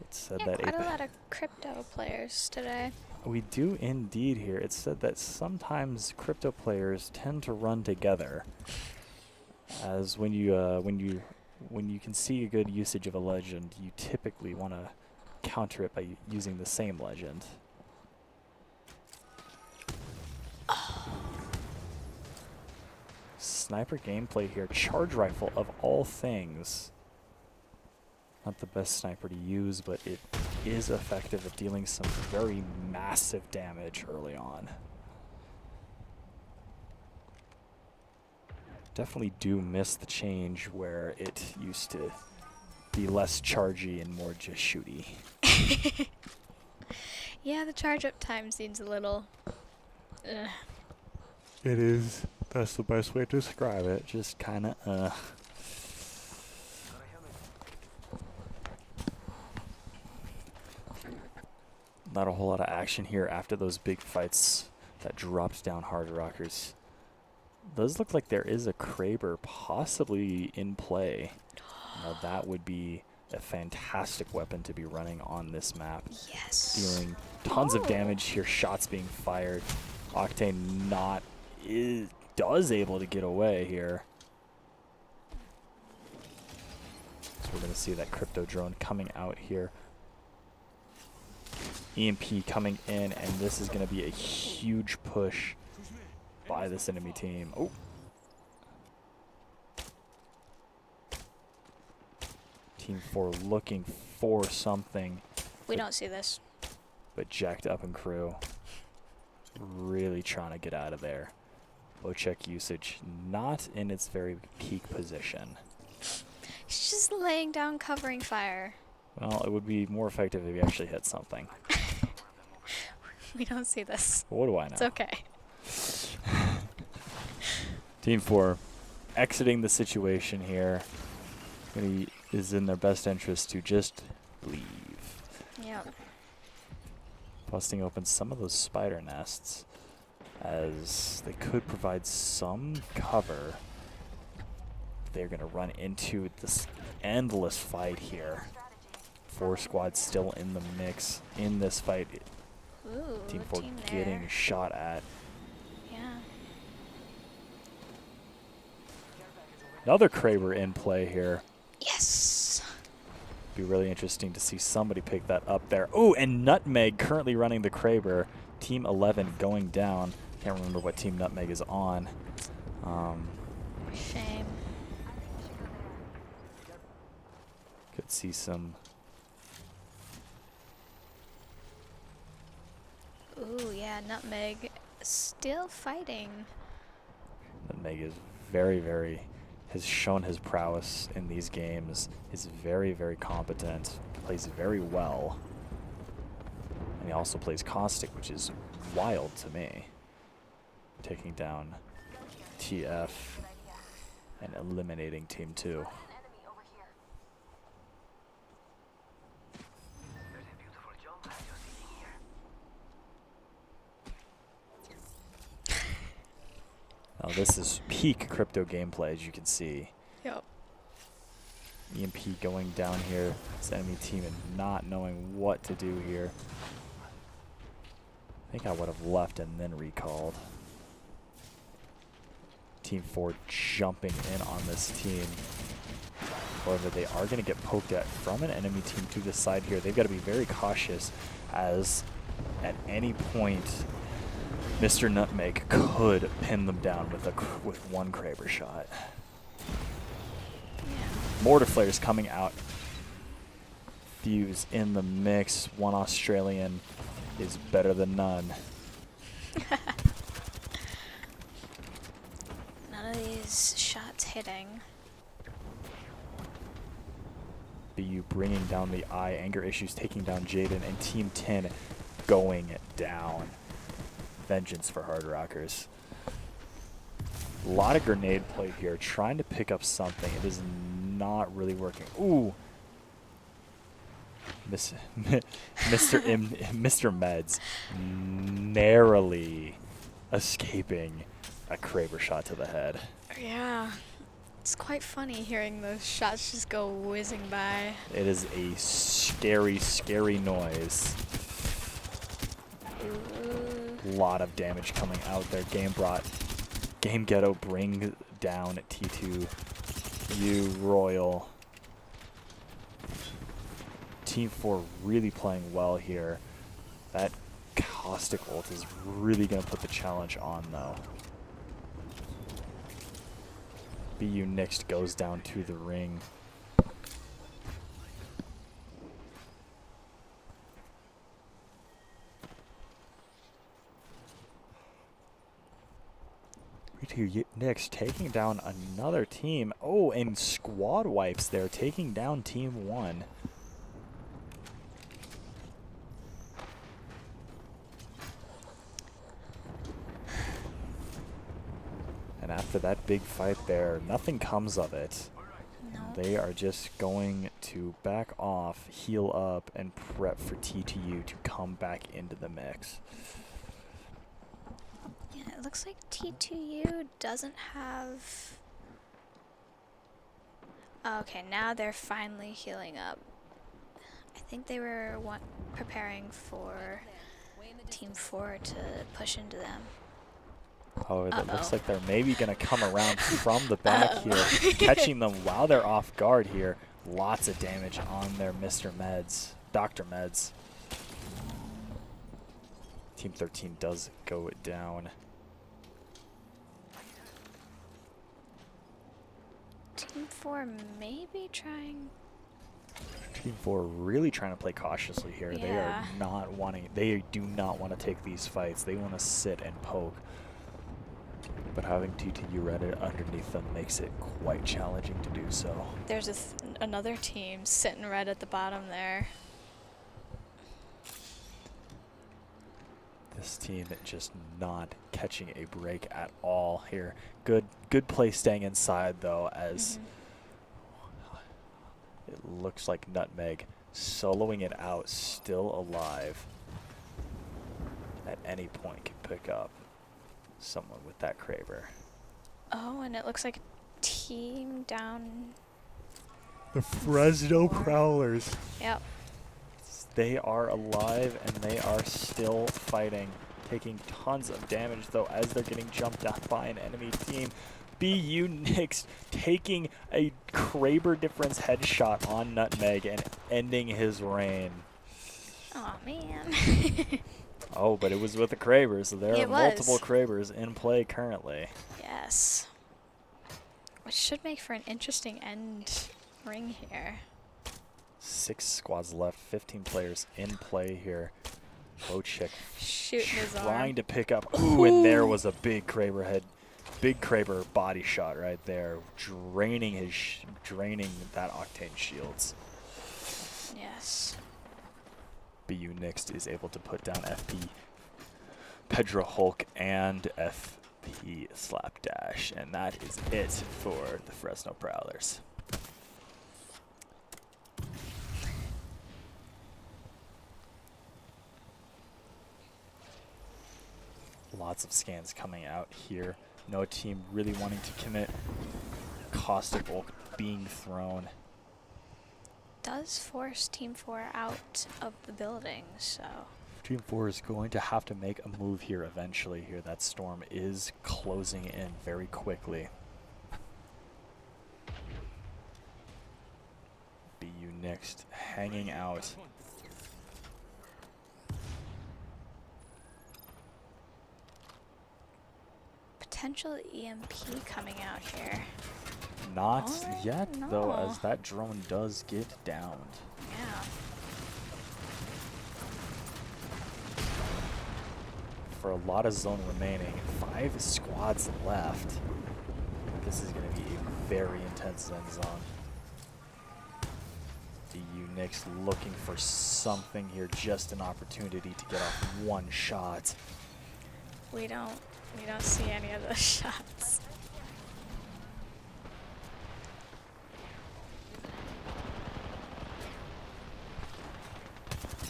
It said that quite a lot of Crypto players today. we do indeed here. It said that sometimes Crypto players tend to run together, as when you can see a good usage of a legend, you typically want to counter it by using the same legend. Sniper gameplay here. Charge rifle of all things. Not the best sniper to use, but it is effective at dealing some very massive damage early on. Definitely do miss the change where it used to be less chargy and more just shooty. Yeah, the charge up time seems a little... It is. That's the best way to describe it. Just kind of, Not a whole lot of action here after those big fights that dropped down Hard Rockers. Does look like there is a Kraber possibly in play. Now that would be a fantastic weapon to be running on this map. Yes. Dealing tons of damage here, shots being fired. Octane does able to get away here. So we're going to see that Crypto drone coming out here. EMP coming in, and this is going to be a huge push by this enemy team. Oh. Team 4 looking for something, We don't see this. but jacked up in crew. Really trying to get out of there. Bocheck usage not in its very peak position. He's just laying down covering fire. Well, it would be more effective if you actually hit something. We don't see this. But what do I know? It's okay. Team 4 exiting the situation here. It is in their best interest to just leave. Yep. Busting open some of those spider nests as they could provide some cover. They're going to run into this endless fight here. 4 squads still in the mix in this fight. Ooh, Team 4 team getting there. shot at. Yeah. Another Kraber in play here. Yes. Be really interesting to see somebody pick that up there. Oh, and Nutmeg currently running the Kraber. Team 11 going down. Can't remember what team Nutmeg is on. Shame. Could see some. Ooh, yeah, Nutmeg still fighting. Nutmeg is very, has shown his prowess in these games. Is very, competent. Plays very well. And he also plays Caustic, which is wild to me. Taking down TF and eliminating Team 2. An enemy over here. There's a beautiful jump pad just sitting here. Now this is peak crypto gameplay, as you can see. Yep. EMP going down here. This enemy team and not knowing what to do here. I think I would have left and then recalled. Team 4 jumping in on this team. However, they are going to get poked at from an enemy team to the side here. They've got to be very cautious, as at any point Mr. Nutmeg could pin them down with one Kraber shot. Yeah. Mortar flares coming out. Fuse in the mix. One Australian is better than none. None of these shots hitting. BU bringing down the eye. Anger Issues taking down Jaden. And Team 10 going down. Vengeance for Hard Rockers. A lot of grenade play here. Trying to pick up something. It is not really working. Ooh. Mr. Meds narrowly escaping a Kraber shot to the head. Yeah. It's quite funny hearing those shots just go whizzing by. It is a scary noise. A lot of damage coming out there. Game Ghetto bring down T2U Royal. Team 4 really playing well here. That Caustic ult is really going to put the challenge on, though. BU next goes down to the ring. Next taking down another team. Oh, and squad wipes there, taking down Team 1. And after that big fight there, nothing comes of it. No. They are just going to back off, heal up, and prep for T2U to come back into the mix. Yeah, it looks like T2U doesn't have... Oh, okay, now they're finally healing up. I think they were preparing for Team 4 to push into them. Oh, it looks like they're maybe going to come around from the back here, catching them while they're off guard here. Lots of damage on their Mr. Meds, Dr. Meds. Team 13 does go down. Team 4 maybe trying. Team 4 really trying to play cautiously here. They are Yeah. not wanting, they do not want to take these fights. They want to sit and poke. But having TTU Reddit underneath them makes it quite challenging to do so. There's another team sitting right at the bottom there. This team just not catching a break at all here. Good play staying inside though, as it looks like Nutmeg soloing it out, still alive. At any point can pick up someone with that Kraber. Oh, and it looks like a team down. The Fresno Prowlers. Yep. They are alive and they are still fighting, taking tons of damage though as they're getting jumped out by an enemy team. BU Nix taking a Kraber difference headshot on Nutmeg and ending his reign. Oh man. Oh, but it was with a Kraber, so there It are multiple was. Krabers in play currently. Yes. Which should make for an interesting end ring here. 6 squads left, 15 players in play here. Bochik Shooting his arm. trying to pick up. Ooh, and there was a big Kraber body shot right there, draining that Octane shields. Yes. BU Nix is able to put down FP Pedro Hulk and FP Slapdash, and that is it for the Fresno Prowlers. Lots of scans coming out here. No team really wanting to commit. Caustic Bulk being thrown. Does force Team 4 out of the building, so. Team 4 is going to have to make a move here eventually. Here, that storm is closing in very quickly. BU next, hanging out. Potential EMP coming out here. Not Alright, yet, though, no. as that drone does get downed. Yeah. For a lot of zone remaining, 5 squads left. This is going to be a very intense end zone. DU Nix looking for something here, just an opportunity to get off one shot. We don't see any of those shots.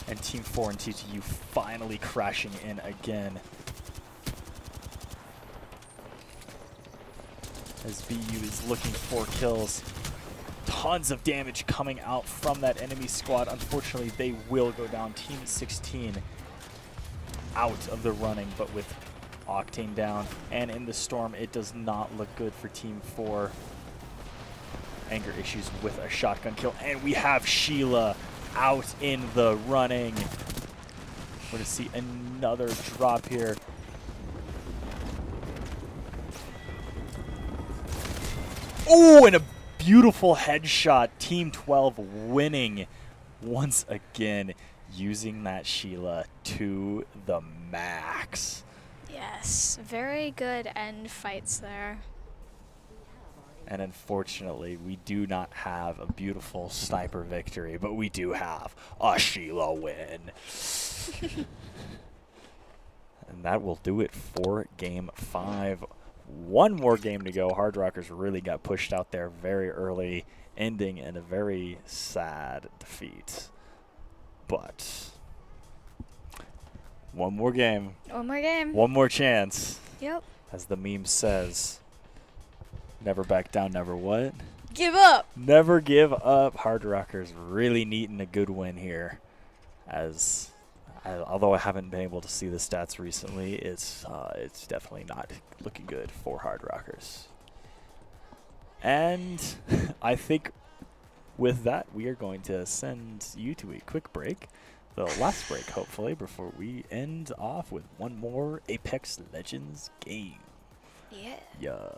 And Team 4 and TTU finally crashing in again. As BU is looking for kills. Tons of damage coming out from that enemy squad. Unfortunately, they will go down. Team 16 out of the running, but with Octane down and in the storm, it does not look good for Team 4. Anger issues with a shotgun kill, and we have Sheila out in the running. We're going to see another drop here. Oh, and a beautiful headshot. Team 12 winning once again, using that Sheila to the max. Yes, very good end fights there. And unfortunately, we do not have a beautiful sniper victory, but we do have a Sheila win. And that will do it for Game 5. One more game to go. Hard Rockers really got pushed out there very early, ending in a very sad defeat. But one more game. One more game. One more chance. Yep. As the meme says, never back down, never what? Give up. Never give up. Hard Rockers really needing a good win here. Although I haven't been able to see the stats recently, it's definitely not looking good for Hard Rockers. And I think with that, we are going to send you to a quick break. The last break, hopefully, before we end off with one more Apex Legends game. Yeah. Yeah.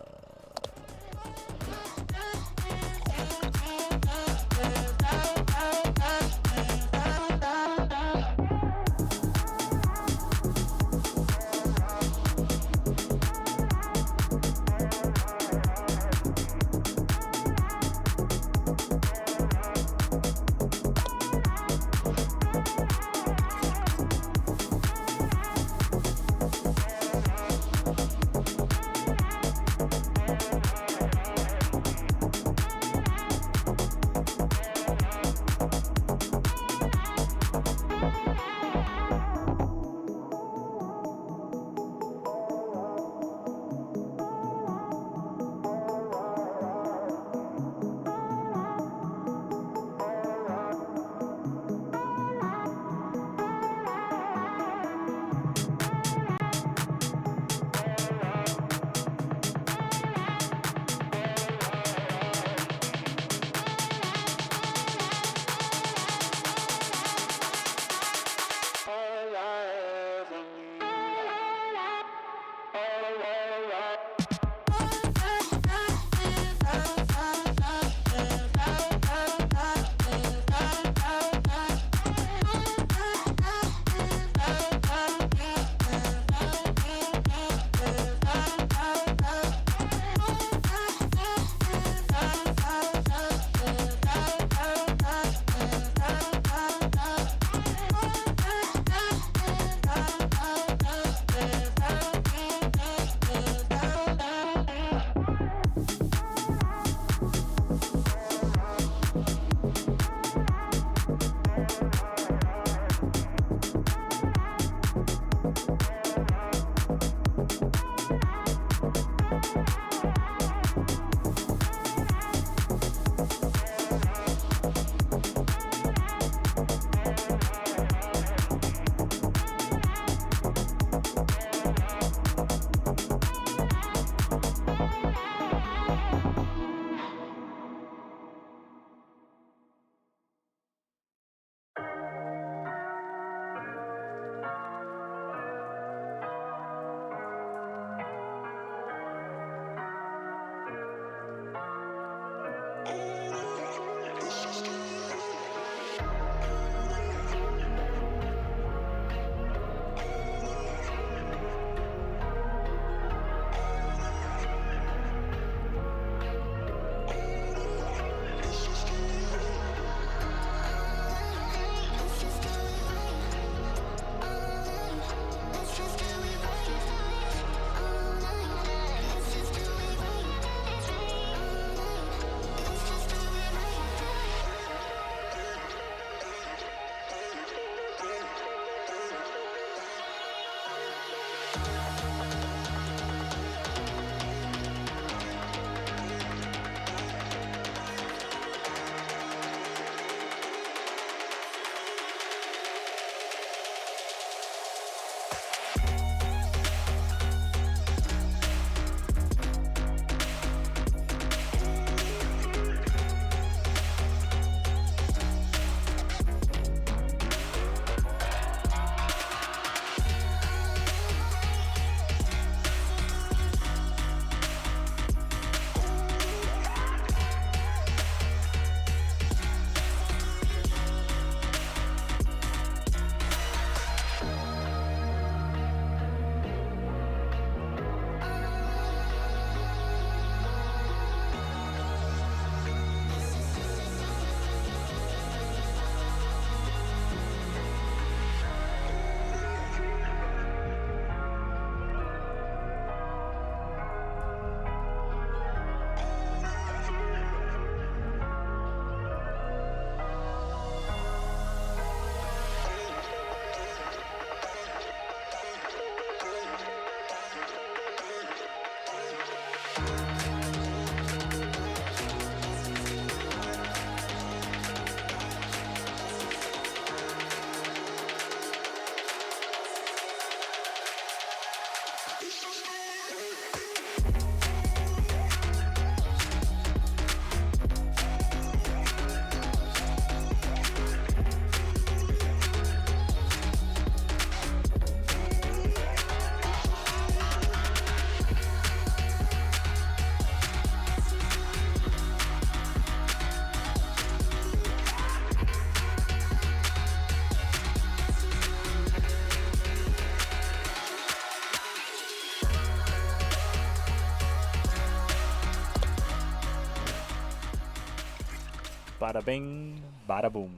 Bada bing, bada boom.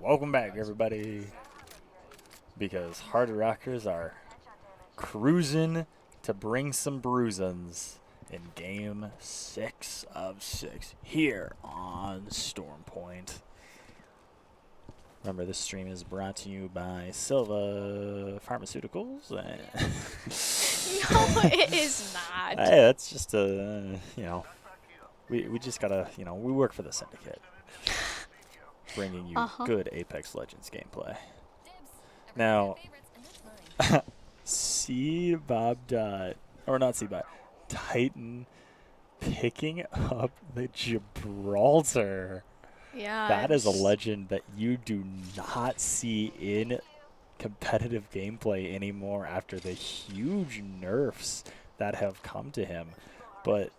Welcome back, everybody. Because Hard Rockers are cruising to bring some bruisins in game 6 of 6 here on Stormpoint. Remember, this stream is brought to you by Silva Pharmaceuticals. No, it is not. Hey, that's just a, you know, we just gotta, you know, we work for the Syndicate. Bringing you good Apex Legends gameplay. Now, Titan picking up the Gibraltar. Yeah. That is a legend that you do not see in competitive gameplay anymore after the huge nerfs that have come to him. But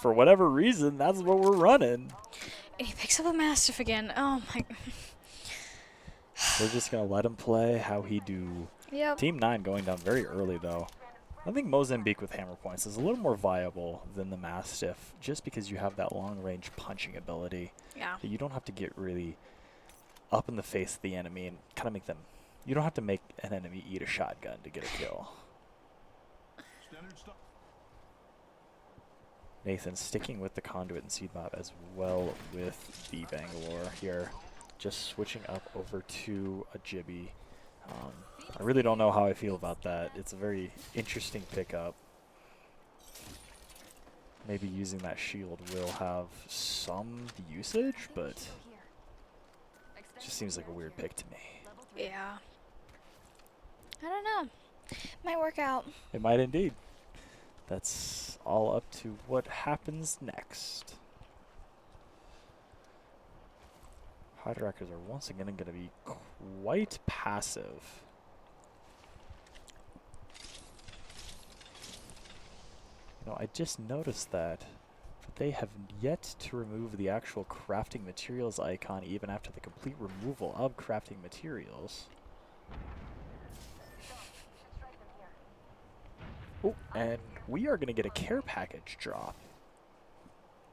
for whatever reason, that's what we're running. He picks up a Mastiff again. Oh my. We're just going to let him play how he do. Yep. Team 9 going down very early, though. I think Mozambique with hammer points is a little more viable than the Mastiff, just because you have that long-range punching ability. Yeah. But you don't have to get really up in the face of the enemy and kind of make them. You don't have to make an enemy eat a shotgun to get a kill. Nathan sticking with the Conduit and Seed Mob as well with the Bangalore here. Just switching up over to a Jibby. I really don't know how I feel about that. It's a very interesting pickup. Maybe using that shield will have some usage, but it just seems like a weird pick to me. Yeah. I don't know. Might work out. It might indeed. That's all up to what happens next. Hiderakers are once again going to be quite passive. You know, I just noticed that, but they have yet to remove the actual crafting materials icon even after the complete removal of crafting materials. Oh, and we are going to get a care package drop,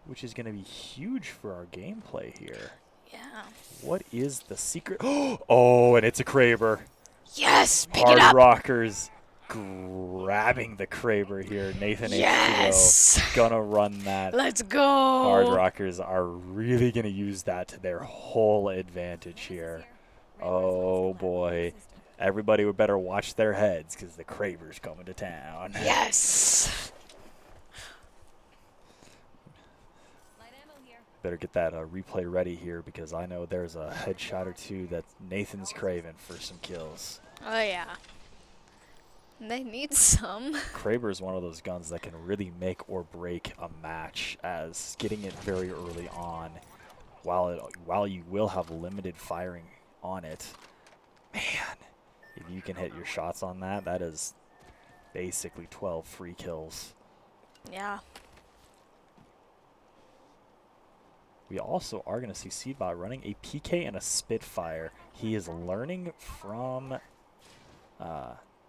which is going to be huge for our gameplay here. Yeah. What is the secret? Oh, and it's a Kraber. Yes, pick Hard it up. Rockers grabbing the Kraber here. Nathan Yes. H2O gonna run that. Let's go. Hard Rockers are really gonna use that to their whole advantage here. Oh boy. Everybody would better watch their heads because the Kraber's coming to town. Yes. Better get that replay ready here because I know there's a headshot or two that Nathan's craving for some kills. Oh yeah. They need some. Kraber is one of those guns that can really make or break a match, as getting it very early on, while you will have limited firing on it. Man, if you can hit your shots on that, that is basically 12 free kills. Yeah. We also are going to see Seedbot running a PK and a Spitfire. He is learning from,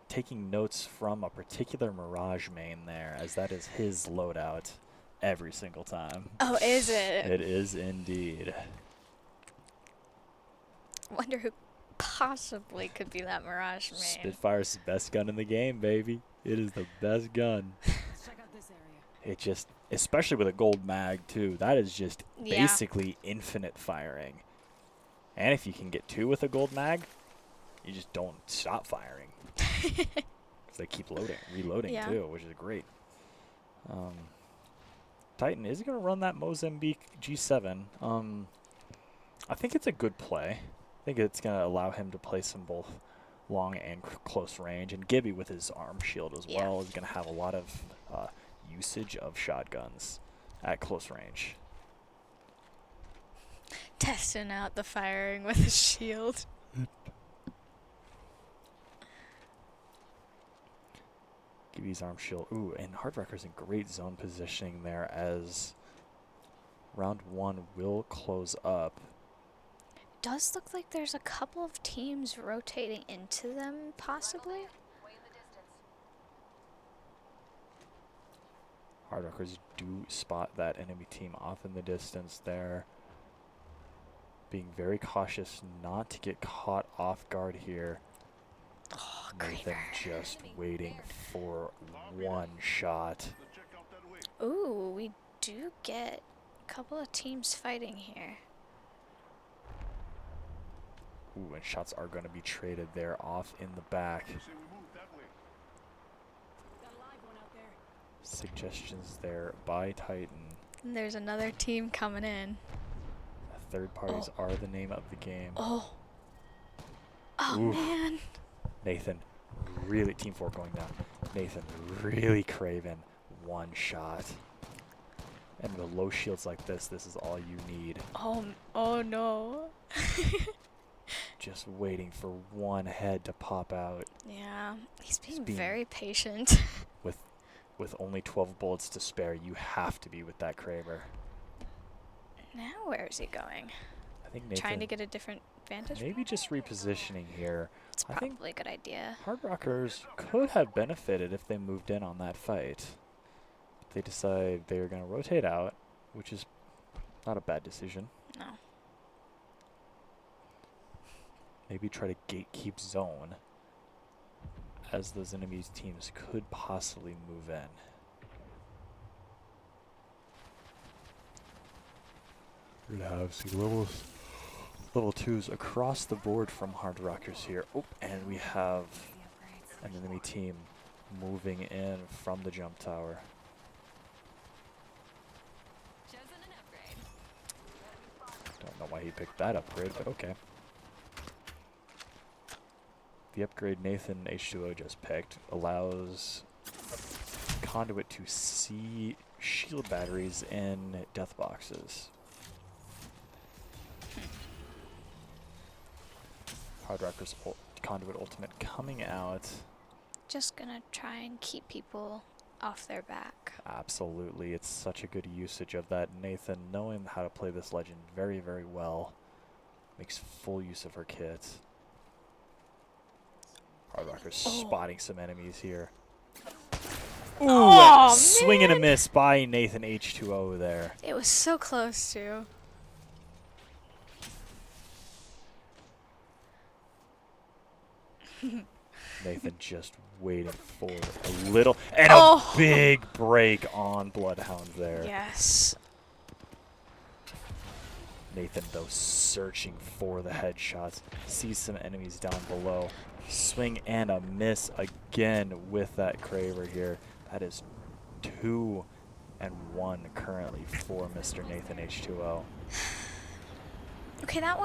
taking notes from a particular Mirage main there, as that is his loadout every single time. Oh, is it? It is indeed. Wonder who possibly could be that Mirage main. Spitfire's the best gun in the game, baby. It is the best gun. Check out this area. It just, especially with a gold mag too, that is just Yeah. basically infinite firing. And if you can get 2 with a gold mag, you just don't stop firing. Because they keep reloading Yeah. too, which is great. Titan is going to run that Mozambique G7. I think it's a good play. I think it's going to allow him to play some both long and close range. And Gibby with his arm shield as Yeah. well is going to have a lot of usage of shotguns at close range. Testing out the firing with a shield. Gibby's arm shield. Ooh, and Hardrocker's in great zone positioning there as round 1 will close up. Does look like there's a couple of teams rotating into them, possibly. Way in the distance. Hardrockers do spot that enemy team off in the distance there. Being very cautious not to get caught off guard here. Oh, Nathan Kraber. just waiting for one shot. Ooh, we do get a couple of teams fighting here. Ooh, and shots are going to be traded there off in the back. Suggestions there by Titan. And there's another team coming in. Third parties are the name of the game. Oh. Oh, Oof. man. Nathan, really, Team 4 going down. Nathan really craving one shot. And with low shields like this is all you need. Oh no. Just waiting for one head to pop out. Yeah, he's being being- very patient. With only 12 bullets to spare, you have to be with that Kraber. Now where is he going? I think Nathan Trying to get a different vantage maybe point? just repositioning here. It's I think probably a good idea. Hardrockers could have benefited if they moved in on that fight. They decide they're going to rotate out, which is not a bad decision. No. Maybe try to gatekeep zone, as those enemies teams could possibly move in. We're going to have some level 2s across the board from Hardrockers here. Oh, and we have an enemy team moving in from the jump tower. Don't know why he picked that upgrade, but okay. The upgrade Nathan H2O just picked allows Conduit to see shield batteries in death boxes. Hardrocker's Conduit Ultimate coming out. Just gonna try and keep people off their back. Absolutely, it's such a good usage of that. Nathan, knowing how to play this legend very, very well, makes full use of her kit. Hardrocker's spotting some enemies here. Ooh, Oh, swing and a miss by Nathan H2O there. It was so close to. Nathan just waiting for a little, and a big break on Bloodhound there. Yes. Nathan, though, searching for the headshots. Sees some enemies down below. Swing and a miss again with that Kraber here. That is 2 and 1 currently for Mr. Nathan H2O. Okay, that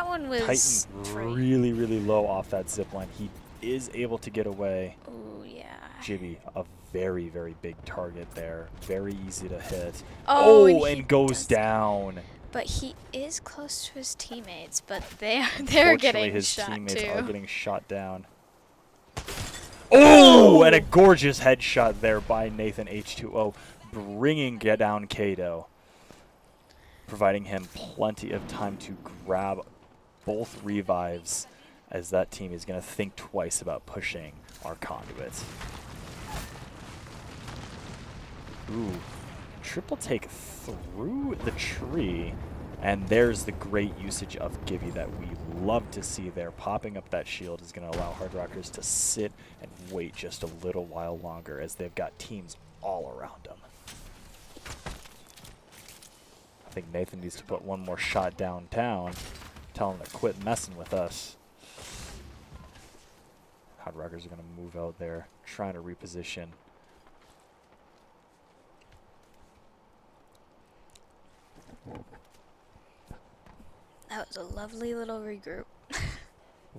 one was Titan free. really, really low off that zipline. He is able to get away. Ooh, yeah. Jibby, a very, very big target there. Very easy to hit. Oh, and he goes does- down. But he is close to his teammates, but they're Unfortunately, getting his shot teammates too. are getting shot down. Oh, and a gorgeous headshot there by Nathan H2O, bringing down Kato, providing him plenty of time to grab both revives, as that team is going to think twice about pushing our conduits. Ooh, triple take through the tree. And there's the great usage of Gibby that we love to see there. Popping up that shield is going to allow Hardrockers to sit and wait just a little while longer, as they've got teams all around them. I think Nathan needs to put one more shot downtown, tell him to quit messing with us. Hardrockers are going to move out there, trying to reposition. That was a lovely little regroup.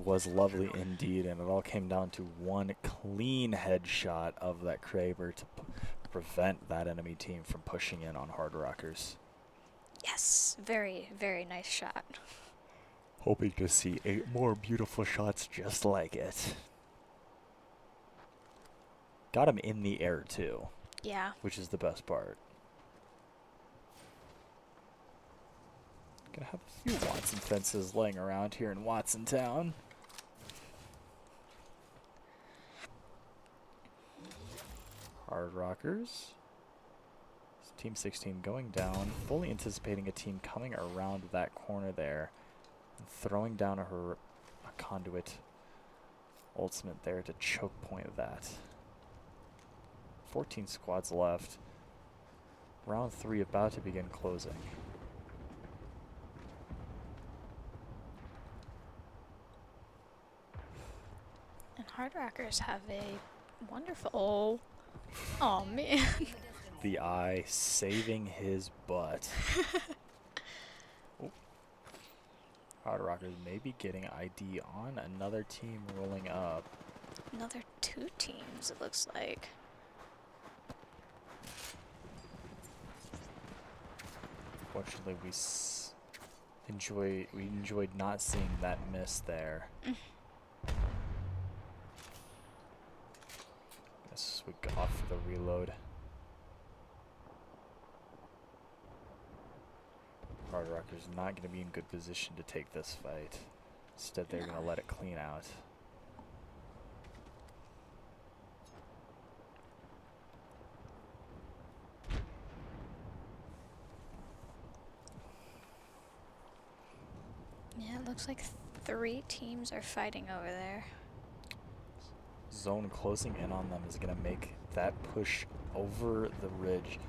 was lovely indeed, and it all came down to one clean headshot of that Kraber to prevent that enemy team from pushing in on Hard Rockers. Yes, very, very nice shot. Hoping to see 8 more beautiful shots just like it. Got him in the air too, Yeah. which is the best part. Gonna have a few Watson fences laying around here in Watson Town. Hard Rockers. Team 16 going down, fully anticipating a team coming around that corner there and throwing down a conduit ultimate there to choke point that. 14 squads left. Round 3 about to begin closing. And Hard Rockers have a wonderful... Oh, man. The Eye saving his butt. Oh. Hard Rockers may be getting ID on another team rolling up. Another 2 teams, it looks like. Fortunately, we enjoyed not seeing that miss there. Guess we got off for the reload. Hard Rockers not going to be in good position to take this fight. Instead, they're going to let it clean out. Yeah, it looks like 3 teams are fighting over there. Zone closing in on them is going to make that push over the ridge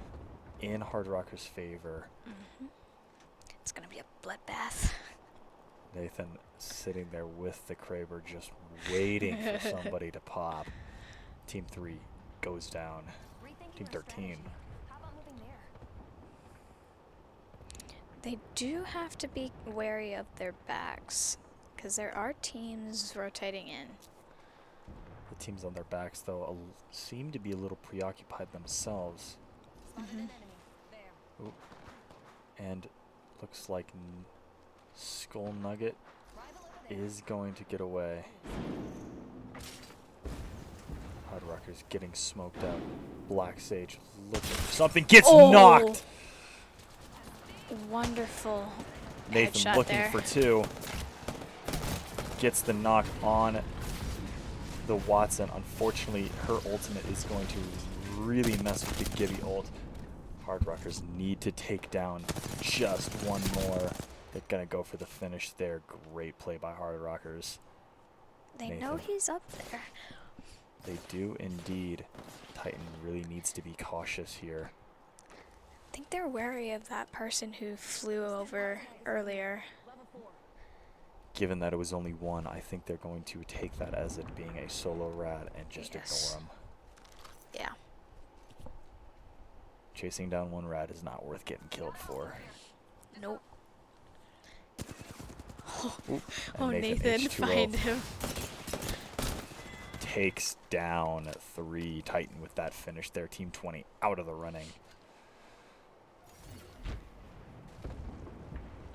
in Hard Rockers' favor. It's gonna be a bloodbath. Nathan sitting there with the Kraber just waiting for somebody to pop. Team 3 goes down. Team 13. How about moving there? They do have to be wary of their backs, because there are teams rotating in. The teams on their backs, though, seem to be a little preoccupied themselves. Spotted an enemy. There. Ooh. And looks like Skull Nugget Rival over there. is going to get away. Hard Rockers getting smoked out. Black Sage looking for something, gets knocked! Wonderful Nathan headshot looking there. for 2. Gets the knock on the Watson. Unfortunately, her ultimate is going to really mess with the Gibby ult. Hard Rockers need to take down just one more. They're going to go for the finish there. Great play by Hard Rockers. They Nathan. know he's up there. They do indeed. Titan really needs to be cautious here. I think they're wary of that person who flew over earlier. Given that it was only 1, I think they're going to take that as it being a solo rat and just ignore him. Yeah. Chasing down 1 rat is not worth getting killed for. Nope. Ooh, Oh, and Nathan, H2O find him. takes down 3 Titan with that finish there. Team 20 out of the running.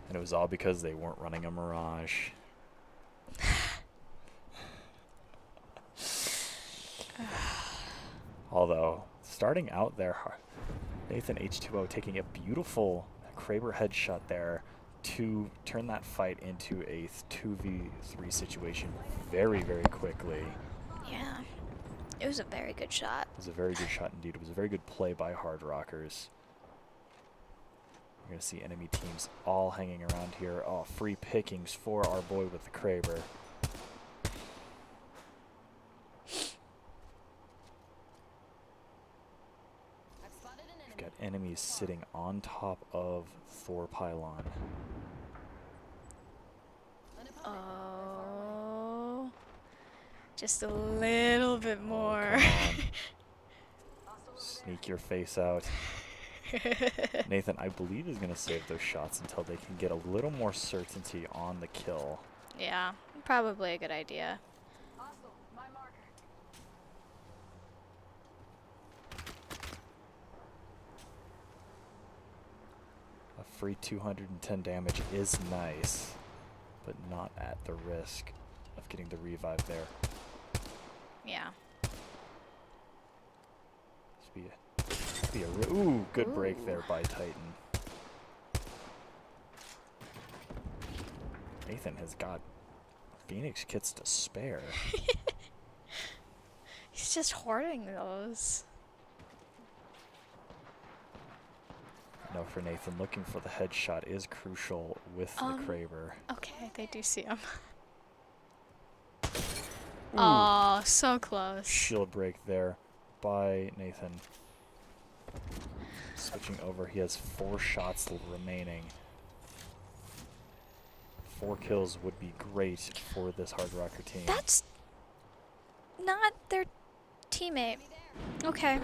And it was all because they weren't running a Mirage. Although, starting out there, Nathan H2O taking a beautiful Kraber headshot there to turn that fight into a 2v3 situation very, very quickly. Yeah. It was a very good shot. It was a very good shot indeed. It was a very good play by Hard Rockers. You're going to see enemy teams all hanging around here. Oh, free pickings for our boy with the Kraber. I've spotted an enemy. We've got enemies sitting on top of Thor Pylon. An opponent. Oh. Just a little bit Oh, more. come on. Hostile over Sneak your face out. Nathan, I believe, is going to save those shots until they can get a little more certainty on the kill. Yeah. Probably a good idea. Hostile, my marker. A free 210 damage is nice, but not at the risk of getting the revive there. Yeah. Ooh, good break there by Titan. Nathan has got Phoenix kits to spare. He's just hoarding those. No, for Nathan, looking for the headshot is crucial with the Kraber. Okay, they do see him. Oh, so close. Shield break there by Nathan. Switching over, he has 4 shots remaining. 4 kills would be great for this Hard Rocker team. That's not their teammate. Okay.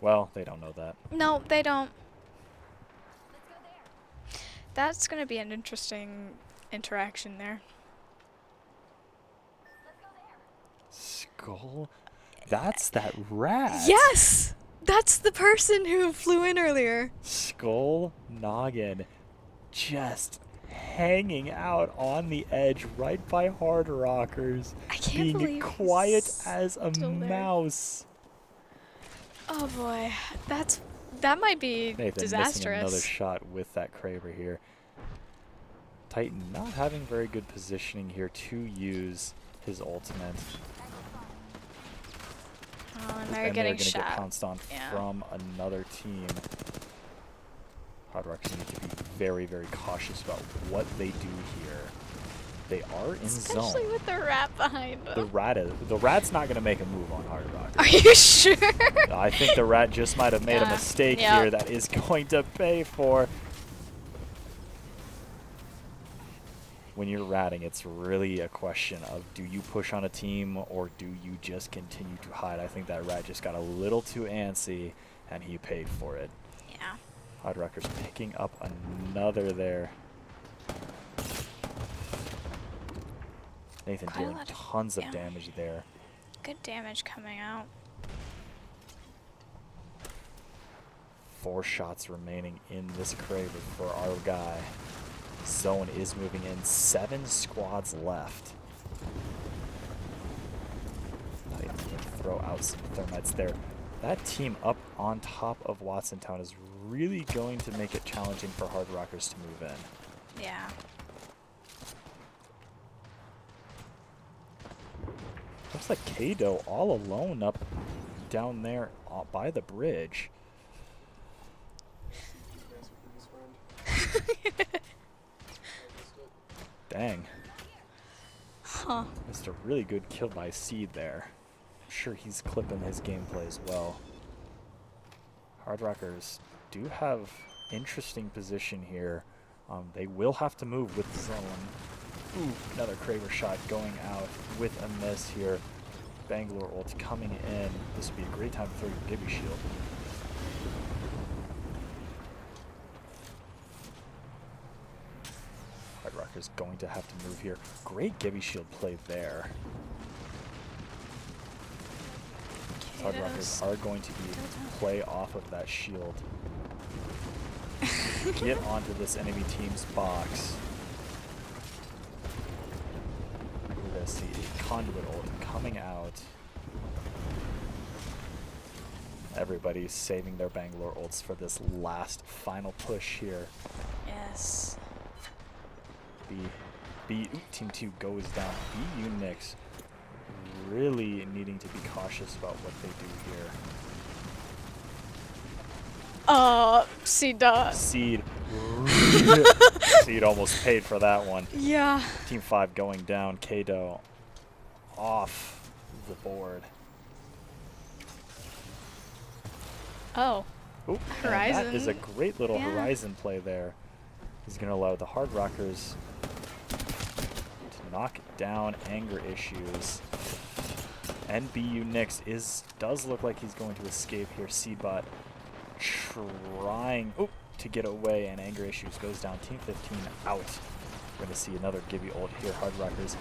Well, they don't know that. No, they don't. That's gonna be an interesting interaction there. Skull? That's that rat! Yes! That's the person who flew in earlier. Skull Noggin just hanging out on the edge right by Hard Rockers. I can't being believe quiet he's as a still there. mouse. Oh boy, that might be Nathan disastrous. missing another shot with that Kraber here. Titan not having very good positioning here to use his ultimate. Oh, and they're And getting gonna shot. get pounced on Yeah. from another team. Hard Rockers need to be very, very cautious about what they do here. They are in Especially zone. with the rat behind them. The rat's not going to make a move on Hard Rockers. Are you sure? I think the rat just might have made a Yeah. mistake Yep. here that is going to pay for. When you're ratting, it's really a question of do you push on a team or do you just continue to hide? I think that rat just got a little too antsy and he paid for it. Yeah. Hard Rockers picking up another there. Nathan Quite a dealing lot of tons of damage. damage there. Good damage coming out. 4 shots remaining in this Kraber for our guy. Zone is moving in. 7 squads left. Titan going to throw out some thermites there. That team up on top of Watsontown is really going to make it challenging for Hard Rockers to move in. Yeah. Looks like Kado all alone up down there by the bridge. Dang. Huh. Missed a really good kill by Seed there. I'm sure he's clipping his gameplay as well. Hard Rockers do have interesting position here. They will have to move with the zone. Ooh, another Kraber shot going out with a miss here. Bangalore ult coming in. This would be a great time to throw your Gibby shield. Hard Rockers going to have to move here. Great Gibby shield play there. Hard Rockers are going to play off of that shield. Get onto this enemy team's box. We're going to see a conduit ult coming out. Everybody's saving their Bangalore ults for this last final push here. Yes. Team 2 goes down. BU Knicks really needing to be cautious about what they do here. Seed. Seed almost paid for that one. Yeah. Team 5 going down. Kado off the board. Oh. Oop, Horizon. that is a great little Yeah. Horizon play there. He's going to allow the Hard Rockers to knock down Anger Issues. And BU Knicks does look like he's going to escape here. Seedbot trying to get away, and Anger Issues goes down. Team 15 out. We're going to see another Gibby ult here. Hard Rockers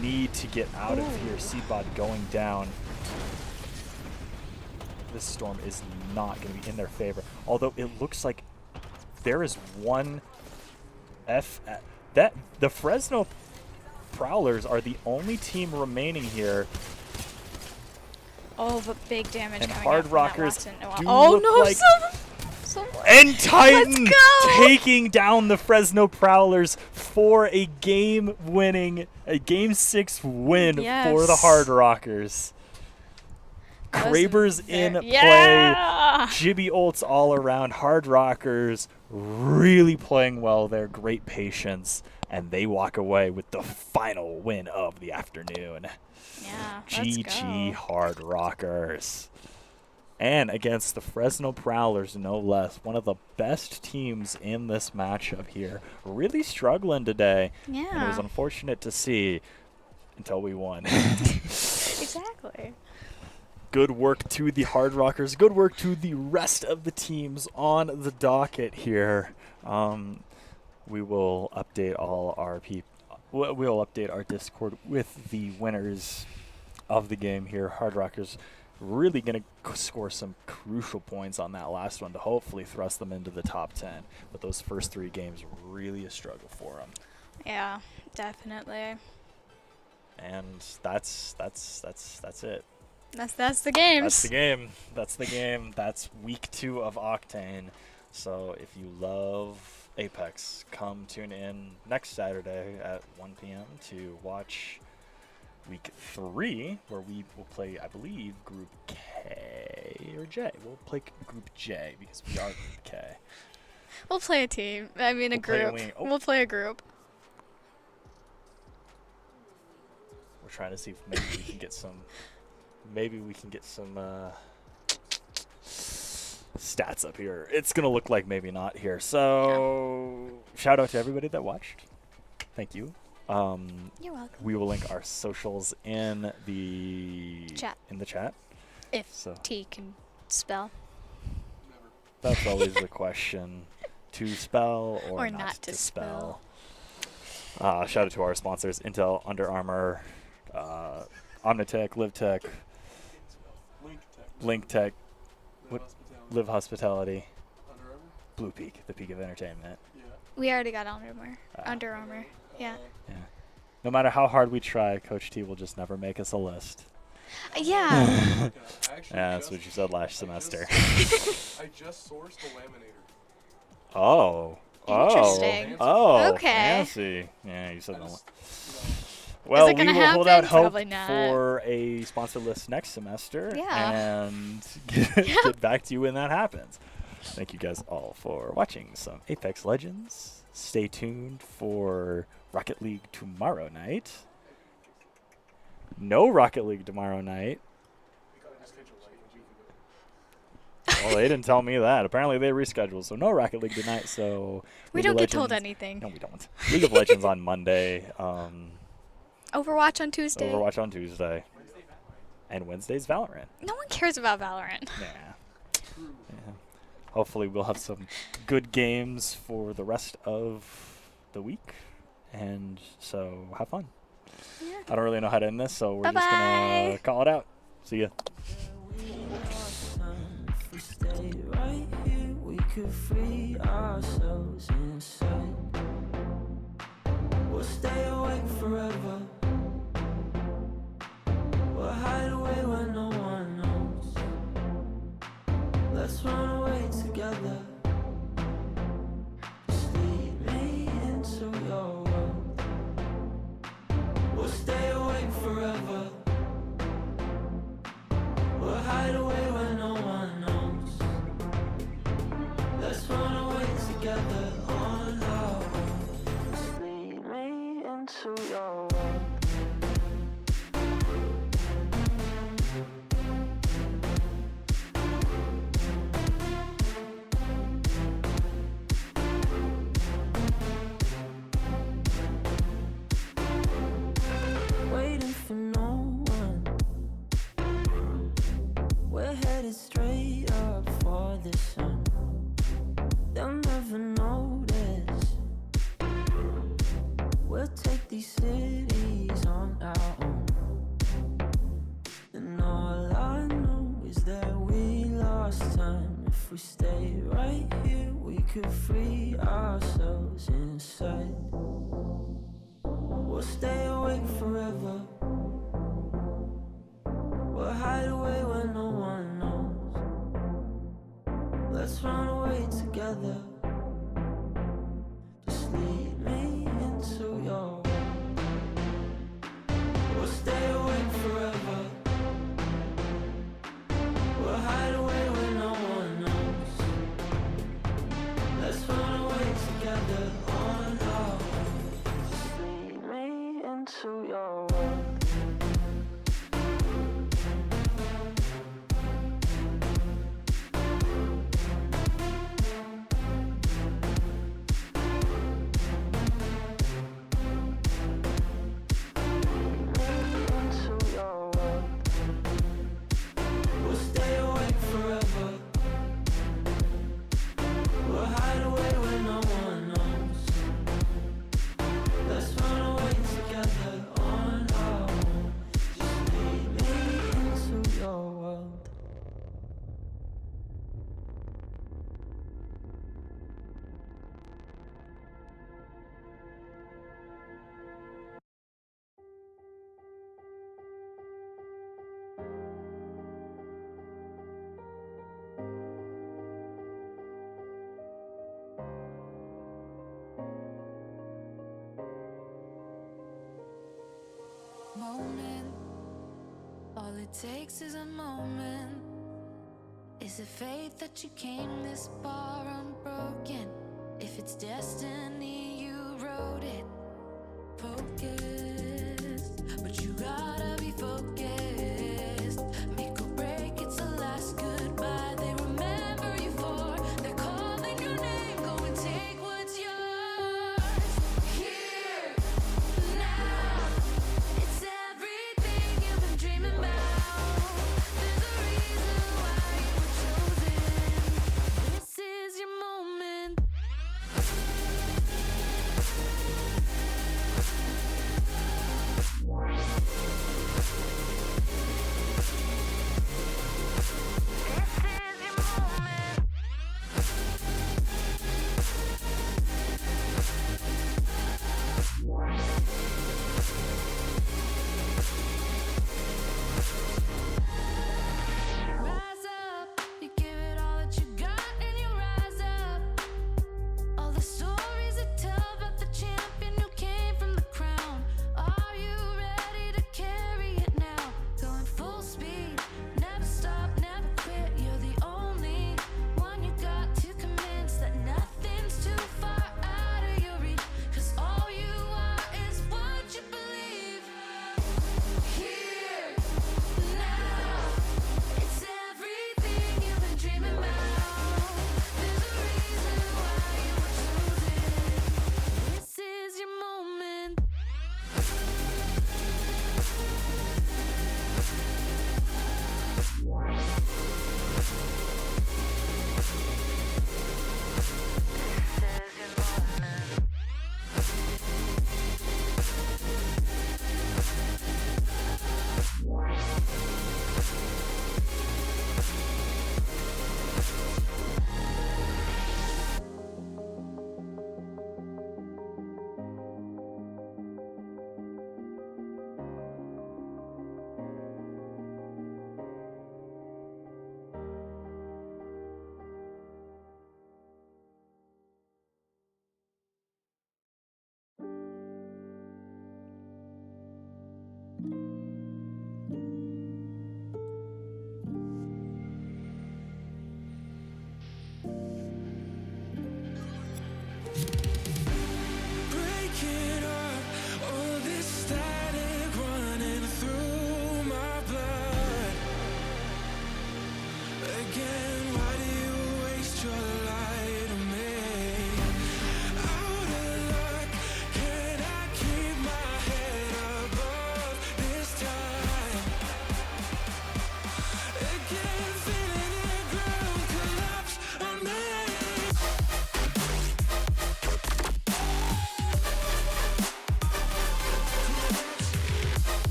need to get out of here. Seedbot going down. This storm is not going to be in their favor. Although it looks like there is one that the Fresno Prowlers are the only team remaining here. Oh, but big damage And coming Hard out from that Rockers Watson. do Oh look no, like and Titan go! taking down the Fresno Prowlers for a game-winning, a Game 6 win for the Hard Rockers. That was Kraber's in yeah! play. Gibby ults all around. Hard Rockers really playing well there. Great patience. And they walk away with the final win of the afternoon. Yeah, GG go. Hard Rockers. And against the Fresno Prowlers, no less. One of the best teams in this matchup here. Really struggling today. Yeah. And it was unfortunate to see until we won. Exactly. Good work to the Hard Rockers. Good work to the rest of the teams on the docket here. We will update all our we'll update our Discord with the winners of the game here. Hard Rockers really going to score some crucial points on that last one to hopefully thrust them into the top 10. But those first 3 games really a struggle for them. Yeah, definitely. And that's it. That's the games. That's the game. That's the game. That's week 2 of Octane. So if you love Apex, come tune in next Saturday at 1 p.m. to watch week 3, where we will play, I believe, Group K or J. We'll play Group J because we are Group K. We'll play a team. I mean, a group. We'll play a group. We're trying to see if maybe we can get some. Maybe we can get some stats up here. It's gonna look like maybe not here. So shout out to everybody that watched. Thank you. You're welcome. We will link our socials in the Chat. If so. T can spell. That's always the question. To spell or not to spell. Shout out to our sponsors: Intel, Under Armour, Omnitech, LiveTech, LinkTech, Live Hospitality, Blue Peak, the peak of entertainment. We already got Under Armour. Yeah. Yeah. No matter how hard we try, Coach T will just never make us a list. Yeah. Yeah, that's what you said last semester. I just sourced the laminator. Oh. Interesting. Oh. Okay. Fancy. Yeah, you said that. Well, we will hold out hope for a sponsor list next semester and get back to you when that happens. Thank you guys all for watching some Apex Legends. Stay tuned for Rocket League tomorrow night. No Rocket League tomorrow night. Well, they didn't tell me that. Apparently they rescheduled, so no Rocket League tonight. So we don't get told anything. No, we don't. League of Legends on Monday. Overwatch on Tuesday. Overwatch on Tuesday. And Wednesday's Valorant. No one cares about Valorant. Yeah. Hopefully we'll have some good games for the rest of the week. And so have fun. Yeah. I don't really know how to end this, so we're just Bye-bye. going to call it out. See ya. If we stay right here, we could free ourselves inside. We'll stay awake forever. We'll hide away where no one knows. Let's run away together. Just lead me into your world. We'll stay awake forever. We'll hide away where no one knows. Let's run away together on our own. Just lead me into your world. Waiting for no one. We're headed straight up for the sun. They'll never notice. take these cities on our own. And all I know is that we lost time. If we stay right here, we could free ourselves inside. We'll stay awake forever. We'll hide away where no one knows. Let's run away together. Just lead me into your world. We'll stay awake forever. We'll hide away where no one knows. Let's run away together on our own. Just lead me into your world. Moment, all it takes is a moment. Is it fate that you came this far unbroken? If it's destiny, you wrote it. Focus.